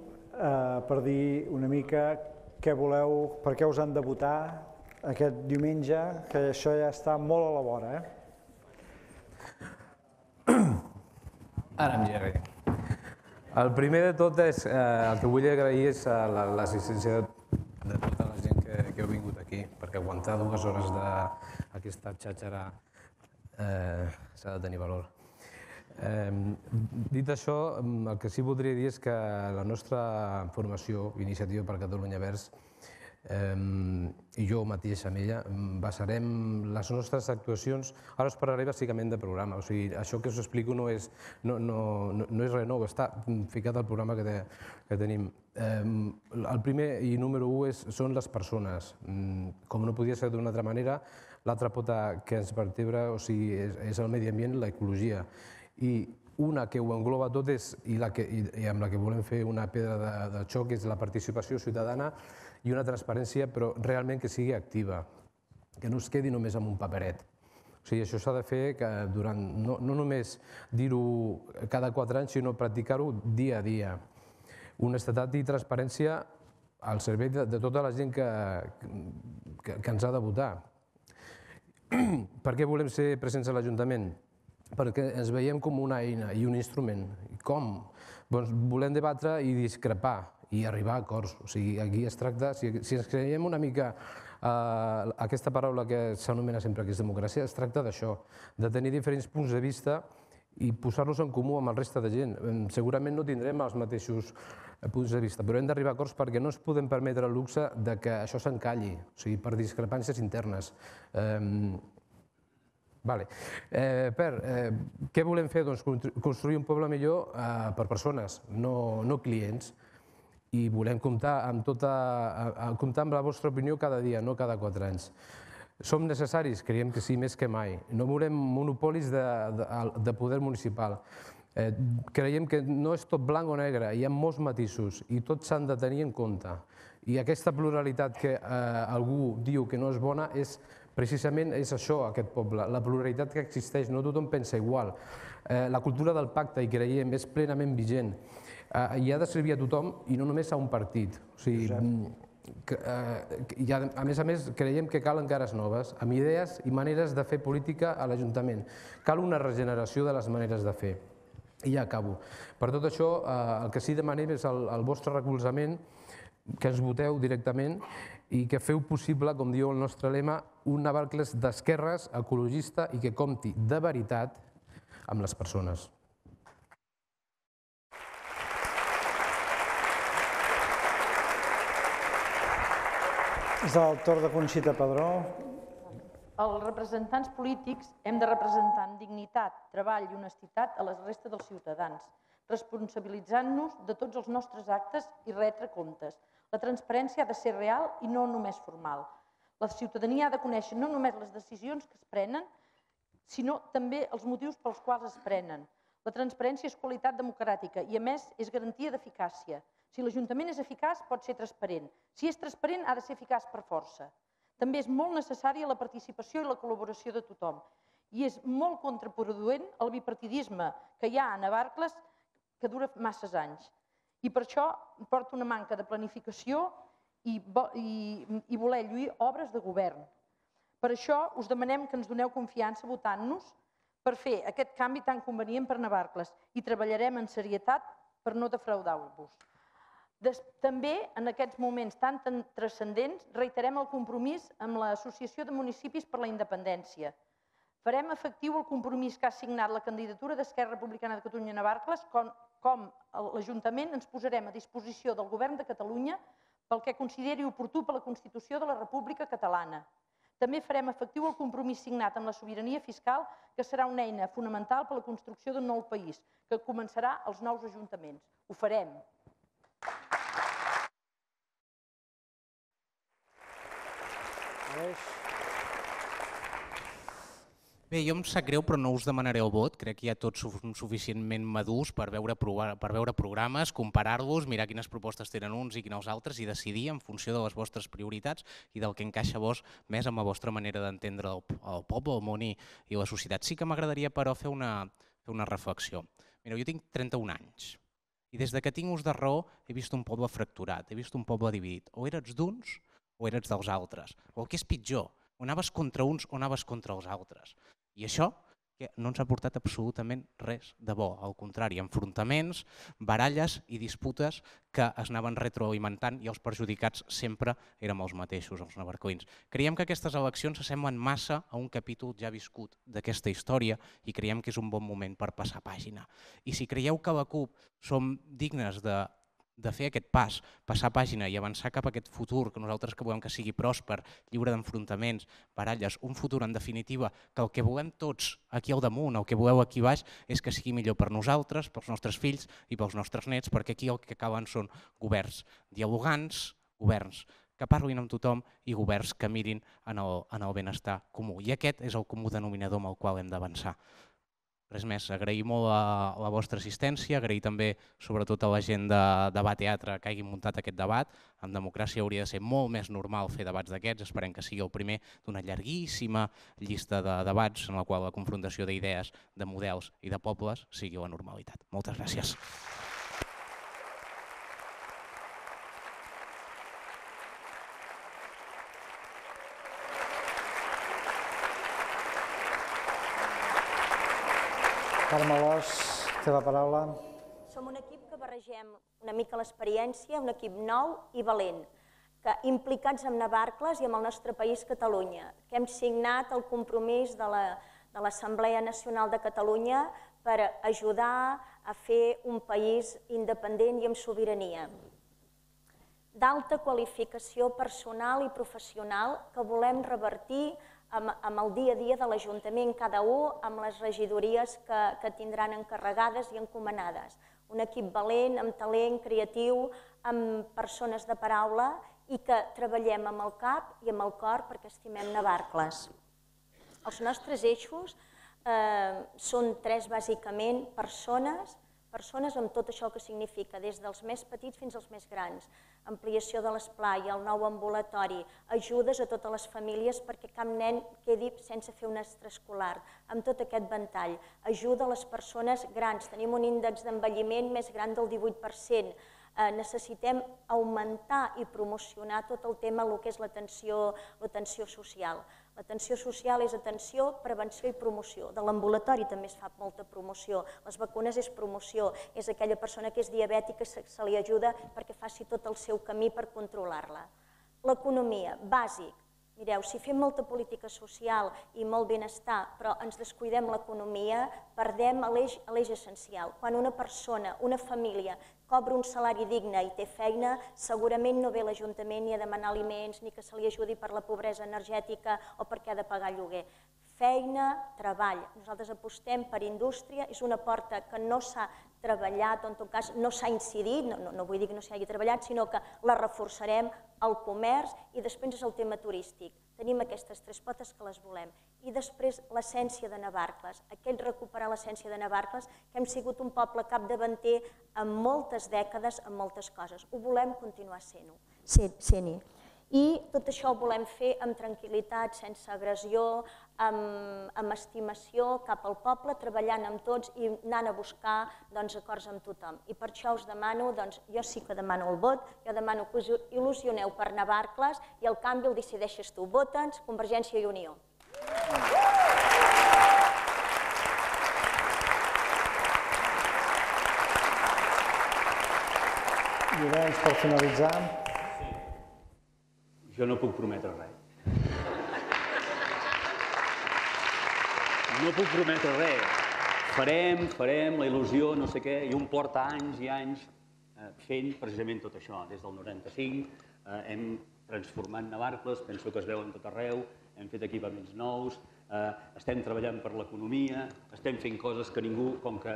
per dir una mica què voleu, per què us han de votar aquest diumenge, que això ja està molt a la vora. Ara em llegaré. El primer de tot és, el que vull agrair és l'assistència de tota la gent que heu vingut aquí, perquè aguantar 2 hores d'aquesta xatxera s'ha de tenir valor. Dit això, el que sí que voldria dir és que la nostra formació, Iniciativa per Catalunya Verds, i jo mateix amb ella, basarem les nostres actuacions, ara us parlaré bàsicament de programa, o sigui, això que us explico no és res nou, està ficat al programa que tenim. El primer i número 1 són les persones, com no podia ser d'una altra manera, l'altra pota que ens vertebra és el medi ambient, l'ecologia, i una que ho engloba tot i amb la que volem fer una pedra de xoc és la participació ciutadana i una transparència, però realment que sigui activa, que no es quedi només amb un paperet. O sigui, això s'ha de fer durant, no només dir-ho cada 4 anys, sinó practicar-ho dia a dia. Honestedat i transparència al servei de tota la gent que ens ha de votar. Per què volem ser presents a l'Ajuntament? Perquè ens veiem com una eina i un instrument. Com? Doncs volem debatre i discrepar i arribar a acords. O sigui, aquí es tracta, si ens creiem una mica aquesta paraula que s'anomena sempre que és democràcia, es tracta d'això, de tenir diferents punts de vista i posar-los en comú amb el resta de gent. Segurament no tindrem els mateixos punts de vista, però hem d'arribar a acords perquè no ens podem permetre el luxe que això s'encalli, o sigui, per discrepàncies internes. Què volem fer? Doncs construir un poble millor per persones, no clients. I volem comptar amb la vostra opinió cada dia, no cada 4 anys. Som necessaris? Creiem que sí, més que mai. No volem monopolis de poder municipal. Creiem que no és tot blanc o negre, hi ha molts matisos i tots s'han de tenir en compte. I aquesta pluralitat que algú diu que no és bona precisament és això, aquest poble, la pluralitat que existeix, no tothom pensa igual. La cultura del pacte, hi creiem, és plenament vigent i ha de servir a tothom i no només a un partit. A més, creiem que calen cares noves, amb idees i maneres de fer política a l'Ajuntament. Cal una regeneració de les maneres de fer. I ja acabo. Per tot això, el que sí que demanem és el vostre recolzament, que ens voteu directament i que feu possible, com diu el nostre lema, un Navarcles d'esquerres, ecologista i que compti de veritat amb les persones. És el torn de Conxita Padró. Els representants polítics hem de representar amb dignitat, treball i honestitat a la resta dels ciutadans, responsabilitzant-nos de tots els nostres actes i retre comptes. La transparència ha de ser real i no només formal. La ciutadania ha de conèixer no només les decisions que es prenen, sinó també els motius pels quals es prenen. La transparència és qualitat democràtica i, a més, és garantia d'eficàcia. Si l'Ajuntament és eficaç, pot ser transparent. Si és transparent, ha de ser eficaç per força. També és molt necessària la participació i la col·laboració de tothom. I és molt contraproduent el bipartidisme que hi ha a Navarcles que dura masses anys. I per això porta una manca de planificació i voler lluir obres de govern. Per això us demanem que ens doneu confiança votant-nos per fer aquest canvi tan convenient per Navarcles i treballarem en serietat per no defraudar-vos. També, en aquests moments tan transcendents, reiterem el compromís amb l'Associació de Municipis per la Independència. Farem efectiu el compromís que ha signat la candidatura d'Esquerra Republicana de Catalunya a Navarcles, com l'Ajuntament ens posarem a disposició del Govern de Catalunya pel que consideri oportú per la Constitució de la República Catalana. També farem efectiu el compromís signat amb la sobirania fiscal, que serà una eina fonamental per a la construcció d'un nou país, que començarà als nous ajuntaments. Ho farem. Bé, jo em sap greu, però no us demanaré el vot. Crec que hi ha tots suficientment madurs per veure programes, comparar-los, mirar quines propostes tenen uns i quines altres i decidir en funció de les vostres prioritats i del que encaixa a vos més amb la vostra manera d'entendre el poble, el món i la societat. Sí que m'agradaria, però, fer una reflexió. Mireu, jo tinc 31 anys i des que tinc ús de raó he vist un poble fracturat, he vist un poble dividit. O eres d'uns o eres dels altres. O el que és pitjor, o anaves contra uns o anaves contra els altres. I això no ens ha portat absolutament res de bo. Al contrari, enfrontaments, baralles i disputes que es anaven retroalimentant i els perjudicats sempre érem els mateixos, els navarclins. Creiem que aquestes eleccions s'assemblen massa a un capítol ja viscut d'aquesta història i creiem que és un bon moment per passar pàgina. I si creieu que la CUP som dignes de fer aquest pas, passar pàgina i avançar cap a aquest futur que nosaltres que volem que sigui pròsper, lliure d'enfrontaments, baralles, un futur en definitiva que el que volem tots aquí al damunt, el que voleu aquí baix, és que sigui millor per nosaltres, pels nostres fills i pels nostres nets, perquè aquí el que calen són governs dialogants, governs que parlin amb tothom i governs que mirin en el benestar comú. I aquest és el comú denominador amb el qual hem d'avançar. Res més, agrair molt la vostra assistència, agrair també sobretot a la gent de Debat Teatre que hagin muntat aquest debat. En democràcia hauria de ser molt més normal fer debats d'aquests, esperem que sigui el primer d'una llarguíssima llista de debats en la qual la confrontació d'idees, de models i de pobles sigui la normalitat. Moltes gràcies. Carme Alòs, té la paraula. Som un equip que barregem una mica l'experiència, un equip nou i valent, que implicats amb Navarcles i amb el nostre país Catalunya, que hem signat el compromís de l'Assemblea Nacional de Catalunya per ajudar a fer un país independent i amb sobirania. D'alta qualificació personal i professional que volem revertir amb el dia a dia de l'Ajuntament, cada un amb les regidories que tindran encarregades i encomanades. Un equip valent, amb talent, creatiu, amb persones de paraula i que treballem amb el cap i amb el cor perquè estimem Navarcles. Els nostres eixos són tres, bàsicament, persones amb tot això que significa, des dels més petits fins als més grans, ampliació de l'esplai, el nou ambulatori, ajudes a totes les famílies perquè cap nen quedi sense fer un extraescolar, amb tot aquest ventall, ajuda a les persones grans, tenim un índex d'envelliment més gran del 18%, necessitem augmentar i promocionar tot el tema del que és l'atenció social. L'atenció social és atenció, prevenció i promoció. De l'ambulatori també es fa molta promoció. Les vacunes és promoció. És aquella persona que és diabètica, se li ajuda perquè faci tot el seu camí per controlar-la. L'economia, bàsic. Mireu, si fem molta política social i molt benestar, però ens descuidem l'economia, perdem l'eix essencial. Quan una persona, una família, cobra un salari digne i té feina, segurament no ve a l'Ajuntament ni a demanar aliments, ni que se li ajudi per la pobresa energètica o perquè ha de pagar lloguer. Feina, treball. Nosaltres apostem per indústria, és una porta que no s'ha treballat, o en tot cas no s'ha incidit, no vull dir que no s'hi hagi treballat, sinó que la reforçarem al comerç i després és el tema turístic. Tenim aquestes tres potes que les volem. I després l'essència de Navarcles, recuperar l'essència de Navarcles, que hem sigut un poble capdavanter en moltes dècades, en moltes coses. Ho volem continuar sent-hi. I tot això ho volem fer amb tranquil·litat, sense agressió, amb estimació cap al poble, treballant amb tots i anant a buscar acords amb tothom. I per això us demano, jo sí que demano el vot, jo demano que us il·lusioneu per Navarcles i el canvi el decideixes tu. Vota'ns Convergència i Unió. Llorenç, per finalitzar. Jo no puc prometre res. No puc prometre res. Farem la il·lusió, no sé què, i un porta anys i anys fent precisament tot això. Des del 95 hem transformat Navarcles, penso que es veuen tot arreu, hem fet equipaments nous, estem treballant per l'economia, estem fent coses que ningú, com que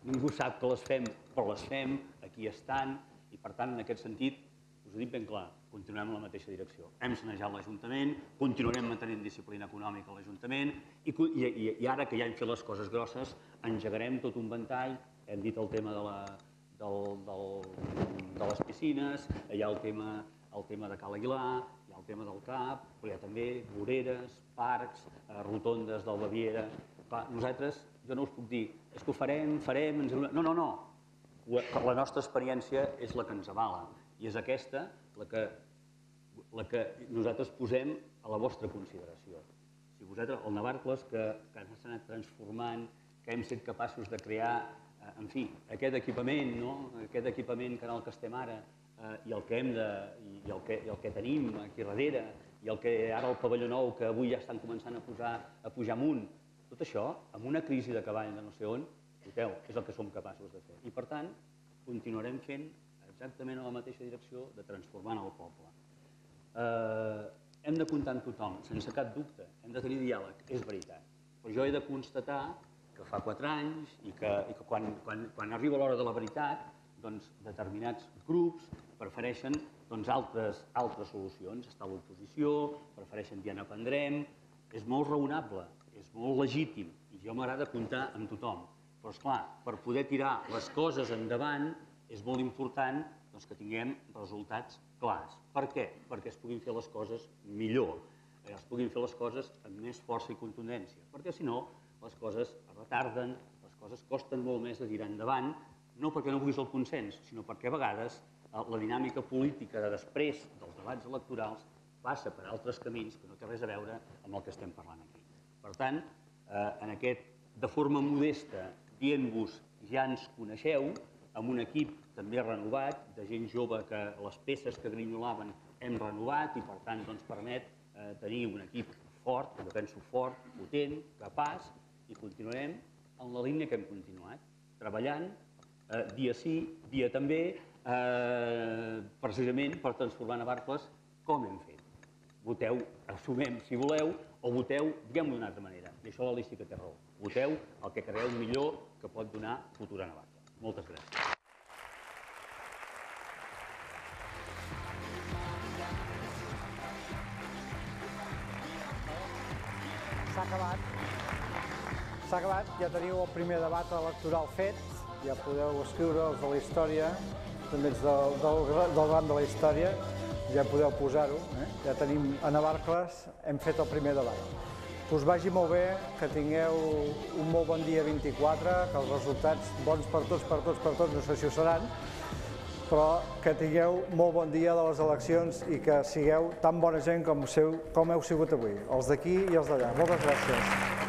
ningú sap que les fem, però les fem, aquí estan, i per tant, en aquest sentit, us ho dic ben clar, continuem en la mateixa direcció. Hem sanejat l'Ajuntament, continuarem mantenint disciplina econòmica a l'Ajuntament i ara que ja hem fet les coses grosses, engegarem tot un ventall, hem dit el tema de les piscines, hi ha el tema de Cal Aguilar, hi ha el tema del CAP, però hi ha també voreres, parcs, rotondes del Baviera. Nosaltres, jo no us puc dir, és que ho farem, no. La nostra experiència és la que ens avala i és aquesta la que nosaltres posem a la vostra consideració. Si vosaltres, el Navarcles que s'ha anat transformant, que hem estat capaços de crear, en fi, aquest equipament, aquest equipament que en el que estem ara i el que tenim aquí darrere i el que ara el pavelló nou que avui ja estan començant a pujar amunt, tot això, amb una crisi de cavall de no sé on, és el que som capaços de fer. I, per tant, continuarem fent exactament a la mateixa direcció de transformar el poble. Hem de comptar amb tothom, sense cap dubte, hem de tenir diàleg, és veritat. Però jo he de constatar que fa 4 anys i que quan arriba l'hora de la veritat, determinats grups prefereixen altres solucions. Està a l'oposició, prefereixen dir no prendrem, és molt raonable, és molt legítim i jo m'agrada comptar amb tothom. Però, esclar, per poder tirar les coses endavant és molt important que tinguem resultats clars. Per què? Perquè es puguin fer les coses millor, es puguin fer les coses amb més força i contundència, perquè si no les coses es retarden, les coses costen molt més de tirar endavant, no perquè no vulguis el consens, sinó perquè a vegades la dinàmica política de després dels debats electorals passa per altres camins que no té res a veure amb el que estem parlant aquí. Per tant, de forma modesta, dient-vos ja ens coneixeu, amb un equip també renovat, de gent jove que les peces que grinyolaven hem renovat i per tant permet tenir un equip fort, que penso fort, potent, capaç, i continuarem en la línia que hem continuat, treballant dia sí, dia també, precisament per transformar Navarcles com hem fet. Voteu, assumem si voleu, o voteu, diguem-ho d'una altra manera, i això la lística té raó, voteu el que creieu millor que pot donar futur a Navarcles. Moltes gràcies. S'ha acabat, ja teniu el primer debat electoral fet, ja podeu escriure'ls de la història, també ets del ram de la història, ja podeu posar-ho, ja tenim a Navarcles, hem fet el primer debat. Que us vagi molt bé, que tingueu un molt bon dia 24, que els resultats bons per tots, no sé si ho seran, però que tingueu molt bon dia de les eleccions i que sigueu tan bona gent com heu sigut avui, els d'aquí i els d'allà. Moltes gràcies.